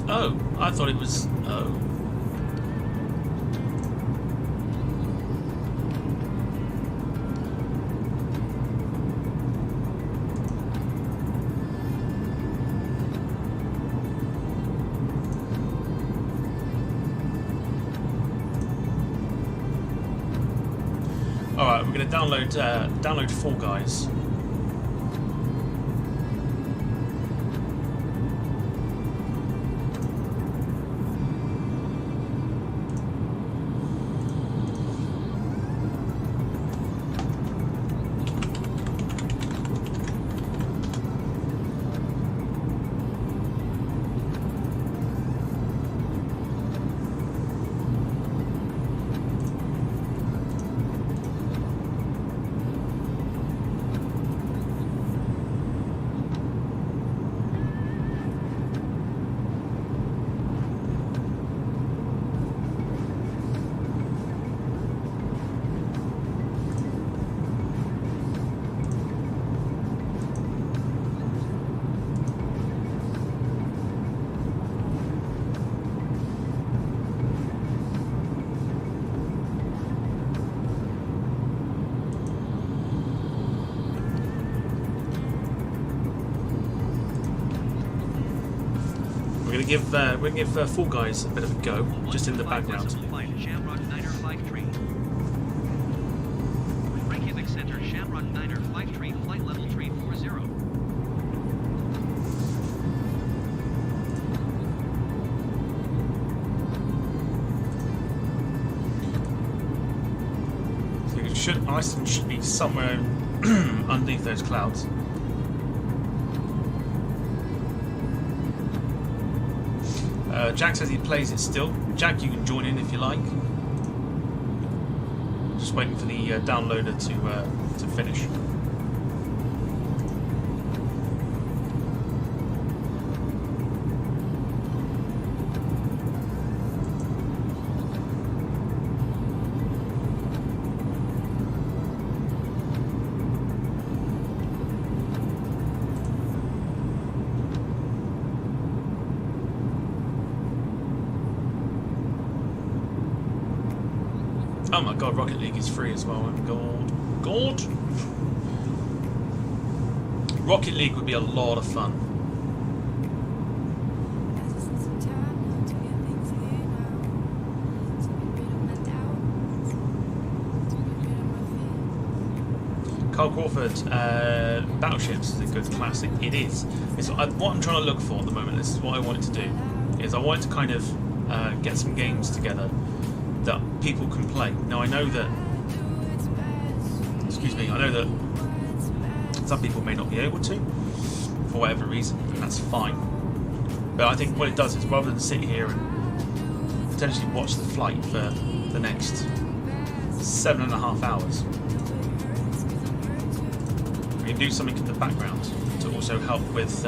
Speaker 2: Oh, I thought it was... Oh. Alright, we're going to download Fall Guys. We're gonna give Fall Guys a bit of a go, just in the background.
Speaker 11: Shamrock Niner 53. Reykjavik Center, Shamrock Niner 53, flight level 340.
Speaker 2: So Iceland should be somewhere underneath those clouds. Jack says he plays it still. Jack, you can join in if you like. Just waiting for the downloader to finish. Oh my god, Rocket League is free as well. God. Rocket League would be a lot of fun. Carl Crawford, Battleships is a good classic. It is. It's what I'm trying to look for at the moment. This is what I wanted to do. Is I wanted to kind of get some games together that people can play. Now I know that, I know that some people may not be able to, for whatever reason, and that's fine. But I think what it does is, rather than sit here and potentially watch the flight for the next 7.5 hours, we can do something in the background to also help with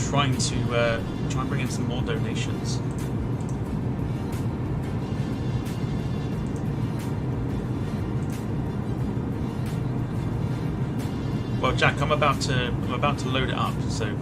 Speaker 2: trying and bring in some more donations. Well, Jack, I'm about to load it up, so.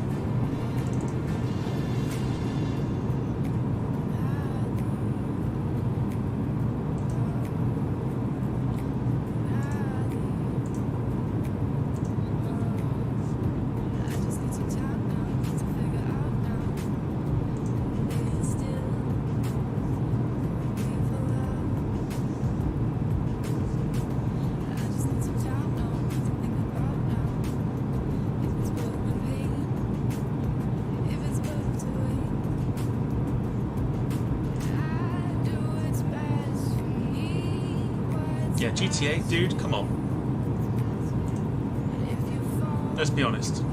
Speaker 2: Yeah, GTA, dude, come on. Let's be honest.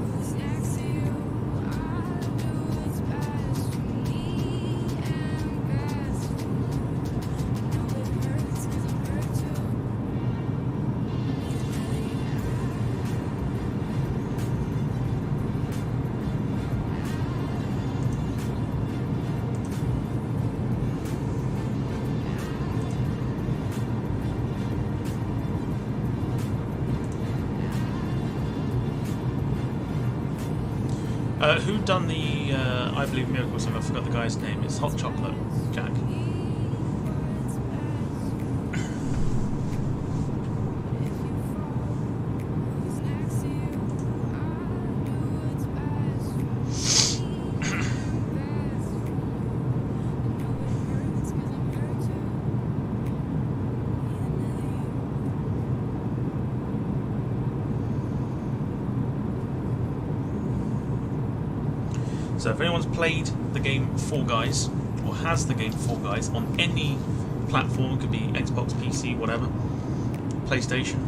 Speaker 2: Who done the I Believe Miracles song? I forgot the guy's name. It's Hot Chocolate, Jack. So if anyone's played the game Fall Guys, or has the game Fall Guys on any platform, it could be Xbox, PC, whatever, PlayStation,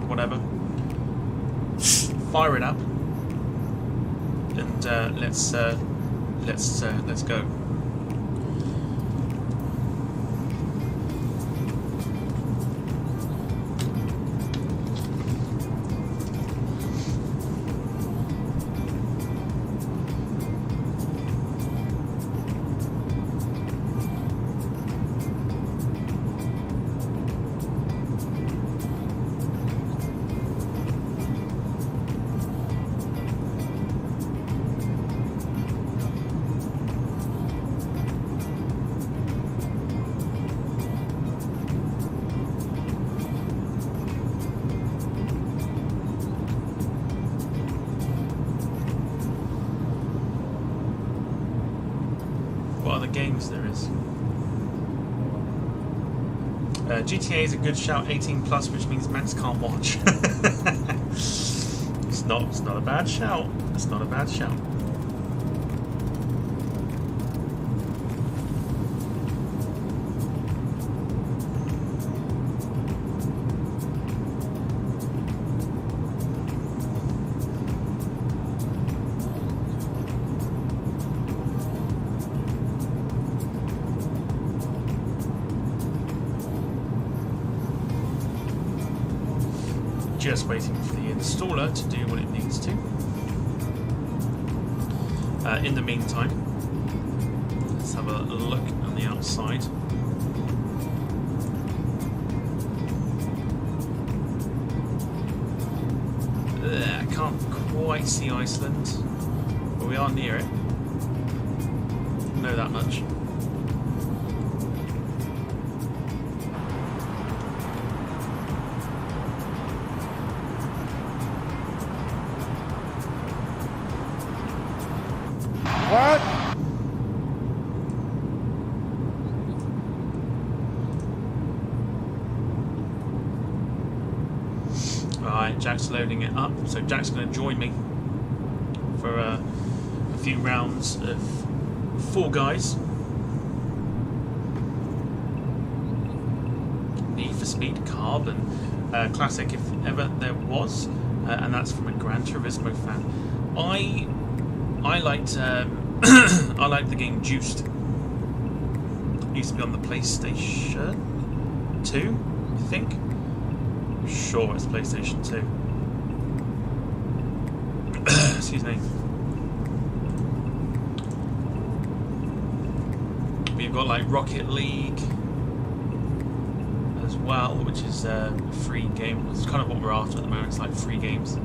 Speaker 2: whatever, fire it up and let's go. What other games there is? GTA is a good shout, 18+, which means Max can't watch. It's not a bad shout. It's not a bad shout. Just waiting for the installer to do what it needs to. In the meantime, let's have a look on the outside. I can't quite see Iceland, but we are near it. Know that much.
Speaker 14: What?
Speaker 2: Alright, Jack's loading it up, so Jack's going to join me for a few rounds of Fall Guys. Need for Speed Carbon, classic if ever there was, and that's from a Gran Turismo fan. I liked I liked the game Juiced. It used to be on the PlayStation 2, I think. I'm sure it's PlayStation 2. Excuse me. We've got like Rocket League as well, which is a free game. It's kind of what we're after at the moment. It's like free games.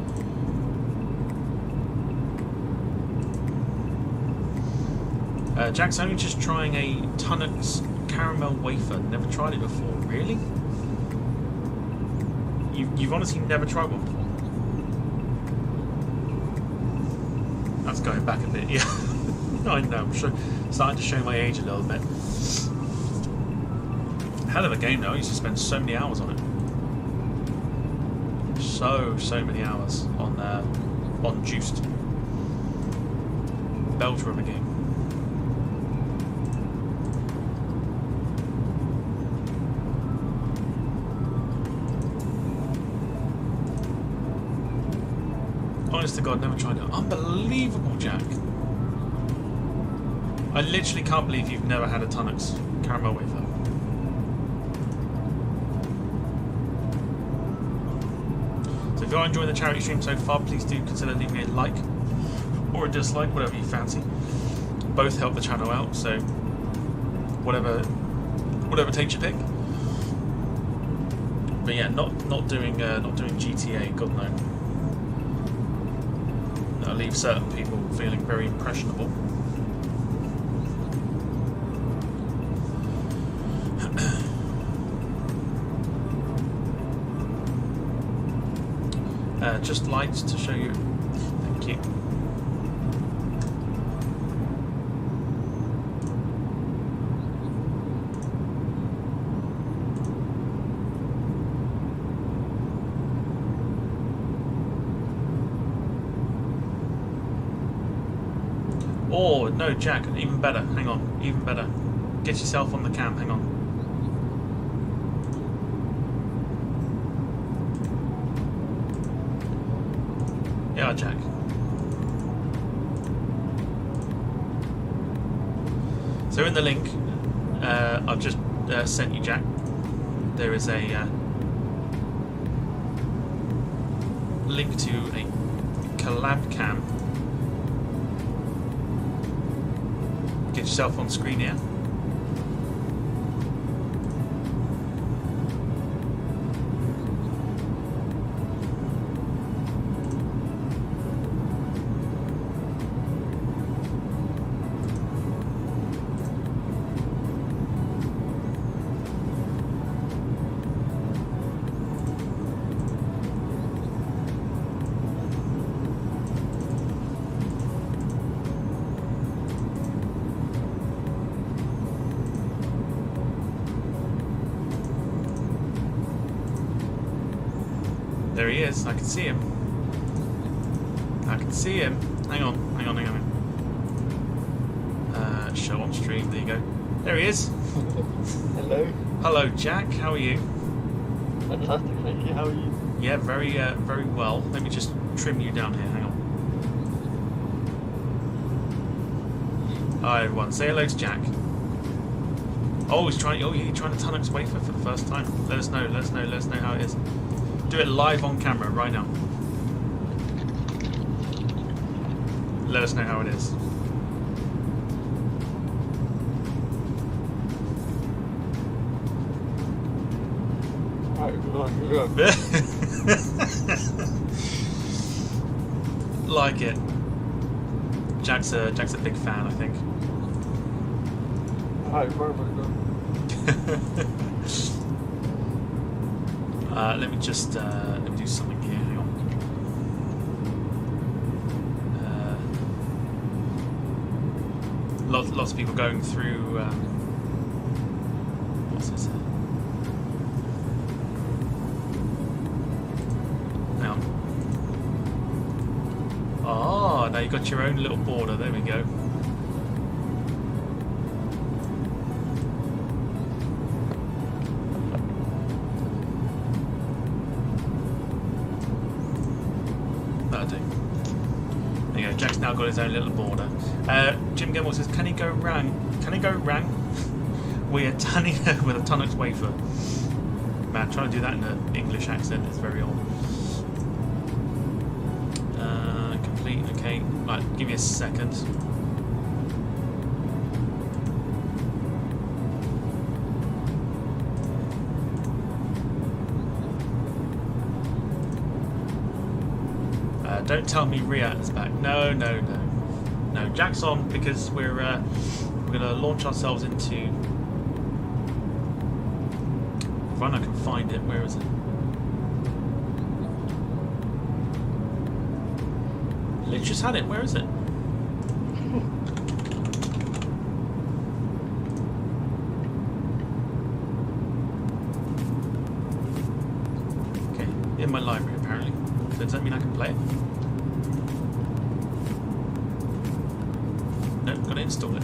Speaker 2: Jack's only just trying a Tunnocks caramel wafer. Never tried it before. Really? You've honestly never tried one before? That's going back a bit, yeah. I know, I'm starting to show my age a little bit. Hell of a game though. I used to spend so many hours on it. So many hours on Juiced. Belter of a game. Honest to God, never tried it. Unbelievable, Jack. I literally can't believe you've never had a Tunnocks caramel wafer. So if you are enjoying the charity stream so far, please do consider leaving a like or a dislike, whatever you fancy. Both help the channel out, so whatever takes your pick. But yeah, not doing GTA, God no. leave certain people feeling very impressionable. Just lights to show you. Thank you. Oh, no, Jack, even better. Hang on, even better. Get yourself on the cam, hang on. Yeah, Jack. So in the link I've just sent you, Jack, there is a link to a collab cam. Get yourself on screen here. There he is. I can see him. I can see him. Hang on. Show on stream. There you go. There he is.
Speaker 14: Hello.
Speaker 2: Hello, Jack. How are you?
Speaker 14: Fantastic, thank you. How are you?
Speaker 2: Yeah, very well. Let me just trim you down here. Hang on. Hi, everyone. Say hello to Jack. Oh, he's trying. Oh, yeah, he's trying to Tunnock's wafer for the first time. Let us know how it is. Do it live on camera right now. Let us know how it is. Like it. Jack's a big fan, I think. Let me just let me do something here. Hang on. Lots of people going through. What's this? Hang on. Oh, now you got your own little border. There we go. Jack's now got his own little border. Jim Gilmore says, "Can he go rang? Can he go rang? We are tanning with a Tunnock's wafer." Man, trying to do that in an English accent is very odd. Complete. Okay. Right. Give me a second. Don't tell me Riyadh is back. No. Jack's on because we're going to launch ourselves into. If I can find it, where is it? Liz just had it. Where is it? Okay, in my library apparently. So does that mean I can play it? Nope, got to install it.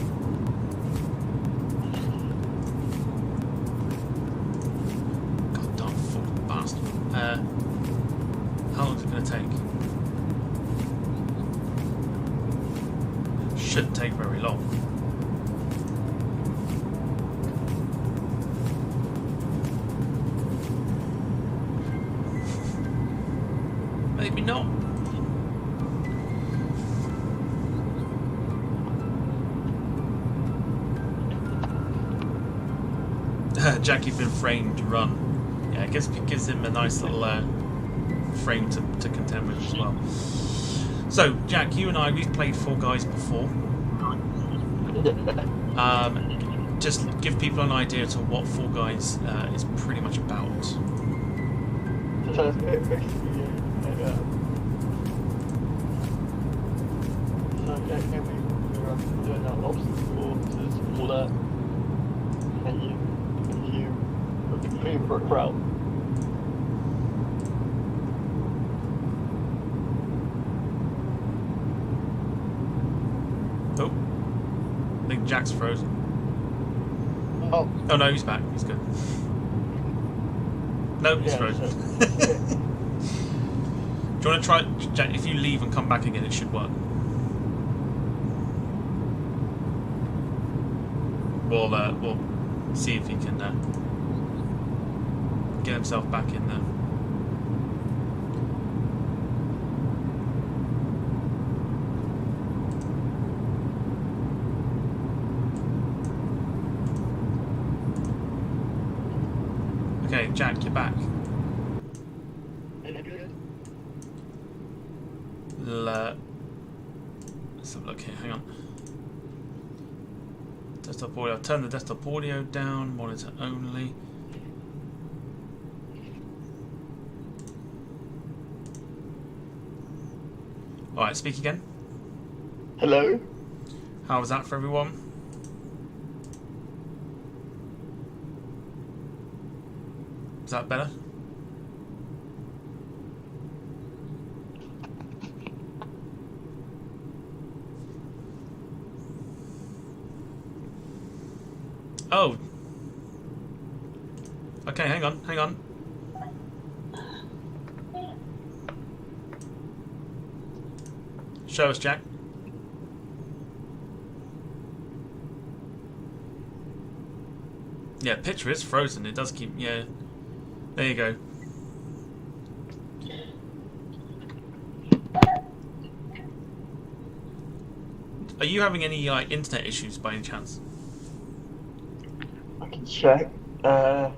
Speaker 2: Goddamn fucking bastard. How long is it going to take? Shouldn't take very long. Maybe not. Jack, you've been framed to run. Yeah, it gives him a nice little frame to contend with as well. So, Jack, you and I, we've played Fall Guys before. Just give people an idea to what Fall Guys is pretty much about.
Speaker 14: So it's basically we're doing our obstacle courses, all that, and you are competing for a crowd.
Speaker 2: Oh, I think Jack's frozen.
Speaker 14: Oh
Speaker 2: no, he's back. He's good. No, he's frozen. Do you want to try, Jack? If you leave and come back again, it should work. We'll see if he can get himself back in there. Okay, Jack, you're back. Let's have a look here, hang on. Desktop audio, I'll turn the desktop audio down, monitor only. Alright, speak again.
Speaker 14: Hello?
Speaker 2: How was that for everyone? Is that better? Oh. Okay, hang on. Show us, Jack. Yeah, picture is frozen. It does keep, yeah. There you go. Are you having any internet issues by any chance?
Speaker 14: I can check.
Speaker 2: Oh.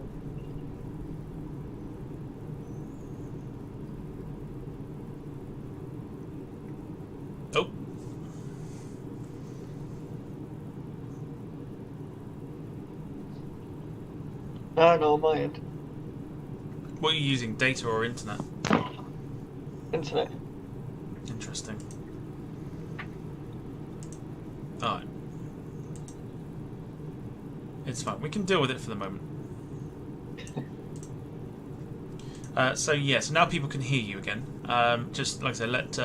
Speaker 14: No, on my end.
Speaker 2: What are you using, data or internet?
Speaker 14: Internet.
Speaker 2: Interesting. Alright. It's fine. We can deal with it for the moment. So now people can hear you again. Just like I said, let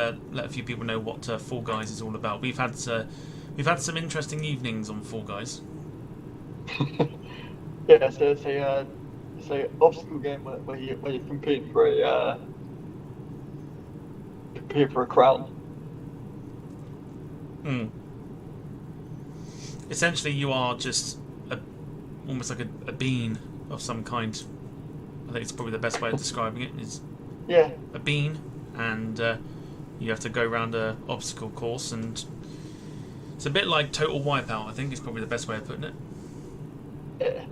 Speaker 2: a few people know what Fall Guys is all about. We've had some interesting evenings on Fall Guys.
Speaker 14: Yeah, so it's a obstacle game where you compete for a crown.
Speaker 2: Essentially, you are just almost like a bean of some kind. I think it's probably the best way of describing it. Is a bean, and you have to go around a obstacle course, and it's a bit like Total Wipeout. I think is probably the best way of putting it.
Speaker 14: Yeah.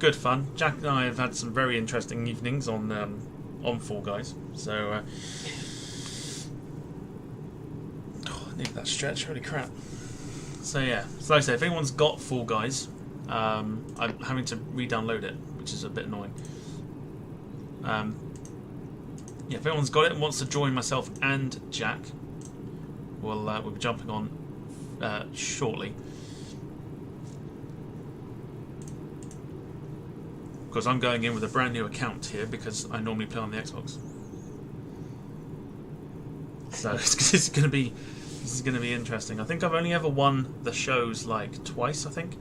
Speaker 2: Good fun. Jack and I have had some very interesting evenings on Fall Guys. So I need that stretch. Holy crap! So yeah, so like I say, if anyone's got Fall Guys, I'm having to re-download it, which is a bit annoying. Yeah, if anyone's got it and wants to join myself and Jack, we'll be jumping on shortly. Because I'm going in with a brand new account here because I normally play on the Xbox. So this is going to be interesting. I think I've only ever won the shows like twice. I think.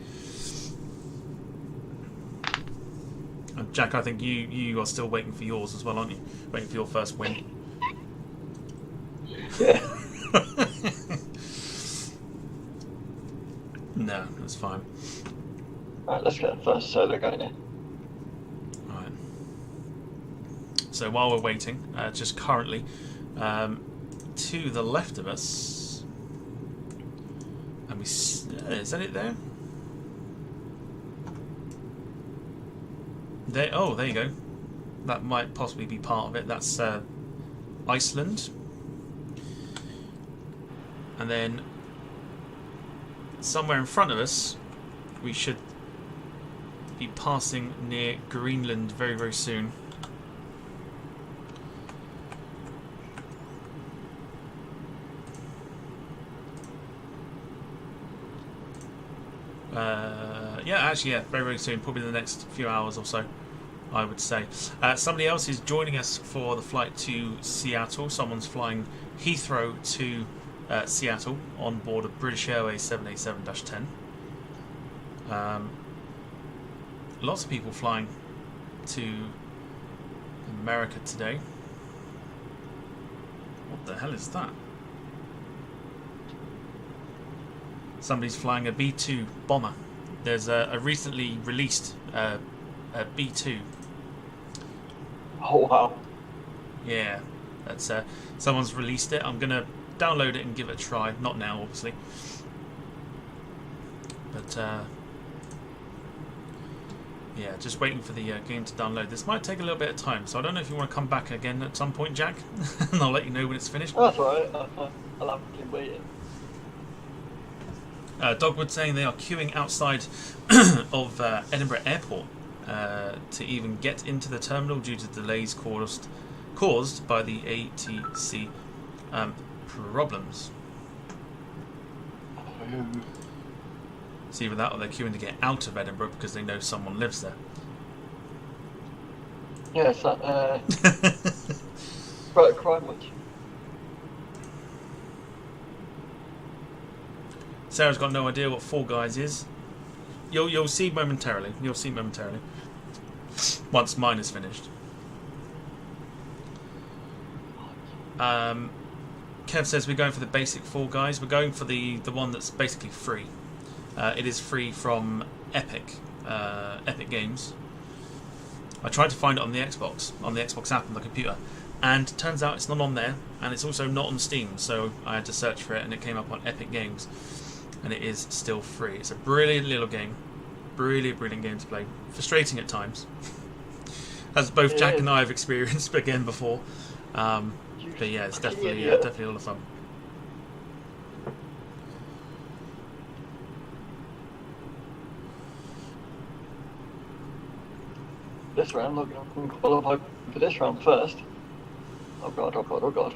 Speaker 2: And Jack, I think you are still waiting for yours as well, aren't you? Waiting for your first win.
Speaker 14: Yeah.
Speaker 2: No, that's fine.
Speaker 14: Alright, let's get the first solo going in.
Speaker 2: So while we're waiting, just currently to the left of us, and is that it there? Oh, there you go. That might possibly be part of it. That's Iceland. and then somewhere in front of us we should be passing near Greenland very, very soon. Very, very soon, probably in the next few hours or so, I would say. Somebody else is joining us for the flight to Seattle. Someone's flying Heathrow to Seattle on board a British Airways 787-10. Lots of people flying to America today. What the hell is that? Somebody's flying a B-2 bomber. There's a recently released a B-2.
Speaker 14: Oh wow.
Speaker 2: Yeah, that's someone's released it. I'm gonna download it and give it a try. Not now, obviously. But yeah, just waiting for the game to download. This might take a little bit of time, so I don't know if you want to come back again at some point, Jack, and I'll let you know when it's finished.
Speaker 14: Oh, that's alright. I'll have to keep waiting.
Speaker 2: Dogwood saying they are queuing outside of Edinburgh Airport to even get into the terminal due to delays caused by the ATC problems. It's either that or they're queuing to get out of Edinburgh because they know someone lives there.
Speaker 14: Yes, right, crime watch.
Speaker 2: Sarah's got no idea what Fall Guys is. You'll see momentarily. You'll see momentarily. Once mine is finished. Kev says we're going for the basic Fall Guys. We're going for the one that's basically free. It is free from Epic Games. I tried to find it on the Xbox app on the computer, and it turns out it's not on there, and it's also not on Steam. So I had to search for it, and it came up on Epic Games. And it is still free. It's a brilliant little game. Brilliant game to play. Frustrating at times. As both Jack and I have experienced again before. But yeah, it's definitely a lot of fun.
Speaker 14: This round, I'm going to qualify for this round first. Oh god.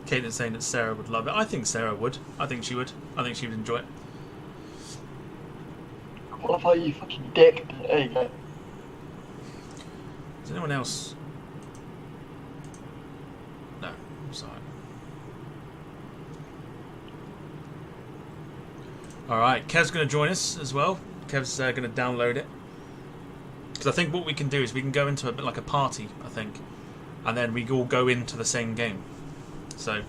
Speaker 2: Caitlin's saying that Sarah would love it. I think Sarah would. I think she would. I think she would enjoy it.
Speaker 14: Qualify, you fucking dick. There you go.
Speaker 2: Is anyone else? No, I'm sorry. Alright, Kev's going to join us as well. Kev's going to download it. Because I think what we can do is we can go into a bit like a party, I think. And then we all go into the same game. So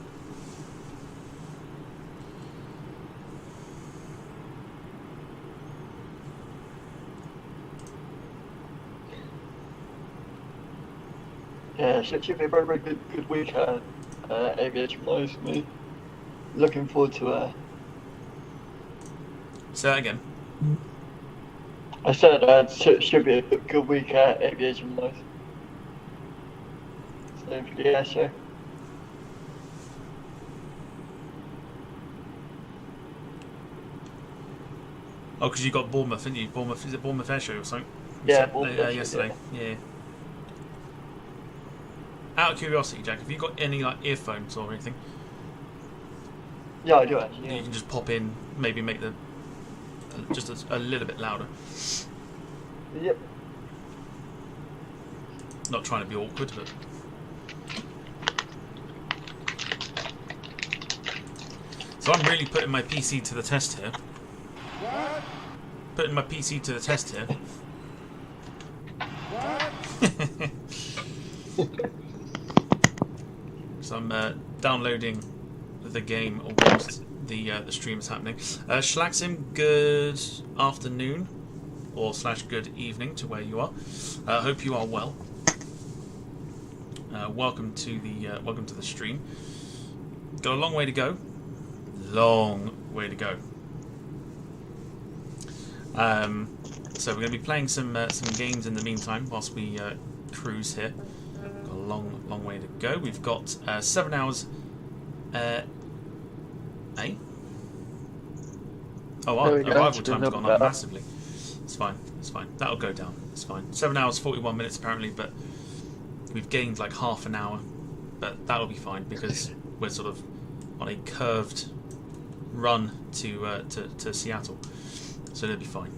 Speaker 14: yeah, should be a very, very good week at aviation wise for me. Looking forward to
Speaker 2: say that again.
Speaker 14: I said should be a good week at aviation wise. So for the air show.
Speaker 2: Oh, because you got Bournemouth, didn't you? Bournemouth, is it Bournemouth Air Show or something?
Speaker 14: Yeah, Bournemouth.
Speaker 2: Yesterday. Yeah. Out of curiosity, Jack, have you got any like earphones or anything?
Speaker 14: Yeah, I do actually. Yeah.
Speaker 2: You can just pop in, maybe make the just a little bit louder.
Speaker 14: Yep.
Speaker 2: Not trying to be awkward, but. So I'm really putting my PC to the test here.
Speaker 3: What?
Speaker 2: Putting my PC to the test here. So I'm downloading the game whilst the stream is happening. Schlaxim, good afternoon or / good evening to where you are. Hope you are well. Welcome to the stream. Got a long way to go. Long way to go. So we're going to be playing some games in the meantime whilst we cruise here. Got a long way to go. We've got 7 hours Eh? Oh,
Speaker 14: There we go.
Speaker 2: arrival
Speaker 14: Doing
Speaker 2: time's
Speaker 14: a
Speaker 2: gone
Speaker 14: bit
Speaker 2: up
Speaker 14: better.
Speaker 2: massively. It's fine. It's fine. That'll go down. It's fine. 7 hours 41 minutes apparently, but we've gained like half an hour. But that'll be fine because we're sort of on a curved run to Seattle, so it'll be fine.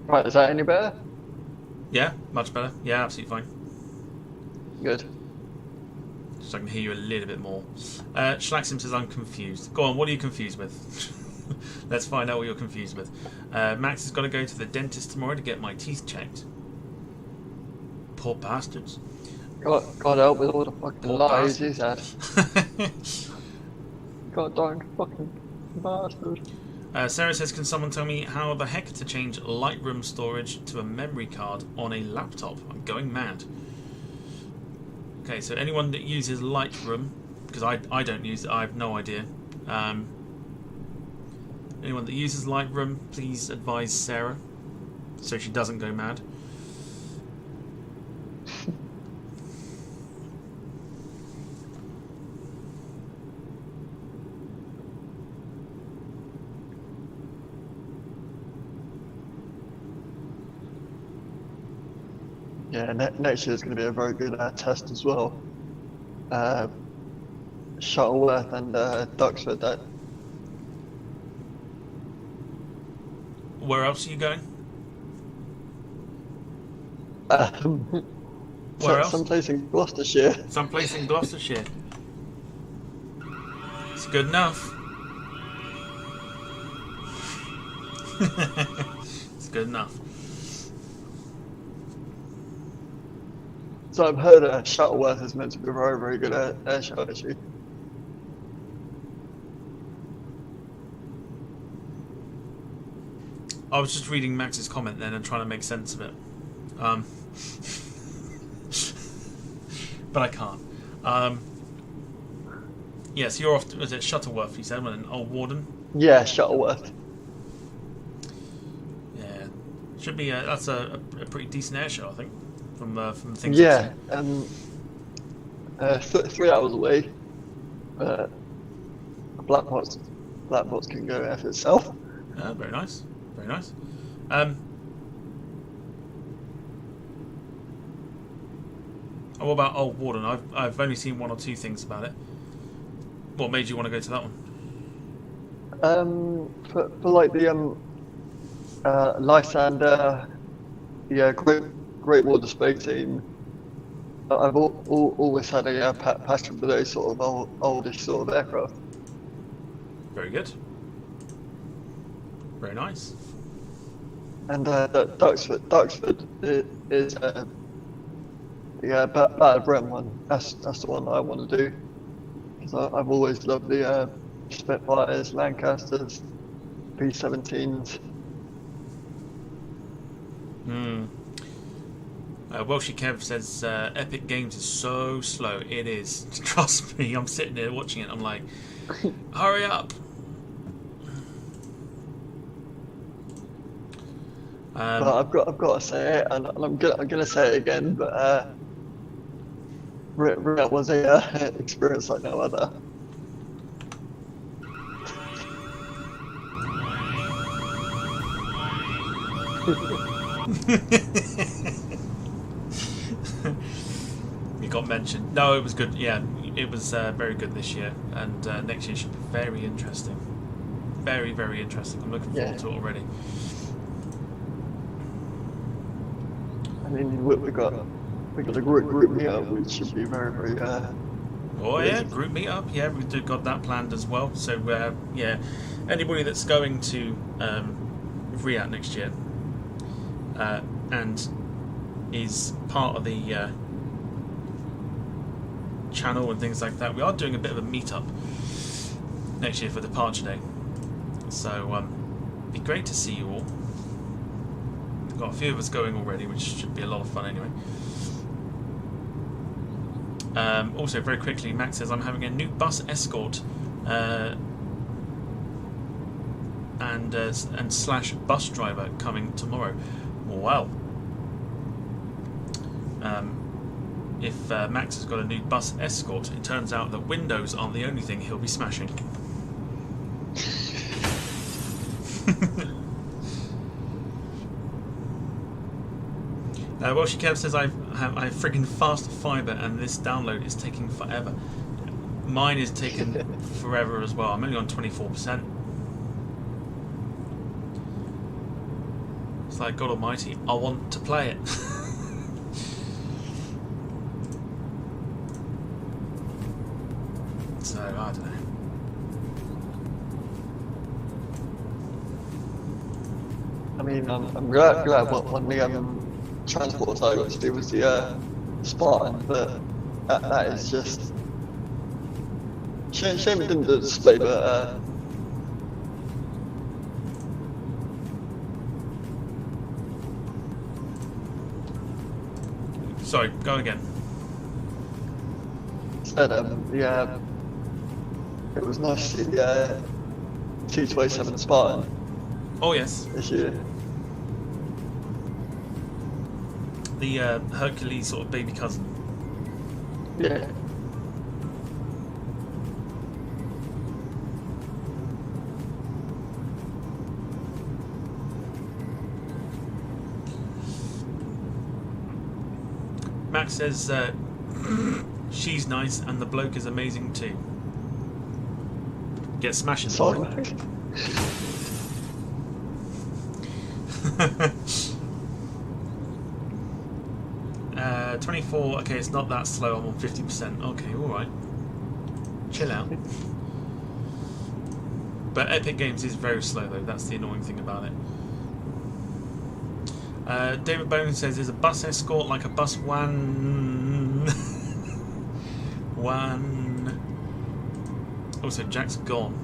Speaker 14: Right, is that any better?
Speaker 2: Yeah, much better. Yeah, absolutely fine.
Speaker 14: Good.
Speaker 2: So I can hear you a little bit more. Schlaxim says I'm confused. Go on, what are you confused with? Let's find out what you're confused with. Max has got to go to the dentist tomorrow to get my teeth checked. Poor bastards.
Speaker 14: God help with all the fucking
Speaker 2: Poor
Speaker 14: lies
Speaker 2: bastards.
Speaker 14: he's had. God darn fucking bastard.
Speaker 2: Sarah says, can someone tell me how the heck to change Lightroom storage to a memory card on a laptop? I'm going mad. Okay, so anyone that uses Lightroom, because I don't use it, I have no idea. Anyone that uses Lightroom, please advise Sarah so she doesn't go mad.
Speaker 14: Yeah, next year is going to be a very good test as well. Shuttleworth and Duxford.
Speaker 2: Where else are you going? Where else?
Speaker 14: Someplace in Gloucestershire.
Speaker 2: Someplace in Gloucestershire. It's good enough. It's good enough.
Speaker 14: So I've heard Shuttleworth is meant to be a very, very good air show actually.
Speaker 2: I was just reading Max's comment then and trying to make sense of it. But I can't. Yes, you're off to, was it Shuttleworth you said, and Old Warden?
Speaker 14: Yeah, Shuttleworth.
Speaker 2: Yeah. Should be that's a pretty decent air show, I think. From the things
Speaker 14: Yeah,
Speaker 2: I've seen.
Speaker 14: 3 hours away. Black Box can go F itself.
Speaker 2: Very nice, very nice. What about Old Warden? I've only seen 1 or 2 things about it. What made you want to go to that one?
Speaker 14: For like the Lysander, yeah, Great War Display Team. I've always had a passion for those sort of oldish sort of aircraft.
Speaker 2: Very good. Very nice.
Speaker 14: And Duxford is the Battle of Britain one. That's the one that I want to do. Because I've always loved the Spitfires, Lancasters, P-17s.
Speaker 2: Welshie Kev says Epic Games is so slow. It is. Trust me, I'm sitting there watching it. I'm like, hurry up.
Speaker 14: But I've got to say it, and I'm gonna say it again. But Riot was a experience like no other.
Speaker 2: You got mentioned. No, it was good. Yeah, it was very good this year, and next year should be very interesting. Very, very interesting. I'm looking forward to it already.
Speaker 14: I mean, we got a group meetup, which should be very, very.
Speaker 2: Oh yeah, group meetup. Yeah, we've got that planned as well. So yeah, anybody that's going to Riyadh next year and is part of the channel and things like that, we are doing a bit of a meetup next year for Departure Day. So it'd be great to see you all. We've got a few of us going already, which should be a lot of fun anyway. Also, very quickly, Max says I'm having a new bus escort and slash bus driver coming tomorrow. Wow. if Max has got a new bus escort, it turns out that windows aren't the only thing he'll be smashing. Welshie Kev says I have friggin' fast fibre and this download is taking forever. Mine is taking forever as well. I'm only on 24%. It's like, God almighty, I want to play it. So, I don't know.
Speaker 14: I mean, I'm glad one of the transports I got to do was the Spartan, but that is just shame it didn't do the display, but
Speaker 2: sorry, go again.
Speaker 14: Said yeah, it was nice to see the 227 Spartan.
Speaker 2: Oh yes.
Speaker 14: This year.
Speaker 2: The Hercules sort of baby cousin.
Speaker 14: Yeah.
Speaker 2: Max says she's nice and the bloke is amazing too. Get smashing.
Speaker 14: Sorry.
Speaker 2: 24. Okay, it's not that slow. I'm on 50%. Okay, all right. Chill out. But Epic Games is very slow though. That's the annoying thing about it. David Bone says, "Is a bus escort like a bus one?" One. Also, Jack's gone.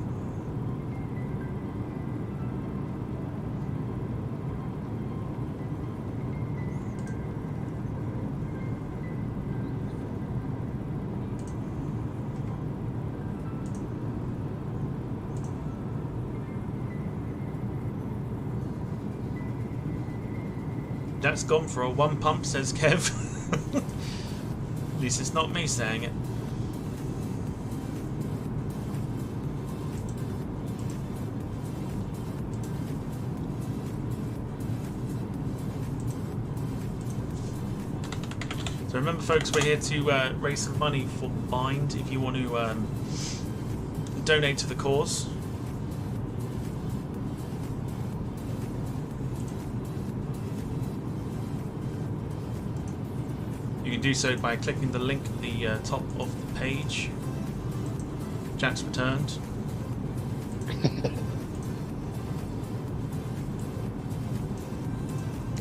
Speaker 2: Jack's gone for a one pump, says Kev. At least it's not me saying it. So remember folks, we're here to raise some money for Bind. If you want to donate to the cause. You can do so by clicking the link at the top of the page. Jack's returned.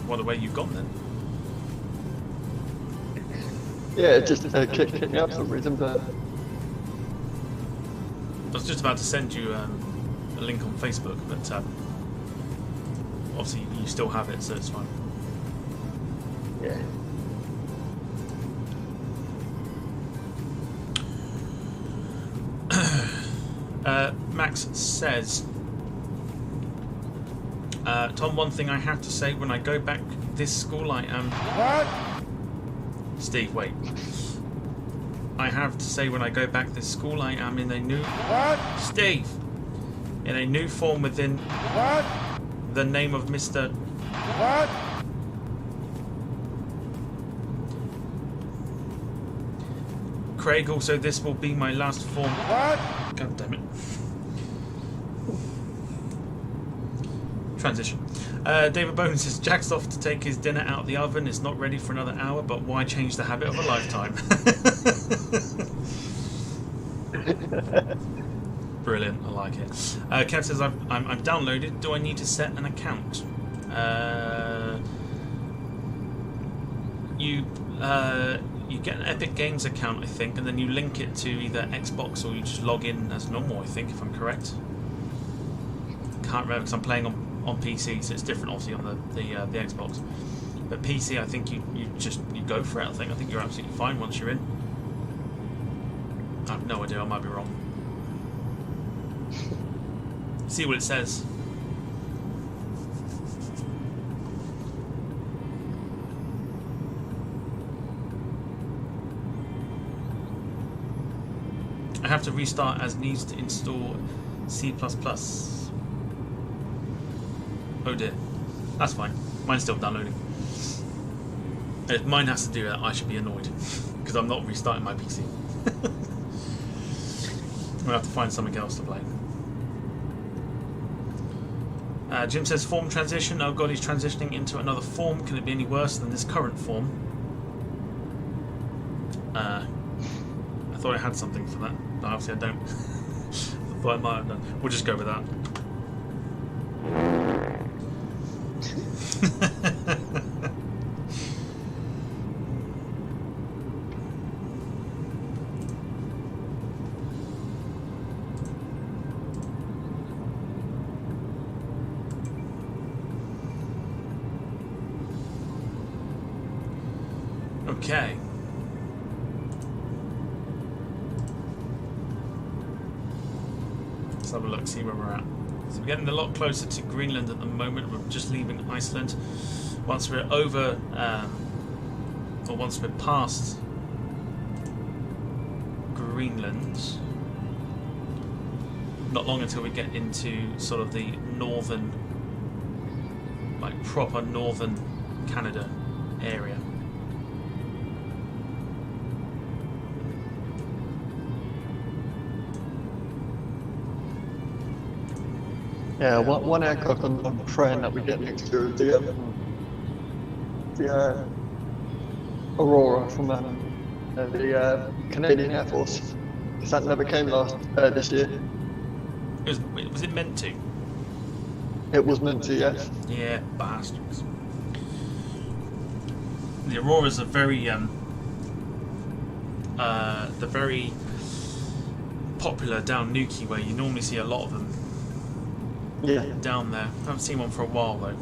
Speaker 2: What a way you've gone then.
Speaker 14: Yeah, it just kicked me up for some reason, but
Speaker 2: I was just about to send you a link on Facebook, but obviously you still have it, so it's fine.
Speaker 14: yeah.
Speaker 2: Max says, Tom, one thing I have to say, when I go back this school I am... What? Steve, wait. I have to say, when I go back this school I am in a new... What? Steve! In a new form within... What? The name of Mr... What? Craig, also this will be my last form... What? God damn it. Transition. David Bone says, Jack's off to take his dinner out of the oven. It's not ready for another hour, but why change the habit of a lifetime? Brilliant, I like it. Kev says, I'm downloaded. Do I need to set an account? You get an Epic Games account, I think, and then you link it to either Xbox or you just log in as normal, I think, if I'm correct. Can't remember because I'm playing on PC, so it's different obviously on the Xbox. But PC, I think you go for it. I think you're absolutely fine once you're in. I have no idea. I might be wrong. See what it says. have to restart as needs to install C++. Oh dear. That's fine. Mine's still downloading. If mine has to do that, I should be annoyed. Because I'm not restarting my PC. We'll have to find something else to play. Jim says, form transition. Oh god, he's transitioning into another form. Can it be any worse than this current form? I thought I had something for that, but obviously I don't. I thought I might have done. We'll just go with that. Okay. Let's have a look, see where we're at. So we're getting a lot closer to Greenland at the moment. We're just leaving Iceland. Once we're over, or once we're past Greenland, not long until we get into sort of the northern, like proper northern Canada area.
Speaker 14: Yeah, one aircraft on the train that we get next to is the Aurora from the Canadian Air Force. That never came this year.
Speaker 2: Was it meant to?
Speaker 14: It was meant to, yes.
Speaker 2: Yeah, bastards. The Auroras are very they're very popular down Nuki, where you normally see a lot of them.
Speaker 14: Yeah.
Speaker 2: Down there. I haven't seen one for a while though.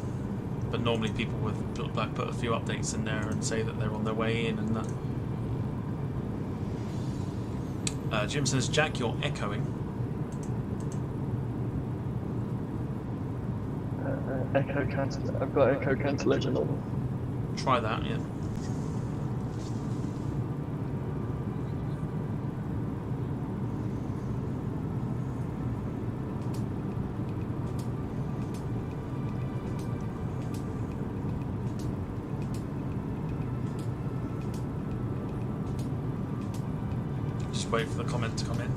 Speaker 2: But normally people would put a few updates in there and say that they're on their way in and that. Jim says, Jack, you're echoing.
Speaker 14: Echo cancel. I've got echo cancellation on.
Speaker 2: Try that, yeah. Wait for the comment to come in.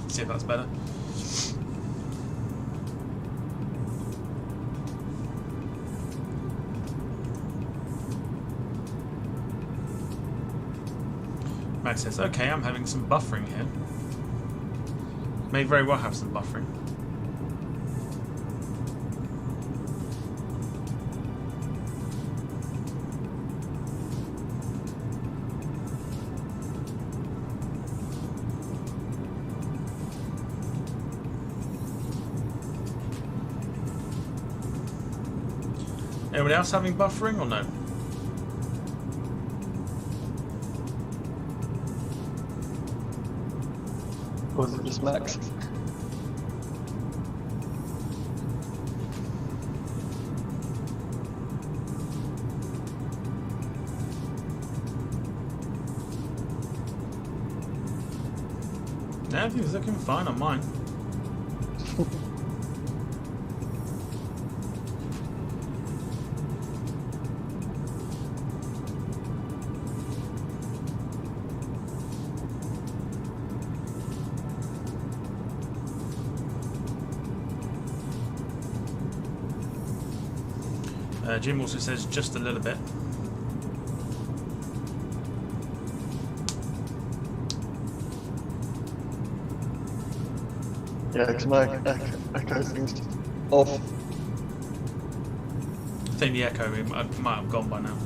Speaker 2: See if that's better. Max says, okay, I'm having some buffering here. May very well have some buffering. Anyone else having buffering or no?
Speaker 14: Or is it just Max?
Speaker 2: Yeah, everything's looking fine on mine. Jim also says just a little bit.
Speaker 14: Yeah, because my echo thing's off.
Speaker 2: I think the echo might have gone by now.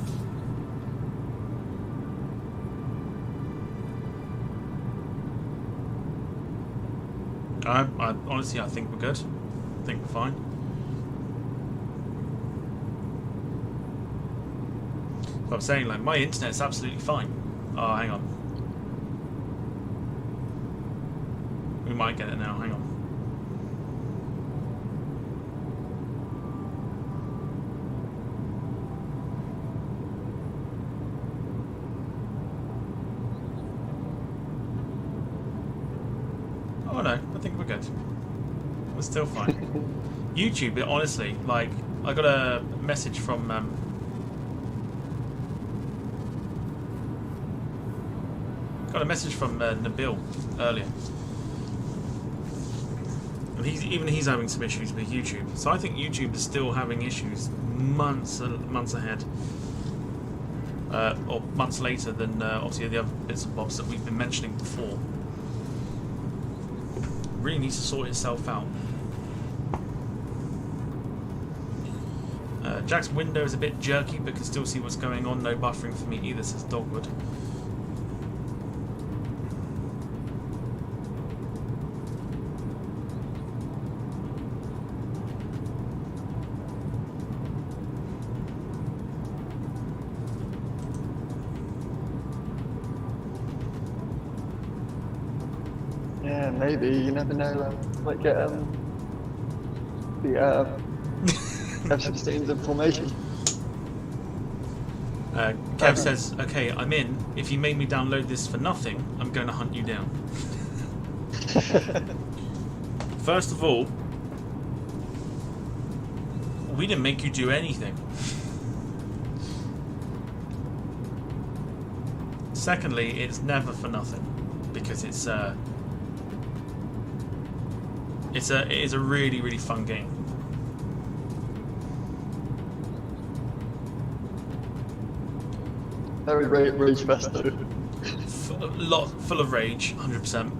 Speaker 2: I honestly, I think we're good. I think we're fine. But I'm saying, like, my internet's absolutely fine. Oh, hang on. We might get it now. Hang on. Still fine. YouTube, it honestly, like, I got a message from Nabil earlier, and he's having some issues with YouTube. So I think YouTube is still having issues months ahead, or months later than obviously the other bits and bobs that we've been mentioning before. Really needs to sort itself out. Jack's window is a bit jerky, but can still see what's going on. No buffering for me either, says Dogwood.
Speaker 14: Yeah, maybe, you never know, might get the F-16's information.
Speaker 2: Kev says, okay, I'm in. If you made me download this for nothing, I'm going to hunt you down. First of all, we didn't make you do anything. Secondly, it's never for nothing, because it is a really, really fun game.
Speaker 14: Very rage fest though.
Speaker 2: Full of rage, 100%.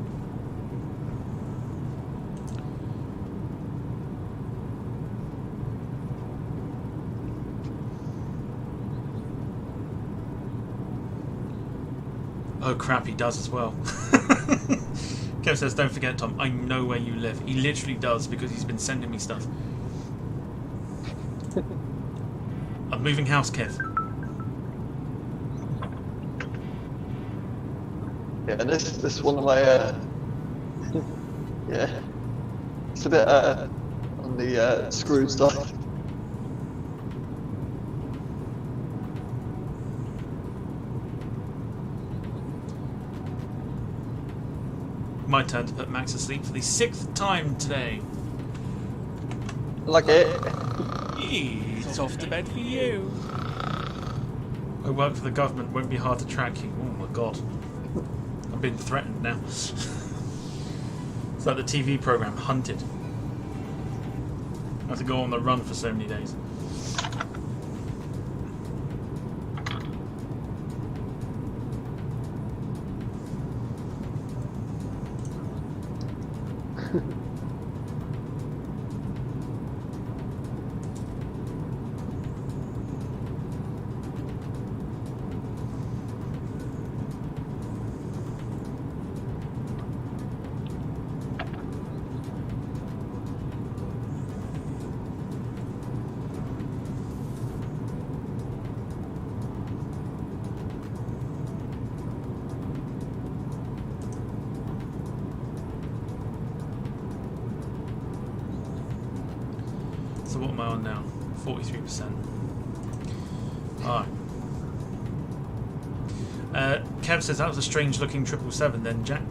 Speaker 2: Oh crap, he does as well. Kev says, don't forget, Tom, I know where you live. He literally does, because he's been sending me stuff. I'm moving house, Kev.
Speaker 14: Yeah, this is one of my yeah, it's a bit on the screwed side.
Speaker 2: My turn to put Max to sleep for the 6th time today.
Speaker 14: Like it.
Speaker 5: It's off to bed for you.
Speaker 2: I work for the government, won't be hard to track you. Oh my god. I've been threatened now. It's like the TV program Hunted. I have to go on the run for so many days. So what am I on now? 43%. Alright. Kev says that was a strange looking 777 then, Jack.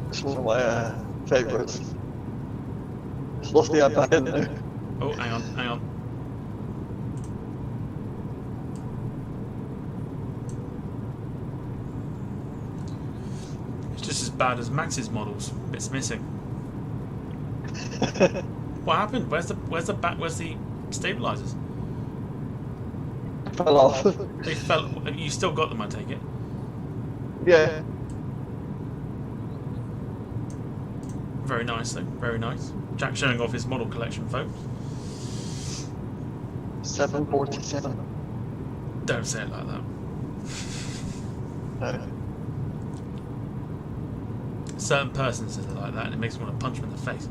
Speaker 14: It's one of my favourites. Just lost the iPad in there.
Speaker 2: Oh, hang on. Just as bad as Max's models. Bits missing. What happened? Where's the stabilizers?
Speaker 14: Fell off.
Speaker 2: They fell. You still got them, I take it.
Speaker 14: Yeah.
Speaker 2: Very nice, though. Very nice. Jack showing off his model collection, folks.
Speaker 14: 747.
Speaker 2: Don't say it like that.
Speaker 14: No.
Speaker 2: A certain person says it like that, and it makes me want to punch him in the face.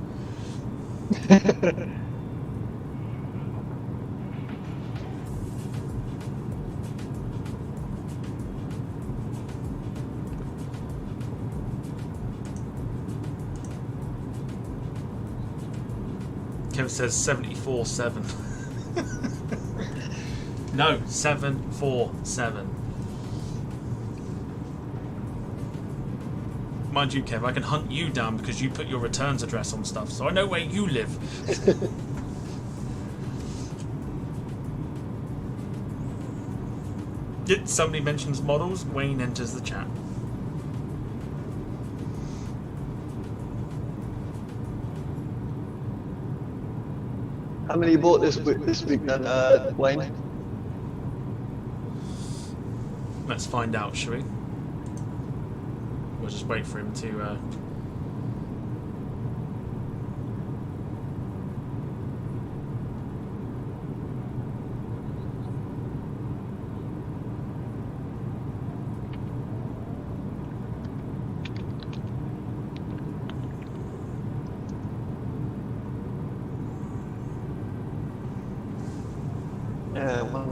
Speaker 2: Kevin says 74.7. No, 747. Mind you, Kev, I can hunt you down because you put your returns address on stuff, so I know where you live. Somebody mentions models, Wayne enters the chat.
Speaker 14: How many you bought this week then, Wayne?
Speaker 2: Let's find out, shall we? We'll just wait for him to...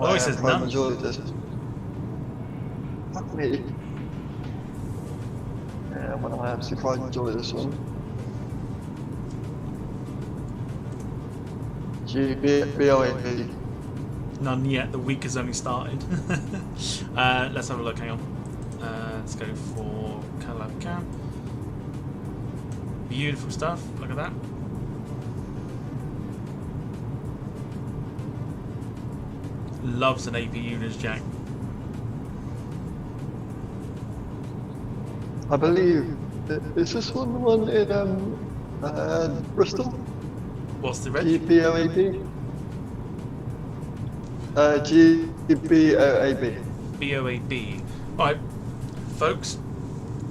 Speaker 14: Oh,
Speaker 2: he says none.
Speaker 14: Enjoyed this. Fuck me. Yeah, one of my absolutely quite enjoy this one. GBOAB.
Speaker 2: None yet, the week has only started. Let's have a look, hang on. Let's go for Calacan. Beautiful stuff, look at that. Loves an AP Unis, Jack.
Speaker 14: I believe, is this one the one in Bristol?
Speaker 2: What's the red?
Speaker 14: GBOAB? GBOAB.
Speaker 2: BOAB. Alright, folks.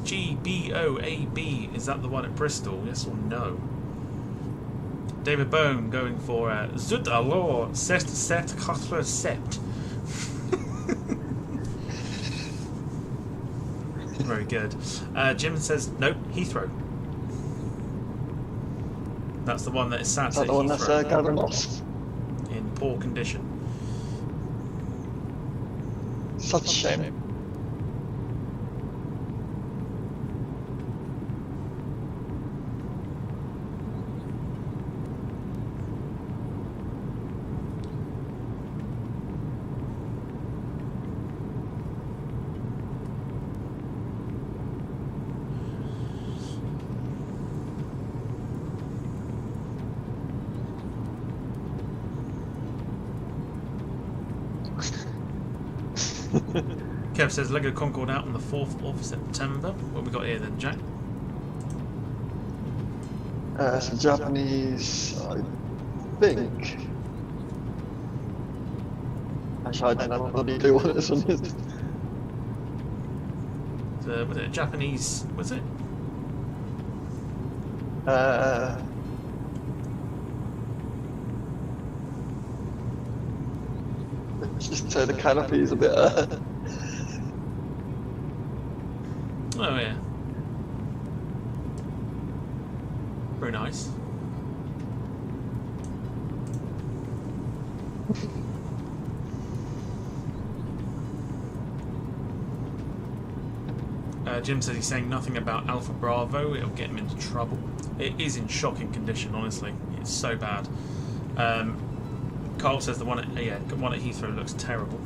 Speaker 2: GBOAB, is that the one at Bristol? Yes or no? David Bone going for Zut alors, c'est 747. Very good. Jim says, nope, Heathrow. That's the one that is sat at Heathrow.
Speaker 14: That's Gavrinos.
Speaker 2: In poor condition.
Speaker 14: Such a shame.
Speaker 2: Kev says Lego Concorde out on the 4th of September. What have we got here then, Jack?
Speaker 14: Some Japanese, I think. Actually, I don't know what bloody do what this one is.
Speaker 2: Was it a Japanese? Was it?
Speaker 14: Let's just say the canopy is a bit.
Speaker 2: Oh yeah. Very nice. Jim says he's saying nothing about Alpha Bravo. It'll get him into trouble. It is in shocking condition, honestly. It's so bad. Carl says the one at Heathrow looks terrible.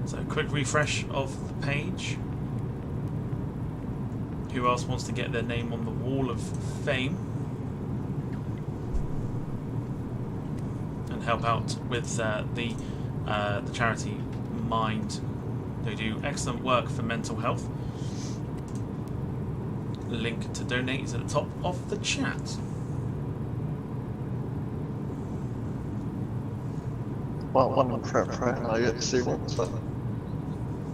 Speaker 2: So quick refresh of the page. Who else wants to get their name on the wall of fame and help out with the charity Mind? They do excellent work for mental health. Link to donate is at the top of the chat.
Speaker 14: Well, one prayer I get to see one, so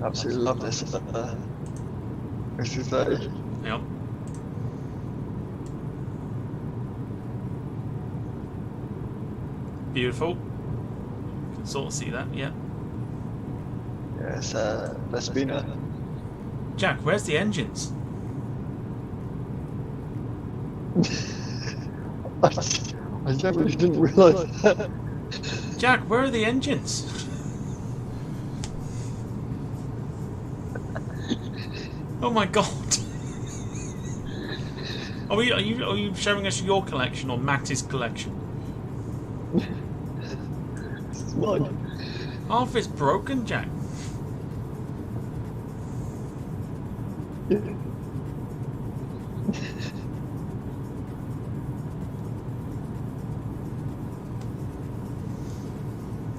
Speaker 14: absolutely love this. This is
Speaker 2: Yep. Beautiful. Can sort of see that, yeah.
Speaker 14: Yes, Vespina.
Speaker 2: Jack, where's the engines?
Speaker 14: I generally didn't realise that.
Speaker 2: Jack, where are the engines? Oh my god. Are you showing us your collection or Max's collection?
Speaker 14: It's mine.
Speaker 2: Half is broken, Jack.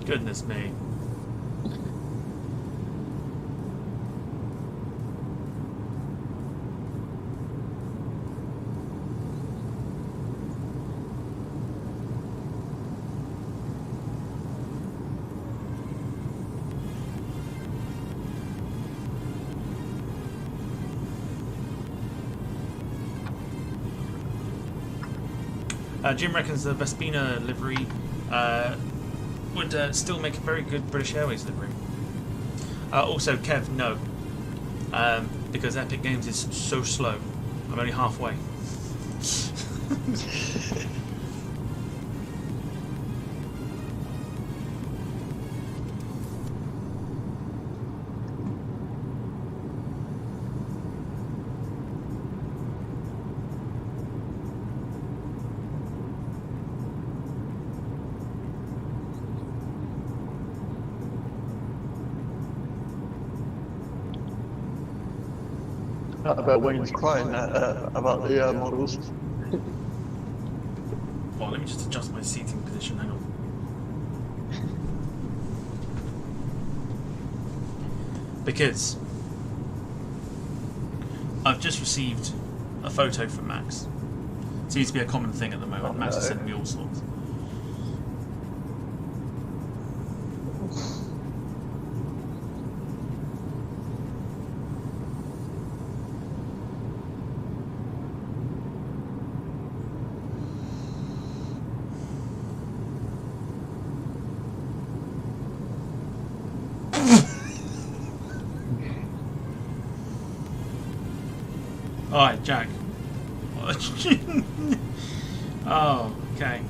Speaker 2: Goodness me. Jim reckons the Vespina livery would still make a very good British Airways livery. Also, Kev, no. Because Epic Games is so slow. I'm only halfway.
Speaker 14: About Wayne's crying about the models.
Speaker 2: Well, let me just adjust my seating position, hang on. Because I've just received a photo from Max. It seems to be a common thing at the moment. Max has sent me all sorts. Alright, Jack. Oh, okay.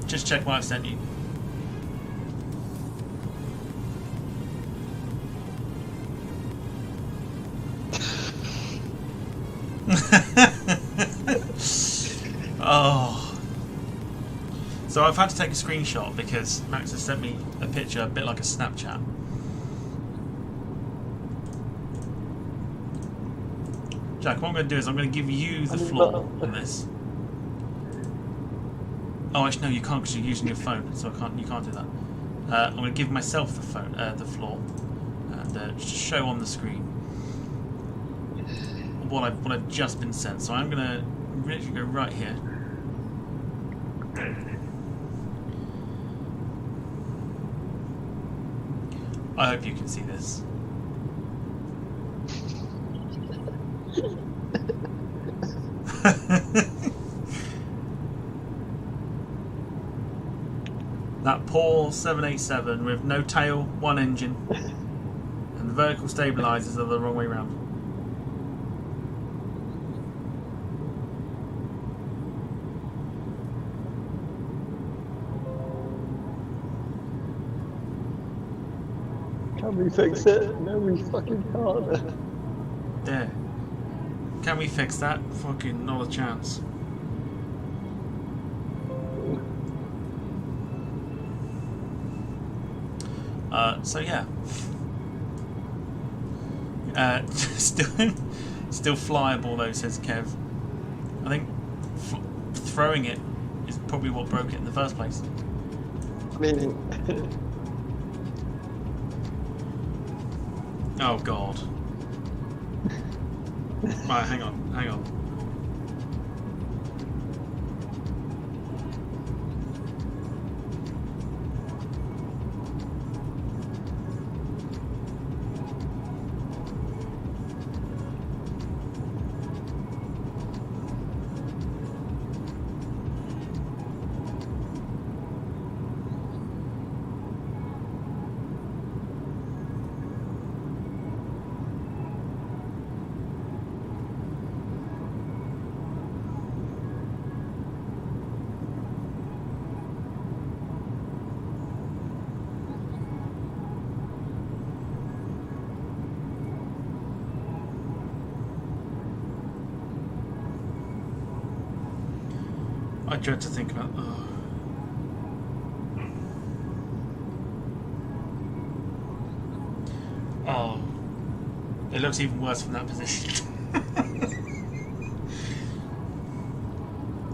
Speaker 2: Just check what I've sent you. Oh. So I've had to take a screenshot because Max has sent me a picture a bit like a Snapchat. Jack, what I'm going to do is I'm going to give you the floor on this. Oh, actually, no, you can't because you're using your phone, so you can't do that. I'm going to give myself the floor, and just show on the screen what I've just been sent. So I'm going to literally go right here. I hope you can see this. That poor 787 with no tail, one engine, and the vertical stabilizers are the wrong way round.
Speaker 14: Can we fix it? No, we fucking can't.
Speaker 2: There. Can we fix that? Fucking not a chance. So yeah. Still flyable though, says Kev. I think throwing it is probably what broke it in the first place.
Speaker 14: I mean...
Speaker 2: Oh god. Right, hang on. I dread to think about. Oh, it looks even worse from that position.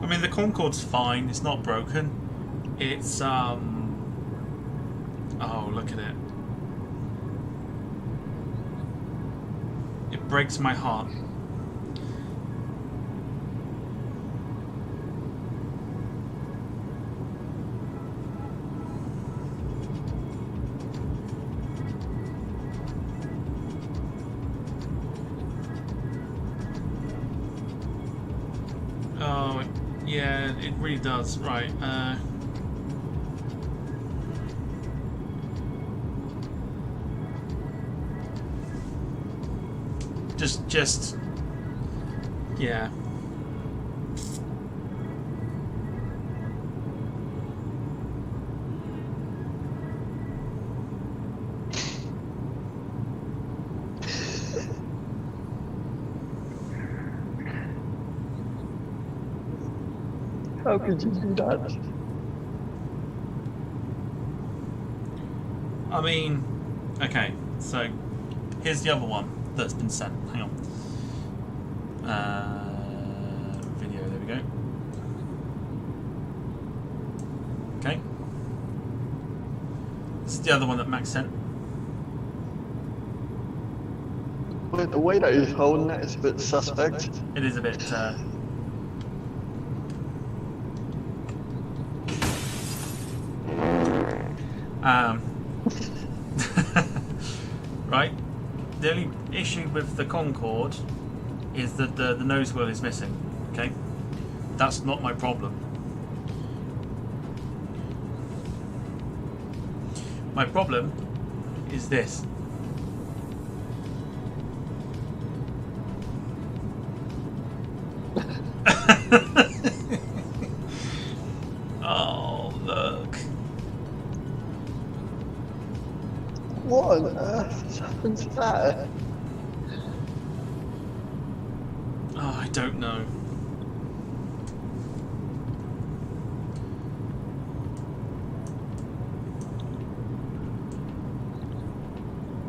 Speaker 2: I mean, the Concorde's fine. It's not broken. It's oh, look at it. It breaks my heart. Oh, yeah, it really does. Right. Just, yeah.
Speaker 14: How could you do that?
Speaker 2: I mean, okay, so here's the other one that's been sent. Hang on. Video, there we go. Okay. This is the other one that Max sent.
Speaker 14: Well, the way that he's holding it is a bit suspect.
Speaker 2: It is a bit, right. The only issue with the Concorde is that the nose wheel is missing. Okay, that's not my problem. My problem is this. Oh, look.
Speaker 14: What on earth has happened to that?
Speaker 2: Oh, I don't know.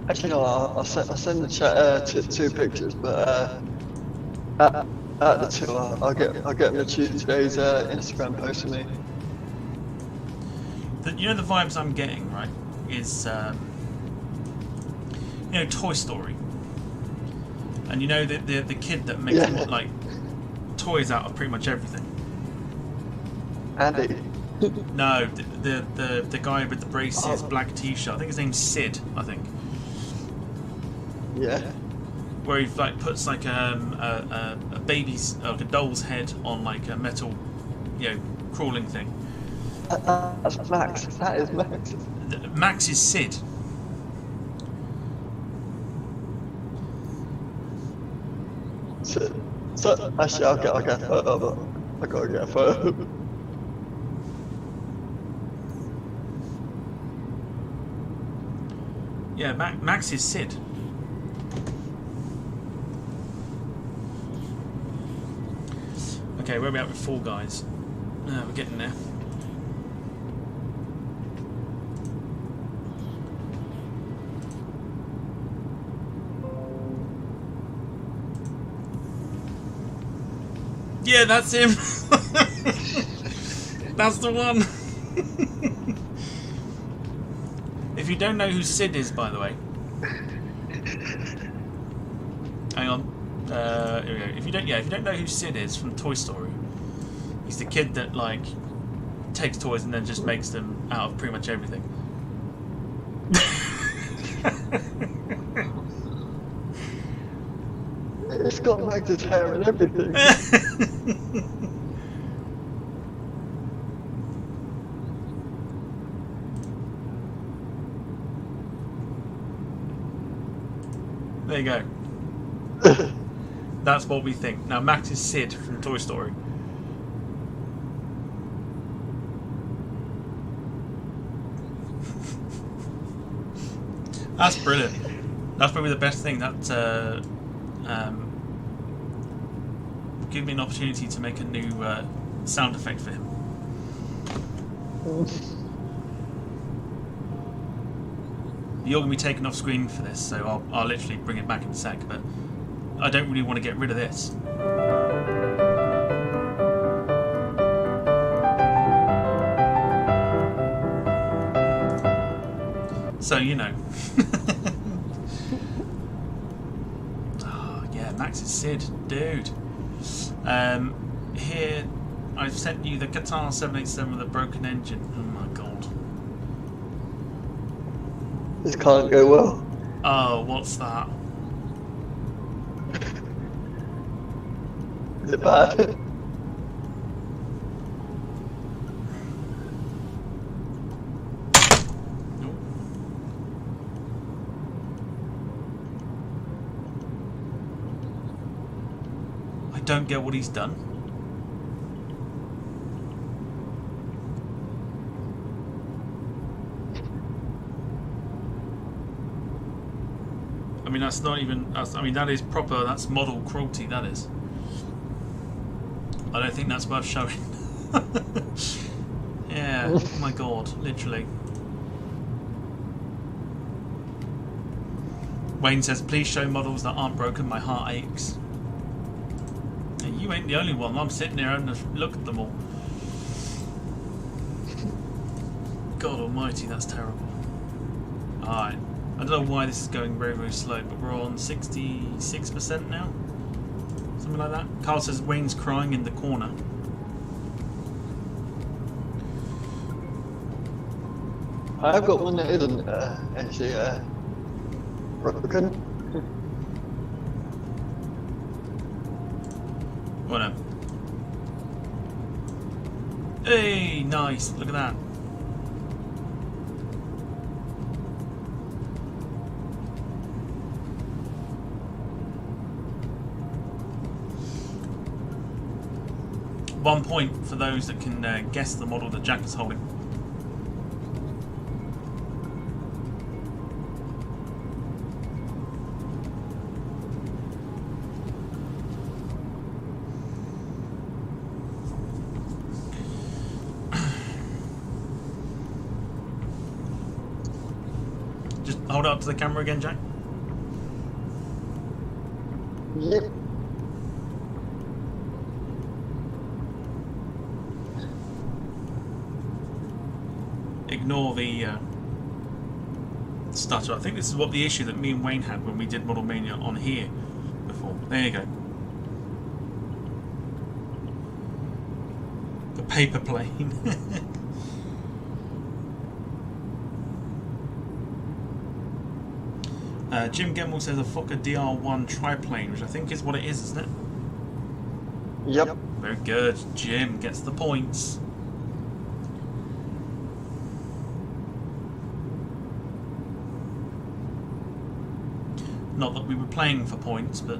Speaker 14: Actually, no, I'll send the chat two pictures, but at the two, I'll get them to choose today's Instagram post for me.
Speaker 2: You know the vibes I'm getting, right? Is you know, Toy Story, and you know the kid that makes like toys out of pretty much everything.
Speaker 14: Andy.
Speaker 2: No, the guy with the braces, black T-shirt. I think his name's Sid. I think.
Speaker 14: Yeah.
Speaker 2: Where he like puts like a baby's, like a doll's head on like a metal, you know, crawling thing.
Speaker 14: That's Max. That is Max.
Speaker 2: Max is Sid.
Speaker 14: So actually, I'll get a photo, but I gotta get a photo.
Speaker 2: Yeah, Max is Sid. Okay, where are we at with Fall Guys? We're getting there. Yeah, that's him. That's the one. If you don't know who Sid is, by the way, hang on. Here we go. If you don't know who Sid is from Toy Story, he's the kid that like takes toys and then just makes them out of pretty much everything.
Speaker 14: It's got Max's hair and everything.
Speaker 2: There you go. That's what we think. Now Max is Sid from Toy Story. That's brilliant. That's probably the best thing. That give me an opportunity to make a new sound effect for him. You're going to be taken off screen for this, so I'll literally bring it back in a sec, but I don't really want to get rid of this. So, you know. Oh, yeah, Max is Sid, dude. Here, I've sent you the Qatar 787 with a broken engine. Oh my god.
Speaker 14: This can't go well.
Speaker 2: Oh, what's that?
Speaker 14: Is it bad?
Speaker 2: I don't get what he's done. I mean, that's not even... I mean, that is proper... That's model cruelty, that is. I don't think that's worth showing. Yeah, oh my god, literally. Wayne says, please show models that aren't broken, my heart aches. And you ain't the only one, I'm sitting there having a look at them all. God almighty, that's terrible. Alright. I don't know why this is going very, very slow, but we're on 66% now? Something like that. Carl says Wayne's crying in the corner.
Speaker 14: I've got one that isn't actually broken.
Speaker 2: Oh no. Hey, nice. Look at that. One point for those that can guess the model that Jack is holding. Just hold it up to the camera again, Jack.
Speaker 14: Yep.
Speaker 2: Ignore the stutter. I think this is what the issue that me and Wayne had when we did Model Mania on here before. There you go. The paper plane. Jim Gemmell says a Fokker DR1 triplane, which I think is what it is, isn't it?
Speaker 14: Yep.
Speaker 2: Very good. Jim gets the points. Not that we were playing for points, but...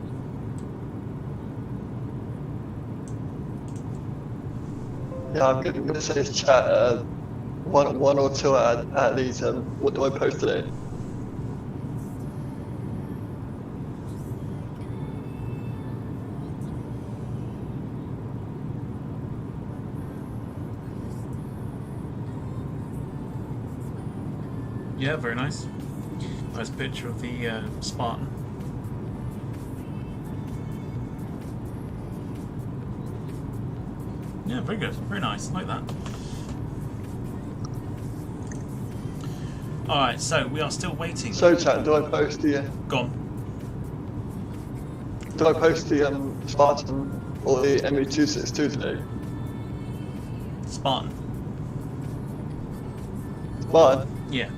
Speaker 14: Yeah, I'm going to say chat one or two at least. What do I post today?
Speaker 2: Yeah, very nice. Nice picture of the Spartan. Yeah, very good. Very nice. Like that. Alright, so we are still waiting.
Speaker 14: So chat, do I post the...
Speaker 2: Go on.
Speaker 14: Do I post the Spartan or the ME262 today?
Speaker 2: Spartan.
Speaker 14: Spartan?
Speaker 2: Yeah.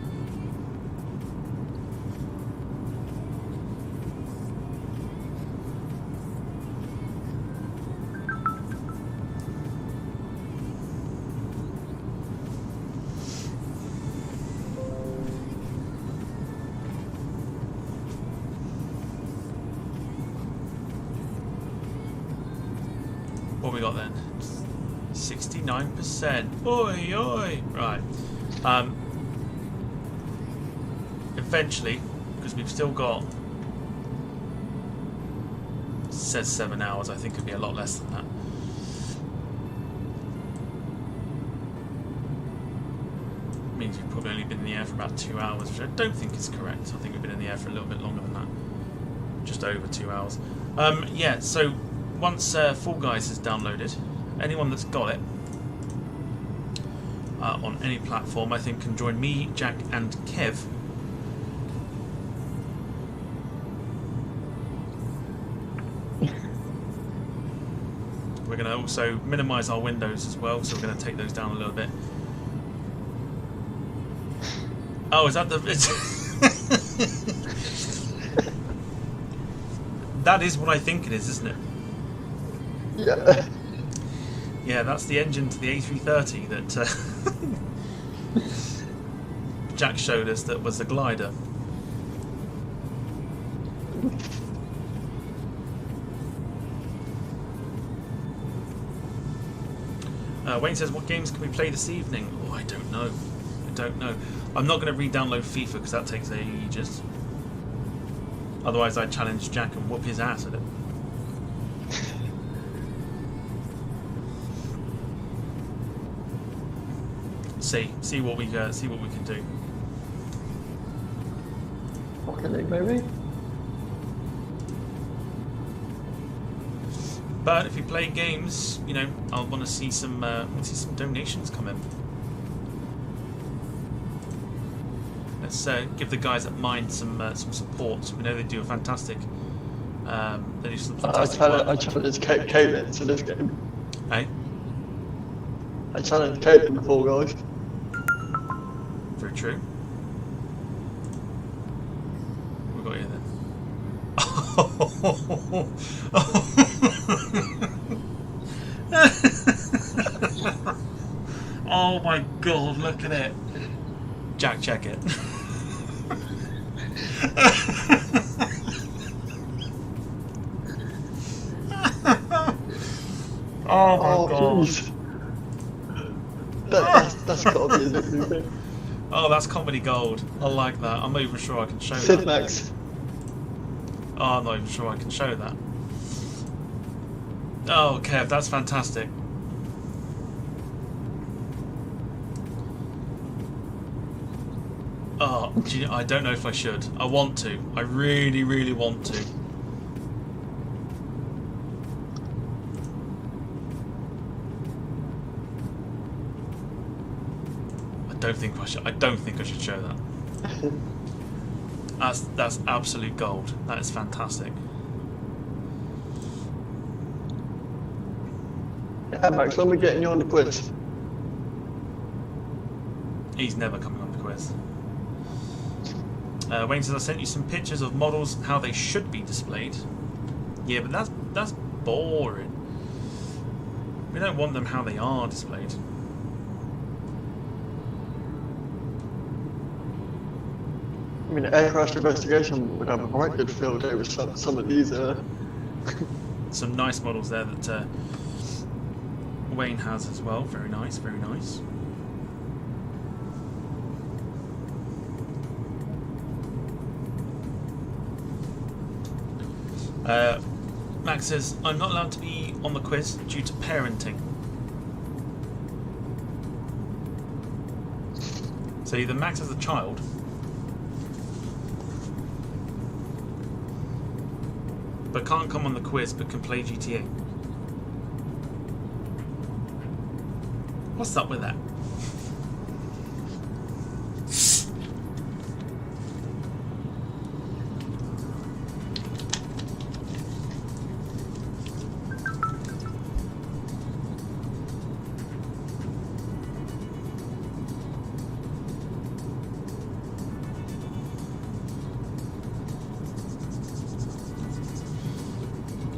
Speaker 2: What we got then? 69%. Oi, oi. Right. Eventually, because we've still got... It says 7 hours. I think it'd be a lot less than that. means we've probably only been in the air for about 2 hours, which I don't think is correct. I think we've been in the air for a little bit longer than that, just over 2 hours. Yeah, so once Fall Guys is downloaded, anyone that's got it on any platform, I think, can join me, Jack, and Kev. We're going to also minimise our windows as well, so we're going to take those down a little bit. Oh, is that the... That is what I think it is, isn't it?
Speaker 14: Yeah.
Speaker 2: Yeah, that's the engine to the A330 that Jack showed us that was the glider. Wayne says, what games can we play this evening? Oh, I don't know. I don't know. I'm not going to re-download FIFA because that takes ages. Otherwise I'd challenge Jack and whoop his ass at it. See what we can do.
Speaker 14: Rocket League, maybe?
Speaker 2: But if you play games, you know, I'll want to see some donations come in. Let's give the guys at Mind some support. We know they do a fantastic. They do some fantastic work.
Speaker 14: I challenged Caitlin to this game.
Speaker 2: Hey.
Speaker 14: I challenged Caitlin before, guys.
Speaker 2: Very true. What we got here then? Oh my god, look at it. Jack, check it. Oh my god.
Speaker 14: Geez. That's got to be a new thing.
Speaker 2: Oh, that's comedy gold. I like that. I'm not even sure I can show
Speaker 14: Sid
Speaker 2: that.
Speaker 14: Max.
Speaker 2: Oh, I'm not even sure I can show that. Oh, Kev, that's fantastic. Oh, do you know, I don't know if I should. I want to. I really, really want to. I don't think I should. I don't think I should show that. That's absolute gold. That is fantastic.
Speaker 14: Yeah, Max, when are we getting you on the quiz?
Speaker 2: He's never coming on the quiz. Wayne says, I sent you some pictures of models, how they should be displayed. Yeah, but that's boring. We don't want them how they are displayed.
Speaker 14: I mean, aircraft investigation would have a quite good field day with some of these.
Speaker 2: Some nice models there that Wayne has as well. Very nice, very nice. Max says, I'm not allowed to be on the quiz due to parenting. So either Max as a child but can't come on the quiz but can play GTA. What's up with that?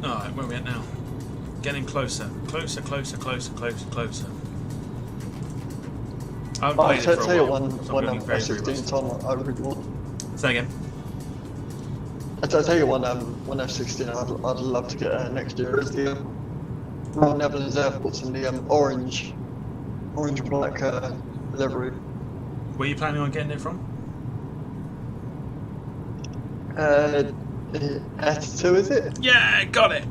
Speaker 2: Alright, where are we at now? Getting closer. Closer, closer, closer, closer, closer. I haven't played it for a
Speaker 14: tell you
Speaker 2: while.
Speaker 14: one F-16 Tom I really want.
Speaker 2: Say again?
Speaker 14: I'll tell you one F-16 I'd love to get next year is the Royal Netherlands Air Force in the orange black livery.
Speaker 2: Where are you planning on getting it from?
Speaker 14: S2 is it?
Speaker 2: Yeah, got it!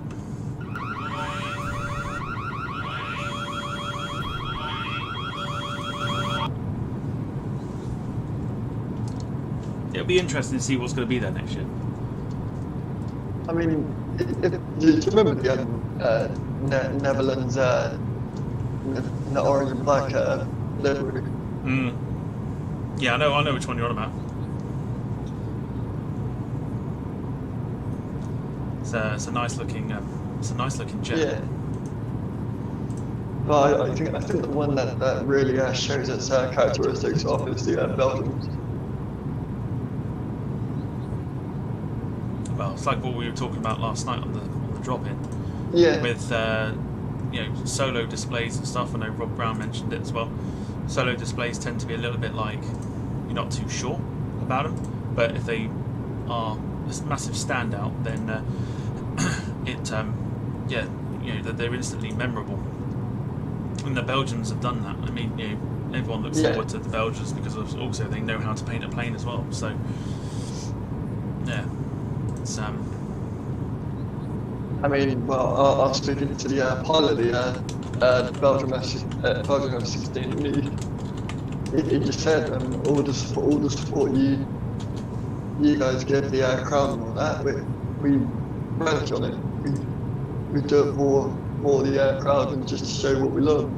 Speaker 2: it'll be interesting to see what's going to be there next year.
Speaker 14: I mean, do you remember the Netherlands the orange and black livery?
Speaker 2: Yeah, I know which one you're on about. It's a nice looking jet.
Speaker 14: Yeah. But I think the one that really shows its characteristics off is the Belgians.
Speaker 2: Well, it's like what we were talking about last night on the drop-in.
Speaker 14: Yeah.
Speaker 2: With solo displays and stuff. I know Rob Brown mentioned it as well. Solo displays tend to be a little bit like you're not too sure about them, but if they are a massive standout, then they're instantly memorable. And the Belgians have done that. I mean, everyone looks forward to the Belgians because also they know how to paint a plane as well. So, yeah, it's
Speaker 14: I mean, well, I was speaking to the pilot, the Belgian F-16. He just said, all the support you guys give the aircraft and all that, we relish on it. We do it more the aircraft and just to show what we love.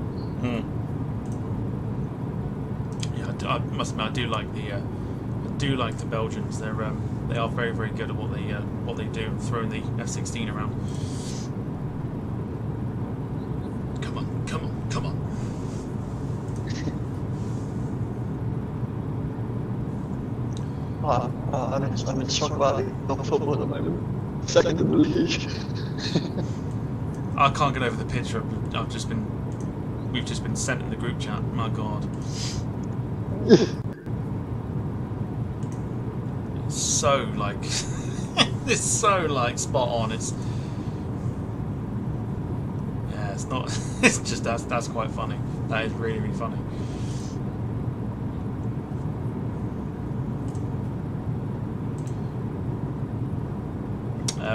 Speaker 2: Yeah, I must admit, I do like the Belgians. They are very, very good at what they do, throwing the F-16 around. Come on.
Speaker 14: I'm in shock about the football at the moment. Second in the league.
Speaker 2: I can't get over the picture we've just been sent in the group chat. My God. It's so spot on. It's not. It's just that's quite funny. That is really, really funny.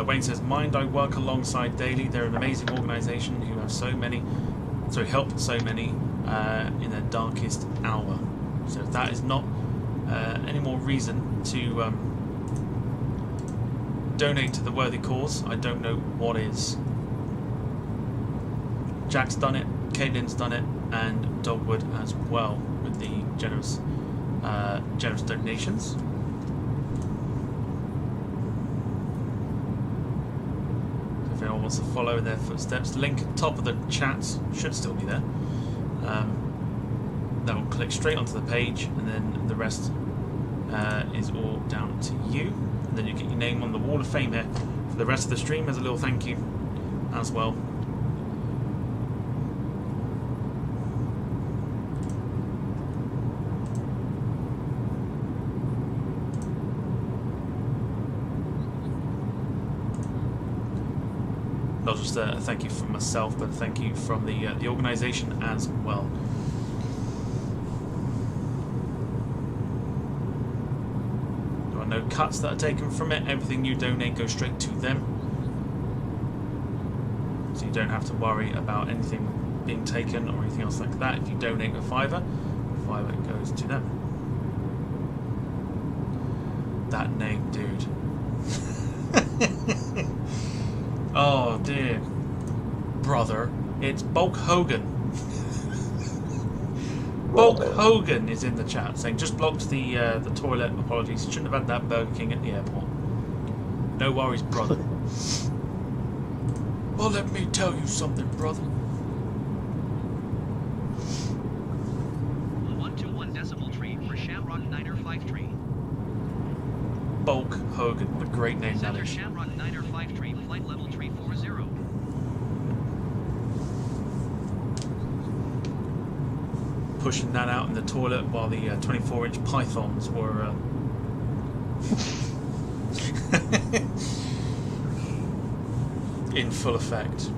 Speaker 2: Wayne says, "Mind I work alongside daily. They're an amazing organisation who have helped so many in their darkest hour. So if that is not any more reason to donate to the worthy cause, I don't know what is." Jack's done it, Caitlin's done it, and Dogwood as well with the generous donations. If anyone wants to follow in their footsteps, the link at the top of the chat should still be there. That will click straight onto the page, and then the rest is all down to you. And then you get your name on the wall of fame here for the rest of the stream as a little thank you as well. Not just a thank you from myself, but a thank you from the organisation as well. There are no cuts that are taken from it. Everything you donate goes straight to them, so you don't have to worry about anything being taken or anything else like that. If you donate a £5, it goes to them. That name, dude. Oh dear, brother, it's Bulk Hogan. Bulk Hogan is in the chat saying, "Just blocked the toilet. Apologies. Shouldn't have had that Burger King at the airport." No worries, brother. Well, let me tell you something, brother.
Speaker 11: 121 decimal tree for Shamrock Niner 53.
Speaker 2: Bulk Hogan, what a great name that
Speaker 11: Center
Speaker 2: is.
Speaker 11: Shamrock Niner 53, flight level 340.
Speaker 2: Pushing that out in the toilet while the 24-inch pythons were in full effect.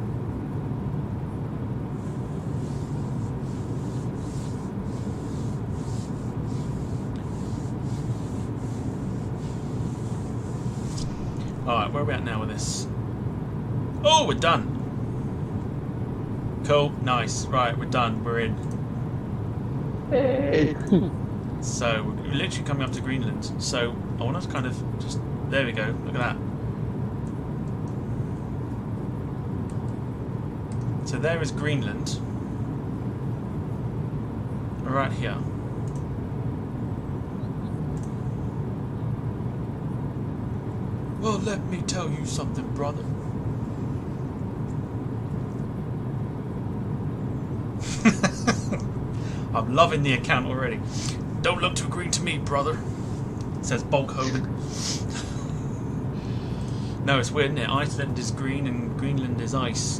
Speaker 2: Alright, where are we at now with this? Oh, we're done! Cool, nice. Right, we're done, we're in.
Speaker 14: Hey.
Speaker 2: So, we're literally coming up to Greenland. So, I want to kind of just... There we go. Look at that. So there is Greenland. Right here. Well, let me tell you something, brother. I'm loving the account already. Don't look too green to me, brother. Says Bulk Hogan. No, it's weird, isn't it? Iceland is green and Greenland is ice.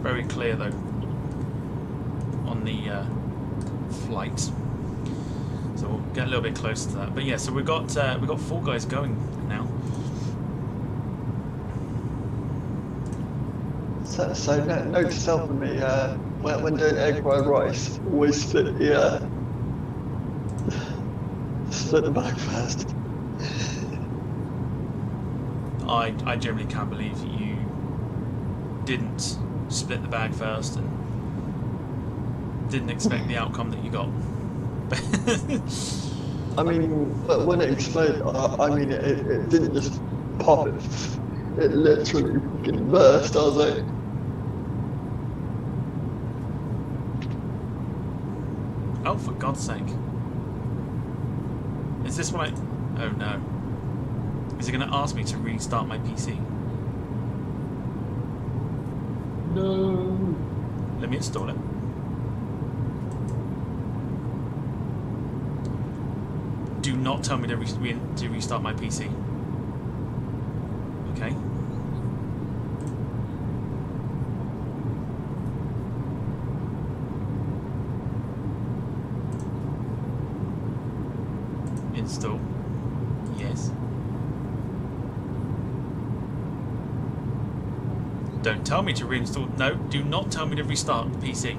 Speaker 2: Very clear though on the flight. So we'll get a little bit closer to that. But yeah, so we've got 4 guys going now.
Speaker 14: So note to self for me, when doing egg fried rice, always split the bag first.
Speaker 2: I generally can't believe you didn't split the bag first and didn't expect the outcome that you got.
Speaker 14: I mean, when it exploded, I mean, it didn't just pop, it literally fucking burst. I was like...
Speaker 2: Oh, for God's sake. Is this what I... Oh no. Is it going to ask me to restart my PC?
Speaker 14: No.
Speaker 2: Let me install it. Do not tell me to restart my PC. Okay. Install. Yes. Don't tell me to reinstall. No, do not tell me to restart the PC.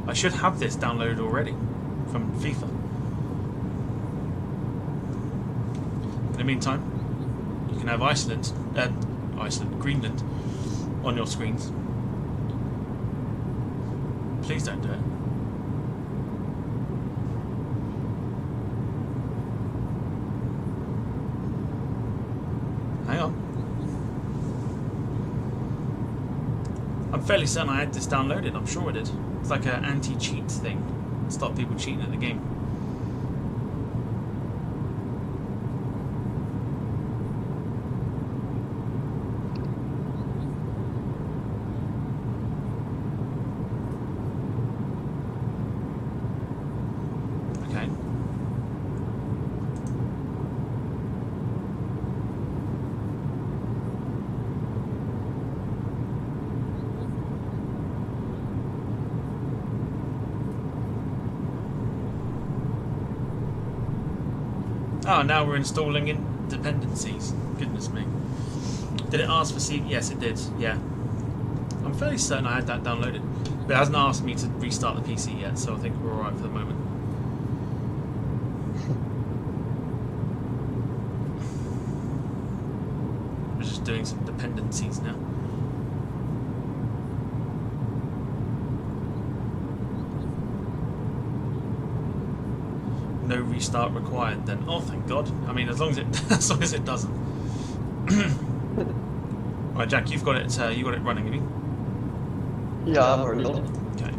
Speaker 2: I should have this downloaded already from FIFA. In the meantime, you can have Greenland on your screens. Please don't do it. Hang on. I'm fairly certain I had this downloaded, I'm sure I did. It's like an anti-cheat thing. Stop people cheating at the game. Okay. Oh, now we're installing in dependencies. Goodness me. Did it ask for C? Yes, it did. Yeah. I'm fairly certain I had that downloaded. But it hasn't asked me to restart the PC yet, so I think we're alright for the moment. We're just doing some dependencies now. No restart required then. Oh, thank God. I mean, as long as it doesn't. Right, Jack, you've got it. You got it running, have you?
Speaker 14: Yeah, I'm already on.
Speaker 2: Okay.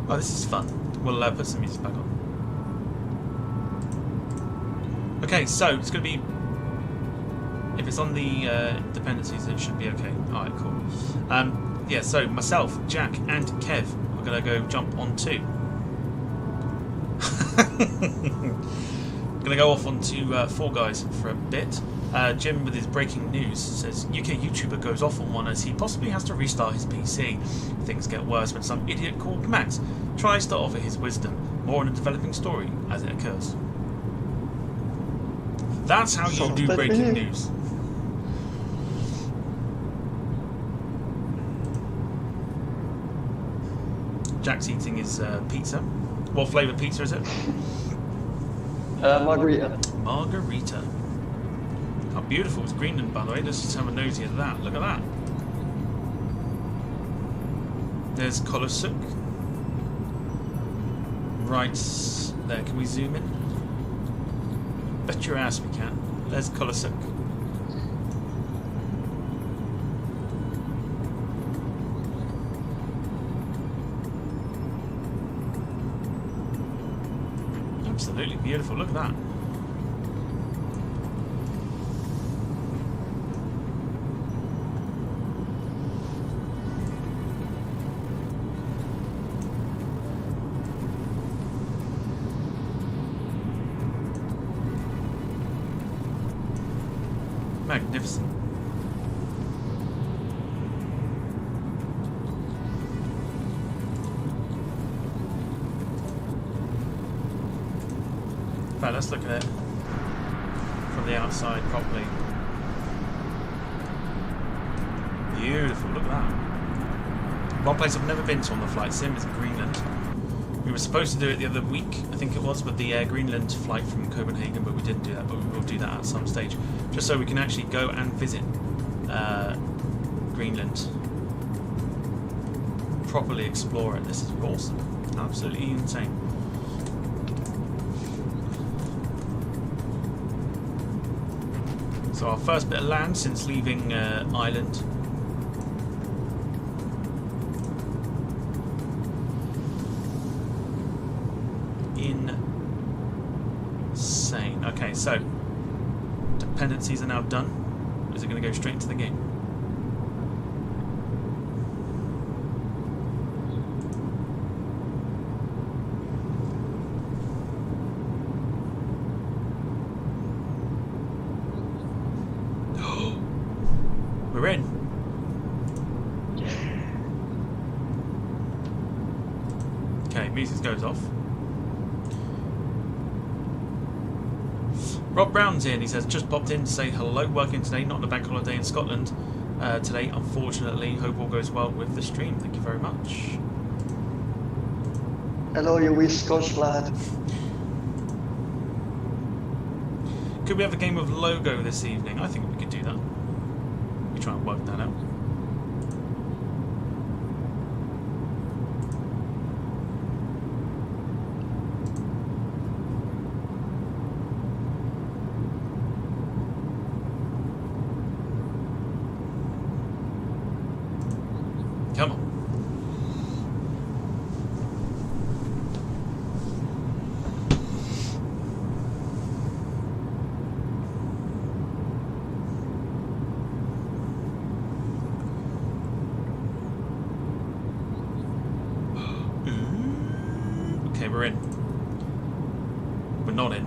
Speaker 2: Oh, this is fun. We'll put some music back on. Okay, so it's going to be... If it's on the dependencies, it should be okay. Alright, cool. Yeah, so myself, Jack, and Kev are going to go jump on 2. Going to go off onto Four Guys for a bit. Jim, with his breaking news, says UK YouTuber goes off on one as he possibly has to restart his PC. Things get worse when some idiot called Matt tries to offer his wisdom. More on a developing story as it occurs. That's how you do breaking news. Jack's eating his pizza. What flavour pizza is it?
Speaker 14: Margarita.
Speaker 2: Margarita. How beautiful is Greenland, by the way. Let's just have a nosy at that. Look at that. There's Kolosuk. Right there. Can we zoom in? Bet your ass we can. There's Kolosuk. Absolutely beautiful. Look at that. Magnificent. Right, let's look at it from the outside properly. Beautiful, look at that. One place I've never been to on the flight sim is Greenland. We were supposed to do it the other week, I think it was, with the Air Greenland flight from Copenhagen, but we didn't do that, but we will do that at some stage. Just so we can actually go and visit Greenland. Properly explore it. This is awesome. Absolutely insane. So our first bit of land since leaving Ireland. Insane. Okay, so dependencies are now done. Is it going to go straight into the game? We're in. Okay, music goes off. Rob Brown's in. He says, just popped in to say hello. Working today, not on a bank holiday in Scotland today, unfortunately. Hope all goes well with the stream. Thank you very much.
Speaker 14: Hello, you wee Scotch lad.
Speaker 2: Could we have a game of Logo this evening? I think we could do that. We try and work that out. Come on. Okay, we're in. We're not in.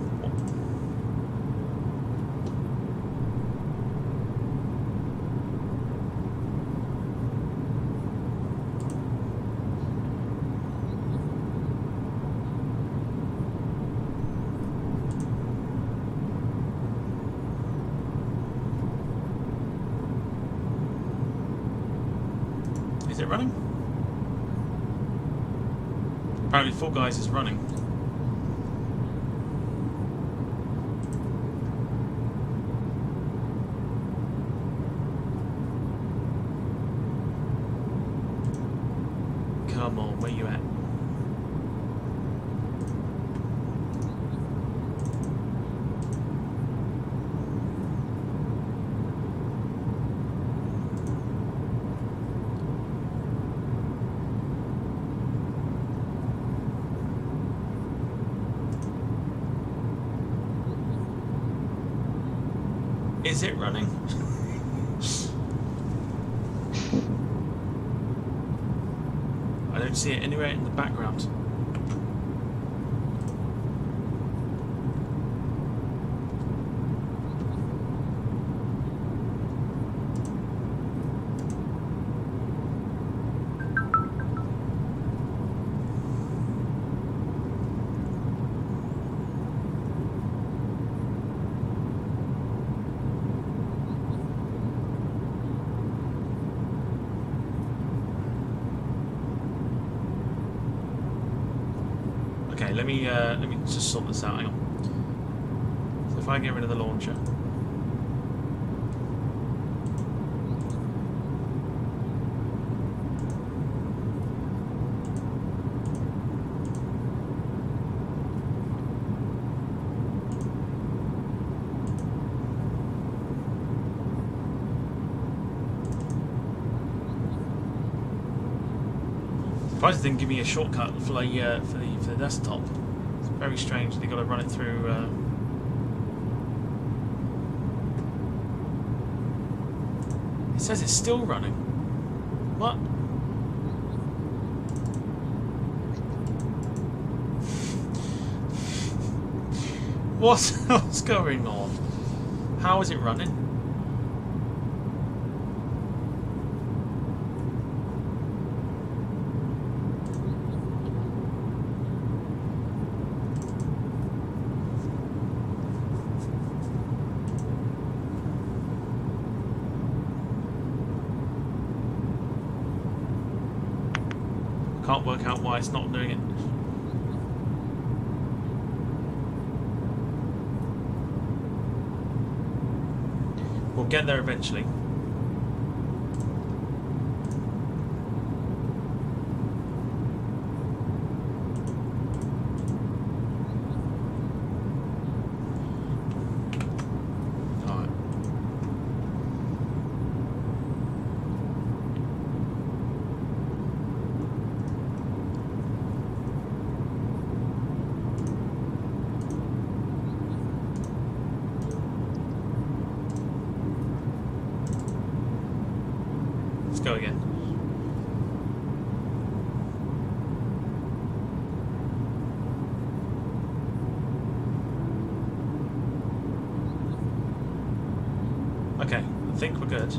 Speaker 2: Is it running? Apparently Fall Guys is running. Come on, where you at? Is it running? I don't see it anywhere in the background. Okay, let me just sort this out. Hang on. So if I get rid of the launcher. Surprised it didn't give me a shortcut for the desktop. It's very strange. They got to run it through. It says it's still running. What? What's going on? How is it running? Can't work out why it's not doing it. We'll get there eventually. Go again. Okay, I think we're good.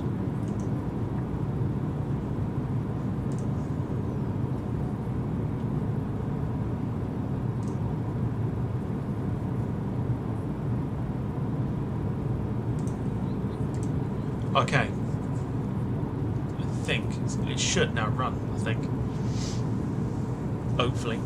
Speaker 2: Okay. It should now run, I think. Hopefully.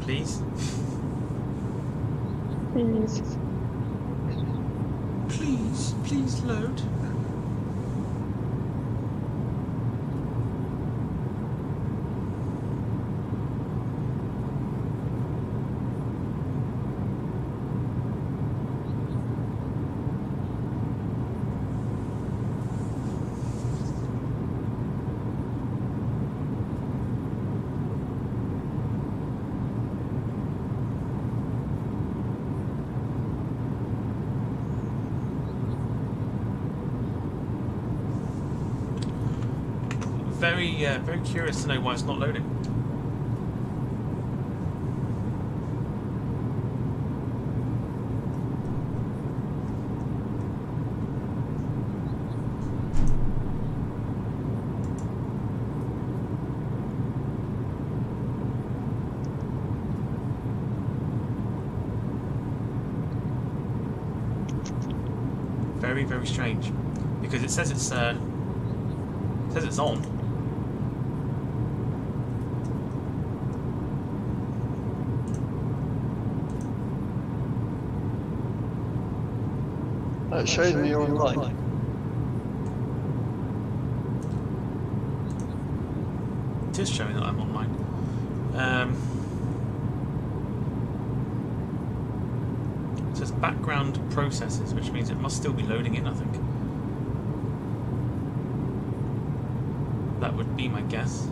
Speaker 2: Please. Please load. Very curious to know why it's not loading. Very strange, because it says it's on.
Speaker 14: It shows me you're online.
Speaker 2: It is showing that I'm online. It says background processes, which means it must still be loading in, I think. That would be my guess.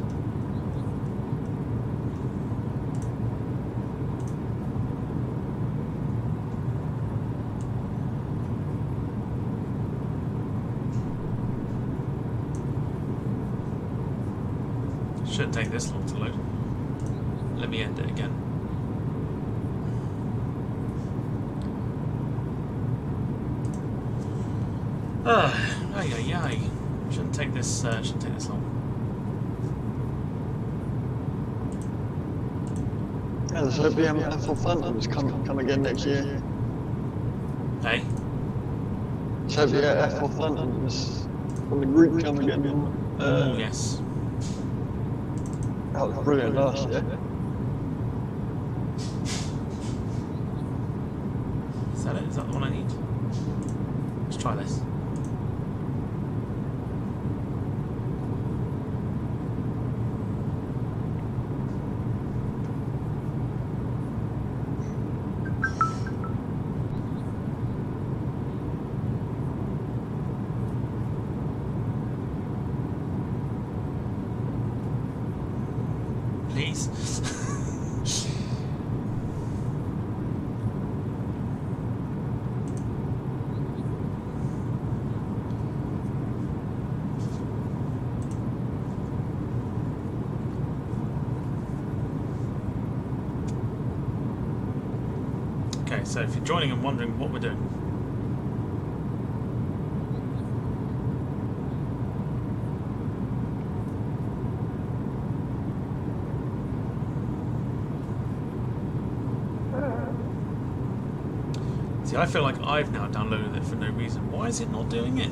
Speaker 2: Shouldn't take this long to load. Let me end it again. Ay. Shouldn't take this long.
Speaker 14: Yeah, let's hope the F4 Phantoms come again next year.
Speaker 2: Hey?
Speaker 14: Let's hope the F4 Phantoms from the group come again.
Speaker 2: Oh, yes.
Speaker 14: That was brilliant last year.
Speaker 2: Is that it? Is that the one I need? Let's try this. Please. Okay, so if you're joining and wondering what we're doing. See, I feel like I've now downloaded it for no reason. Why is it not doing it?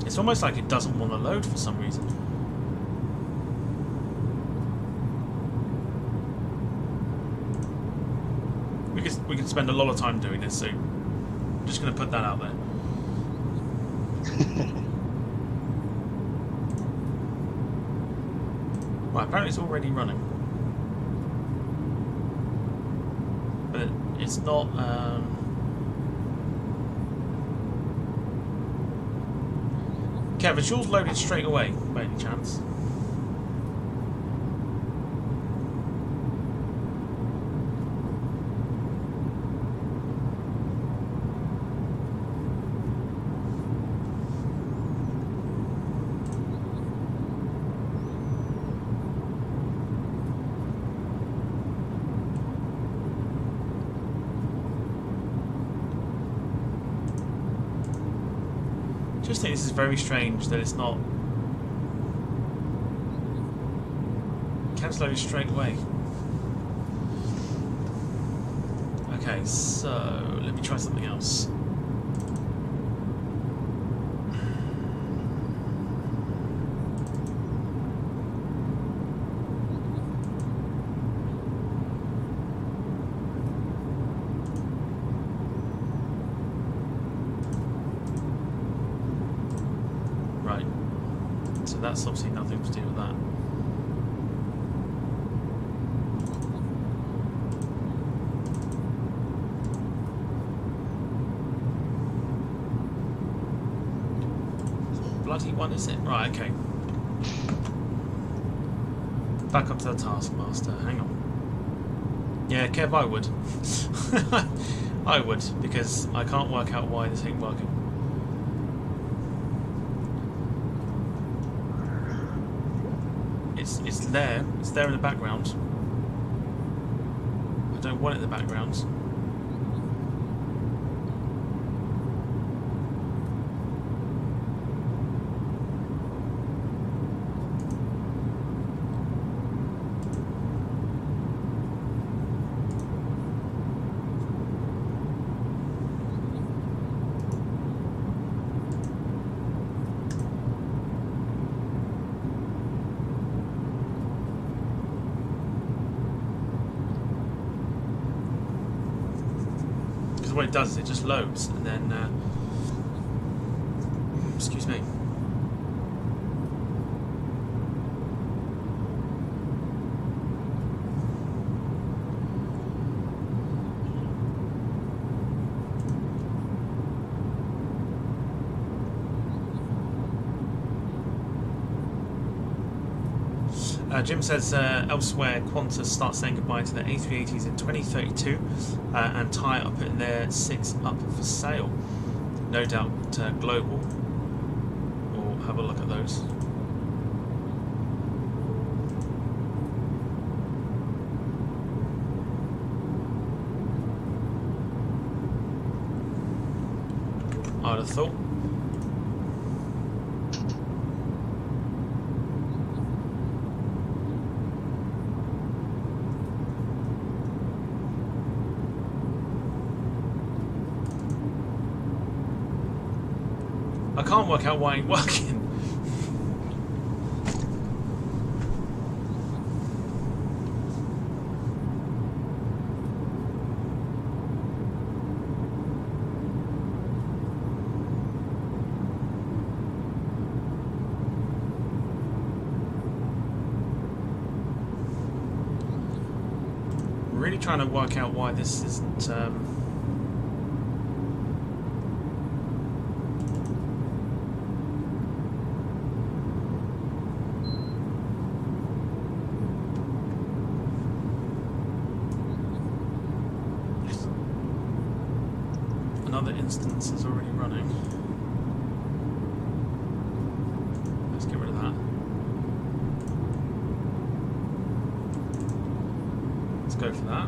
Speaker 2: It's almost like it doesn't want to load for some reason. We could spend a lot of time doing this, so I'm just going to put that out there. Right, apparently it's already running. But it's not... Kev, is yours loaded straight away, by any chance? I just think this is very strange that it's not loaded straight away. Okay, so let me try something else. That's obviously nothing to do with that. Bloody one, is it? Right, okay. Back up to the Taskmaster. Hang on. Yeah, Kev, I would. I would, because I can't work out why this ain't working. It's there in the background. I don't want it in the background. What it does is it just loads and then excuse me. Jim says elsewhere Qantas start saying goodbye to their A380s in 2032 and Thai are putting their 6 up for sale. No doubt Global will have a look at those. I'd have thought. I can't work out why it ain't working. Really trying to work out why this isn't another instance is already running. Let's get rid of that. Let's go for that.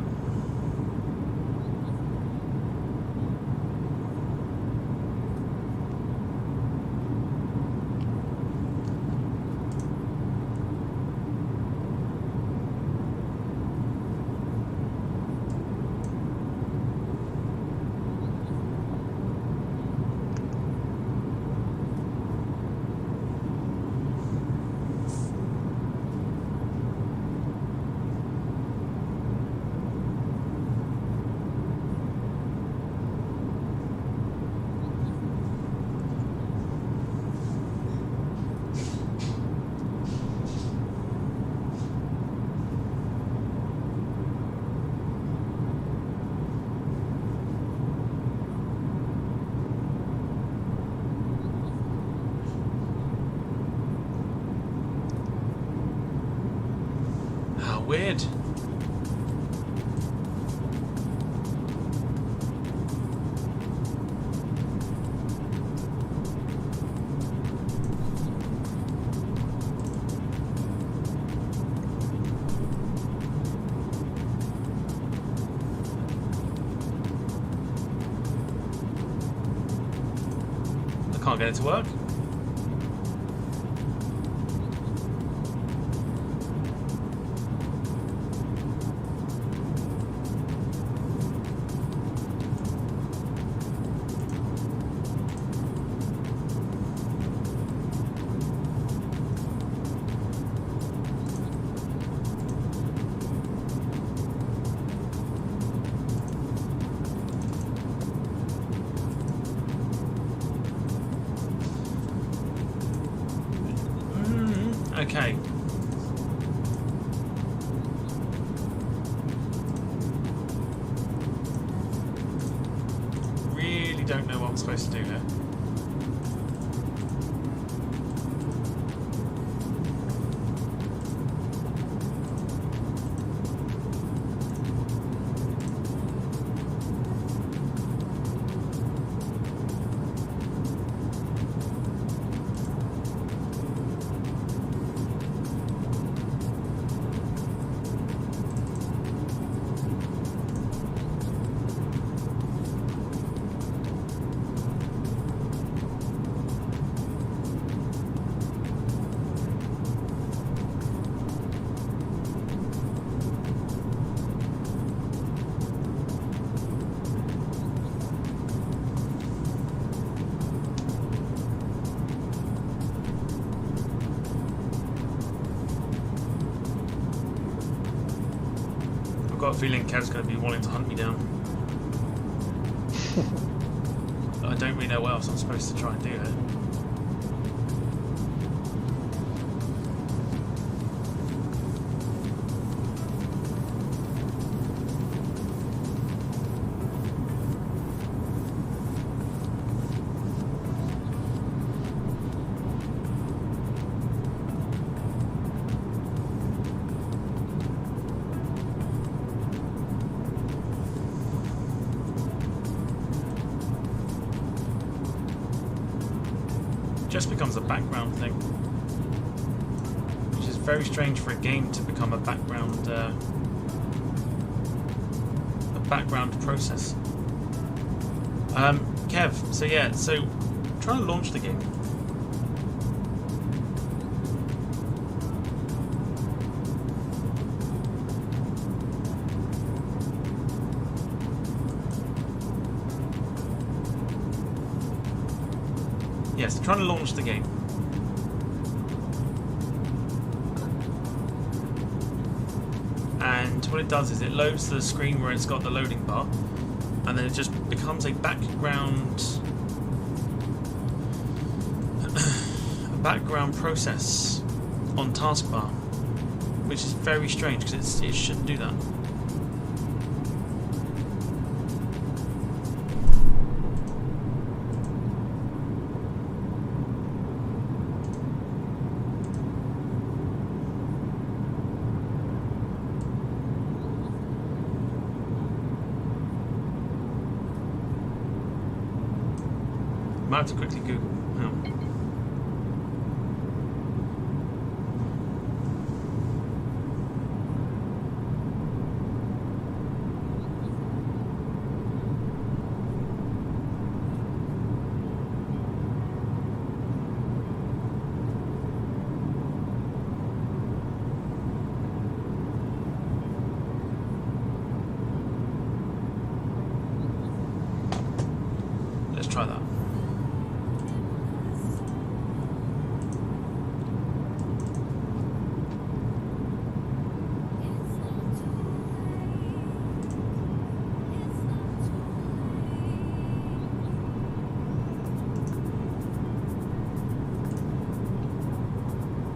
Speaker 2: Weird. I can't get it to work. Okay. Really don't know what I'm supposed to do here. I've got a feeling Kev's going to be wanting to hunt me down. I don't really know what else I'm supposed to try and do here. just becomes a background thing, which is very strange for a game to become a background process. Kev, so yeah, so try to launch the game. Yes, trying to launch the game. And what it does is it loads the screen where it's got the loading bar, and then it just becomes a background process on taskbar, which is very strange because it shouldn't do that. I might have to quickly Google how. Let's try that.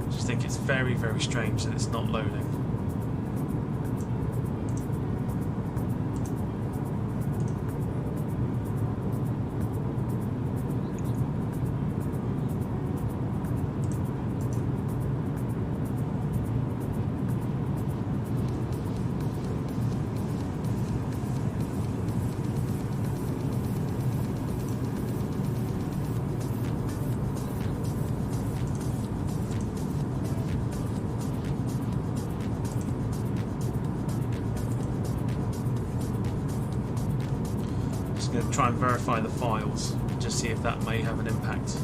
Speaker 2: I think it's very, very strange that it's not loading. Going to try and verify the files, just see if that may have an impact.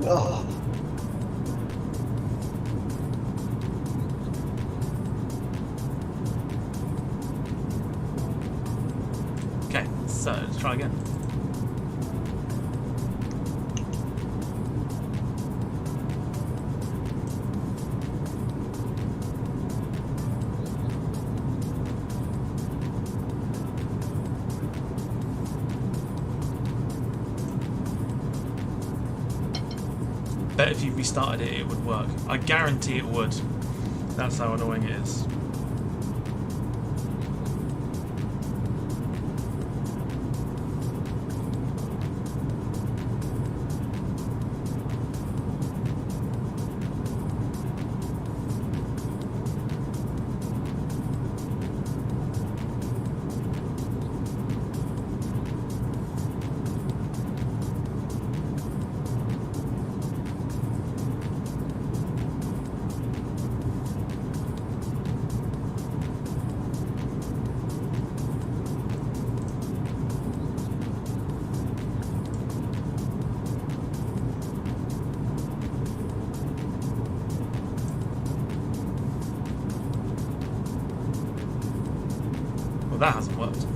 Speaker 14: Oh.
Speaker 2: Okay, so let's try again. Bet if you restarted it, it would work. I guarantee it would. That's how annoying it is. That hasn't worked.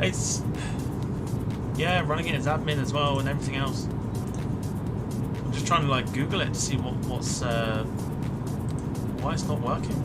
Speaker 2: It's... yeah, running it as admin as well and everything else. I'm just trying to like Google it to see what's why it's not working.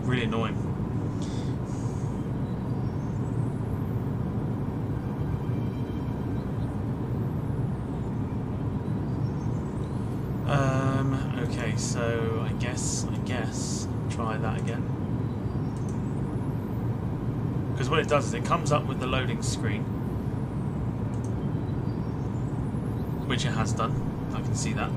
Speaker 2: Really annoying. Okay, so I guess try that again. Because what it does is it comes up with the loading screen, which it has done. I can see that.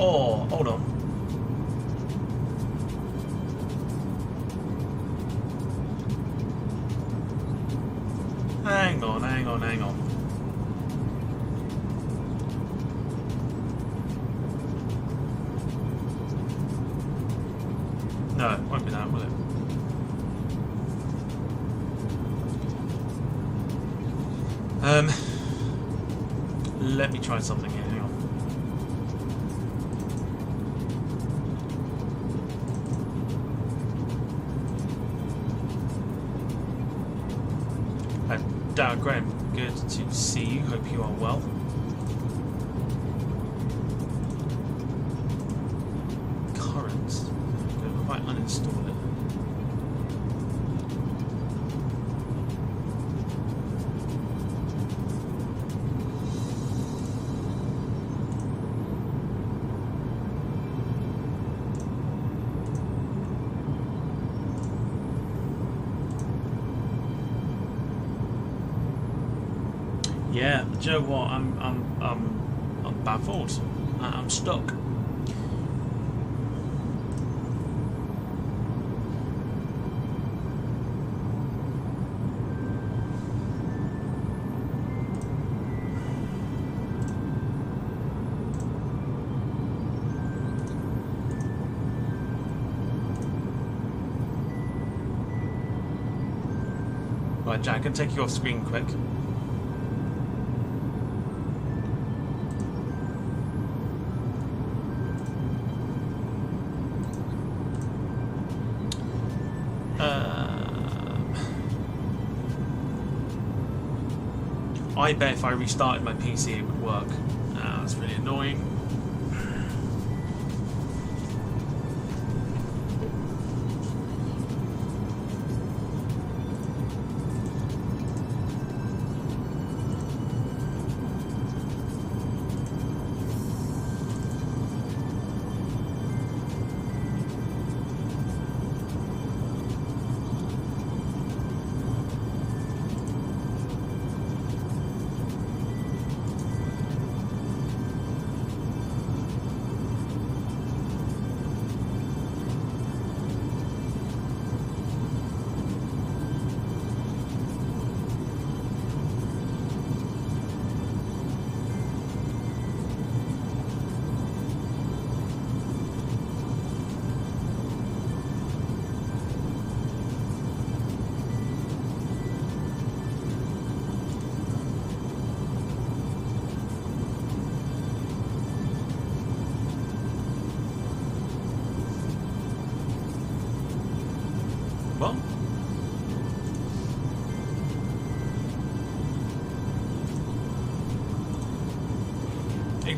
Speaker 2: Oh, hold on. Hang on. No, it won't be that, will it? Let me try something here. Hang on. Graham, good to see you. Hope you are well. Current. If I uninstall it. Yeah, do you know what? I'm baffled. I'm stuck. Right, Jack, I can take you off screen quick. I bet if I restarted my PC it would work. That's really annoying.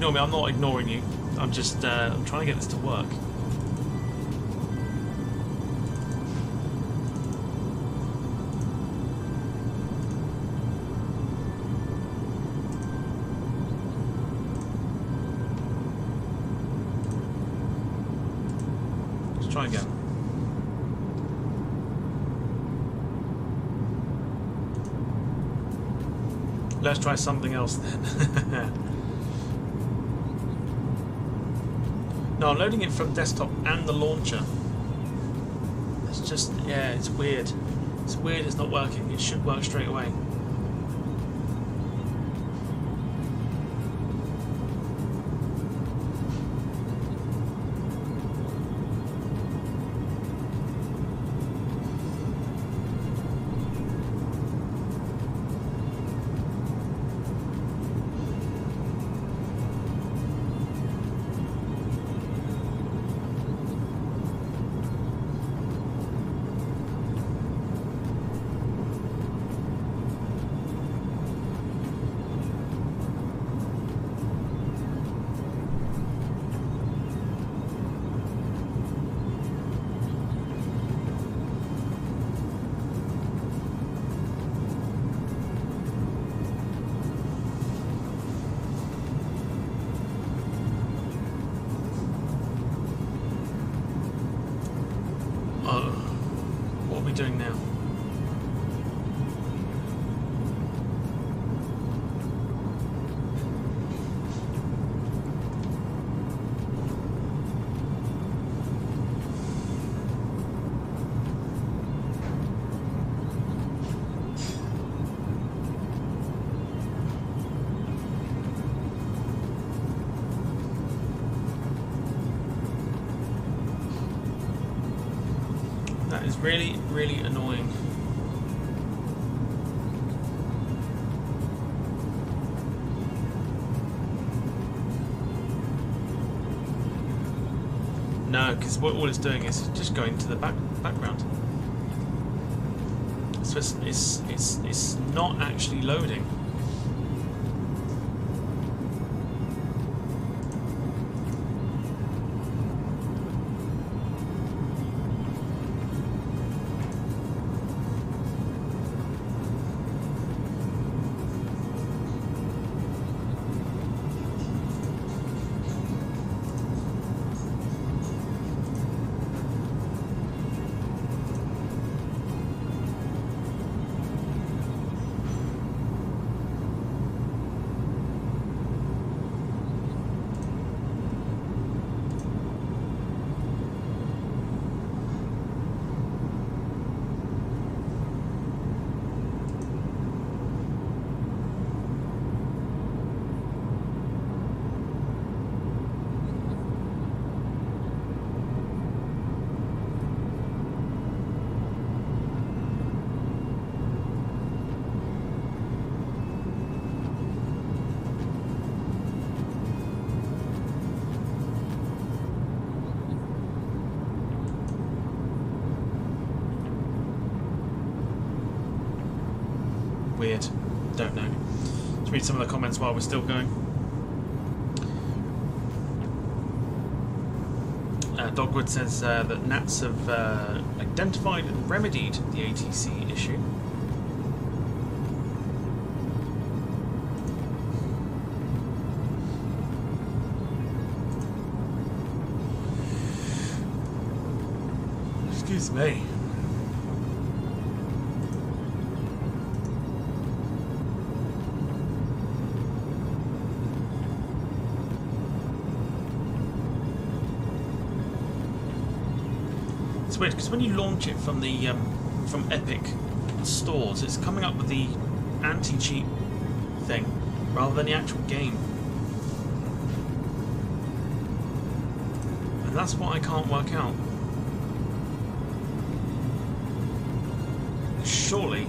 Speaker 2: ignore me. I'm not ignoring you. I'm just I'm trying to get this to work. Let's try again. Let's try something else then. No, I'm loading it from desktop and the launcher. It's just, yeah, it's weird. It's weird it's not working. It should work straight away. What are we doing now? That is really, really annoying. No, because all it's doing is just going to the background. So it's not actually loading. Weird. Don't know. Let's read some of the comments while we're still going. Dogwood says that Nats have identified and remedied the ATC issue. Excuse me. It's weird because when you launch it from the from Epic stores, it's coming up with the anti-cheat thing rather than the actual game, and that's what I can't work out. Surely.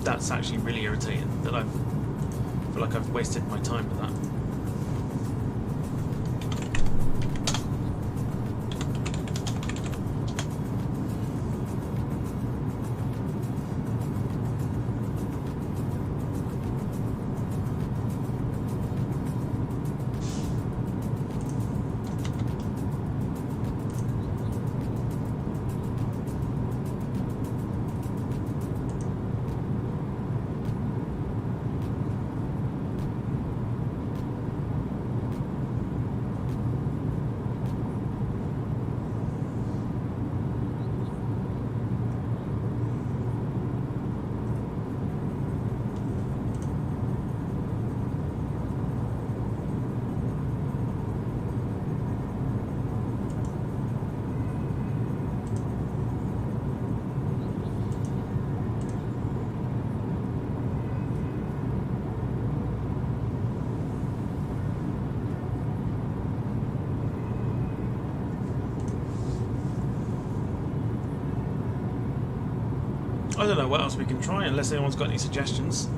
Speaker 2: that's actually really irritating. That I feel like I've wasted my time with that. I don't know what else we can try unless anyone's got any suggestions.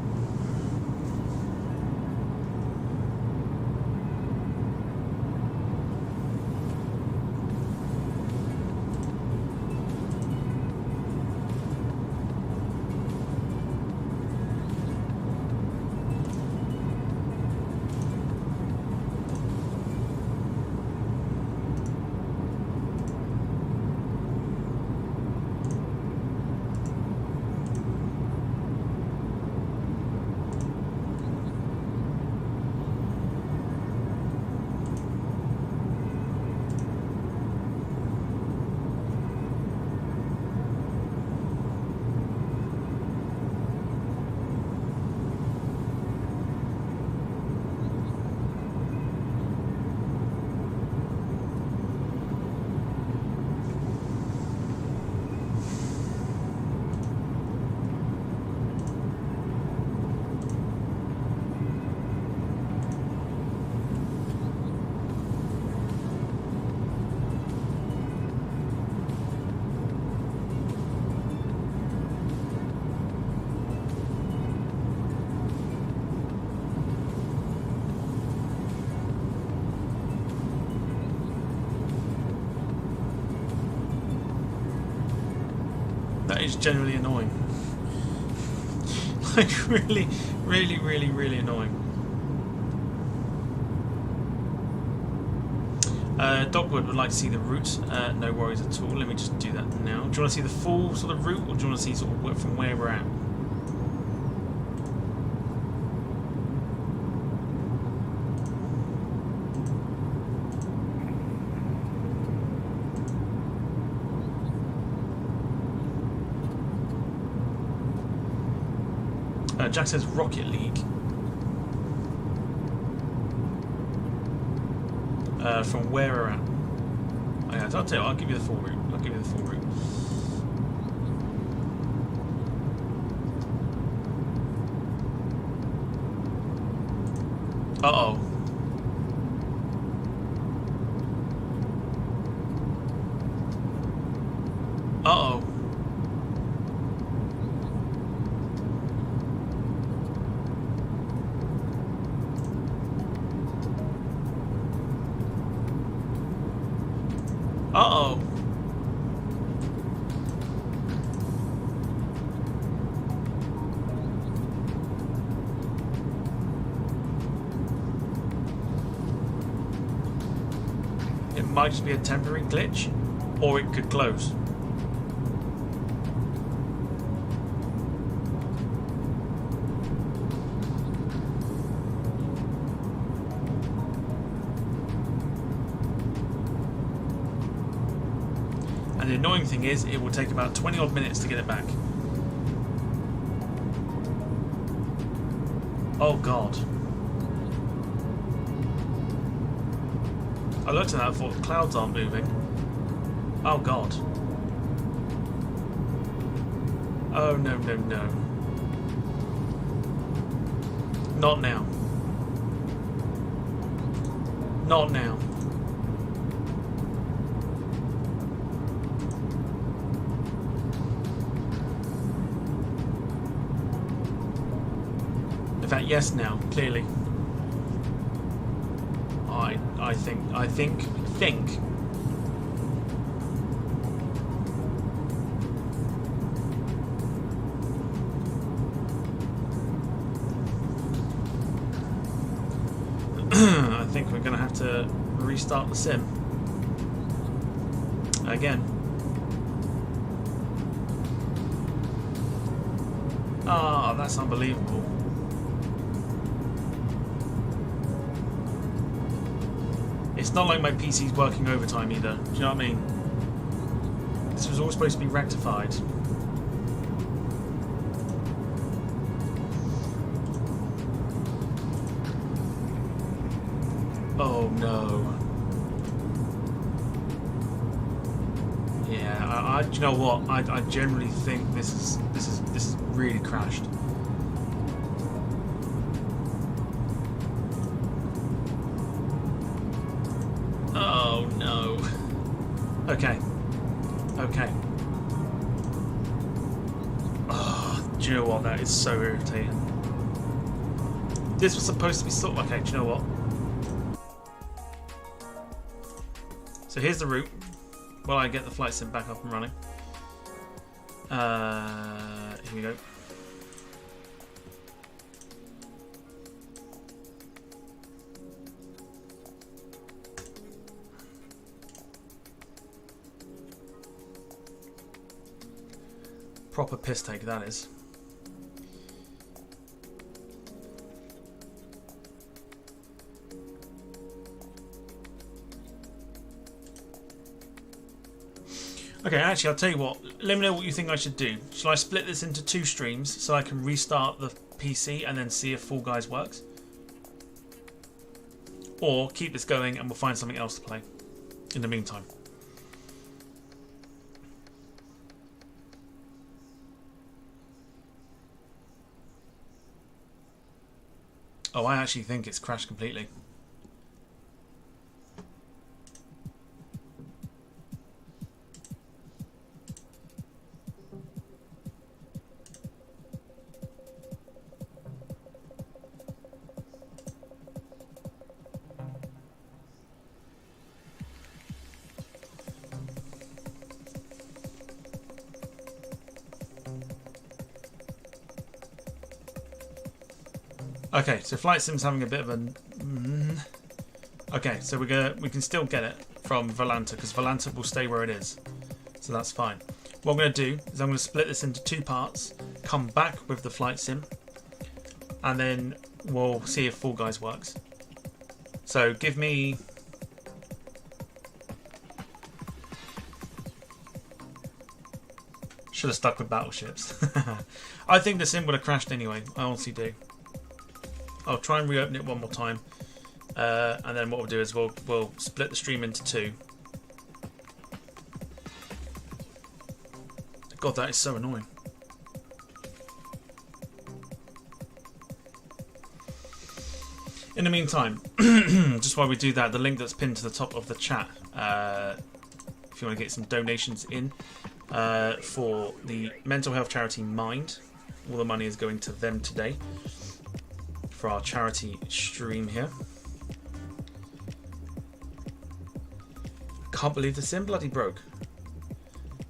Speaker 2: That is generally annoying. Like really annoying. Dogwood would like to see the route. No worries at all. Let me just do that now. Do you want to see the full sort of route, or do you want to see sort of from where we're at? Jack says Rocket League. From where we're at. Oh, yeah, I'll tell you, I'll give you the full route. I'll give you the full route. Uh-oh. Uh-oh. Uh-oh. It might just be a temporary glitch, or it could close. And the annoying thing is, it will take about 20 odd minutes to get it back. Oh god. I looked at that and thought the clouds aren't moving. Oh god. Oh no, no, no. Not now. Not now. yes now, clearly. I think. I think we're going to have to restart the sim again. Ah, that's unbelievable. It's not like my PC's working overtime either. Do you know what I mean? This was all supposed to be rectified. Oh no. Yeah, do you know what? I generally think this is really crashed. Oh no. Okay. Okay. Oh, do you know what? That is so irritating. This was supposed to be sort of okay. Do you know what? So here's the route. While I get the flight sim back up and running. Here we go. Proper piss take, that is. Okay, actually, I'll tell you what. Let me know what you think I should do. Shall I split this into 2 streams so I can restart the PC and then see if Fall Guys works? Or keep this going and we'll find something else to play in the meantime. Oh, I actually think it's crashed completely. Okay, so Flight Sim's having a bit of a... Okay, so we can still get it from Volanta, because Volanta will stay where it is. So that's fine. What I'm going to do is I'm going to split this into 2 parts, come back with the Flight Sim, and then we'll see if Fall Guys works. So give me... Should have stuck with battleships. I think the sim would have crashed anyway. I honestly do. I'll try and reopen it one more time, and then what we'll do is we'll split the stream into 2. God, that is so annoying. In the meantime, just while we do that, the link that's pinned to the top of the chat, if you want to get some donations in for the mental health charity Mind, all the money is going to them today. For our charity stream here. Can't believe the sim bloody broke.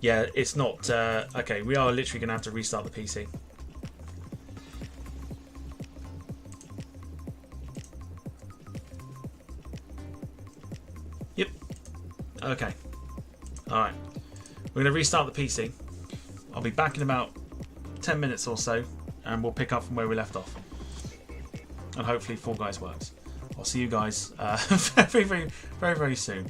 Speaker 2: Yeah, it's not... okay, we are literally going to have to restart the PC. Yep. Okay. Alright. We're going to restart the PC. I'll be back in about 10 minutes or so, and we'll pick up from where we left off. And hopefully Fall Guys works. I'll see you guys very, very, very, very soon.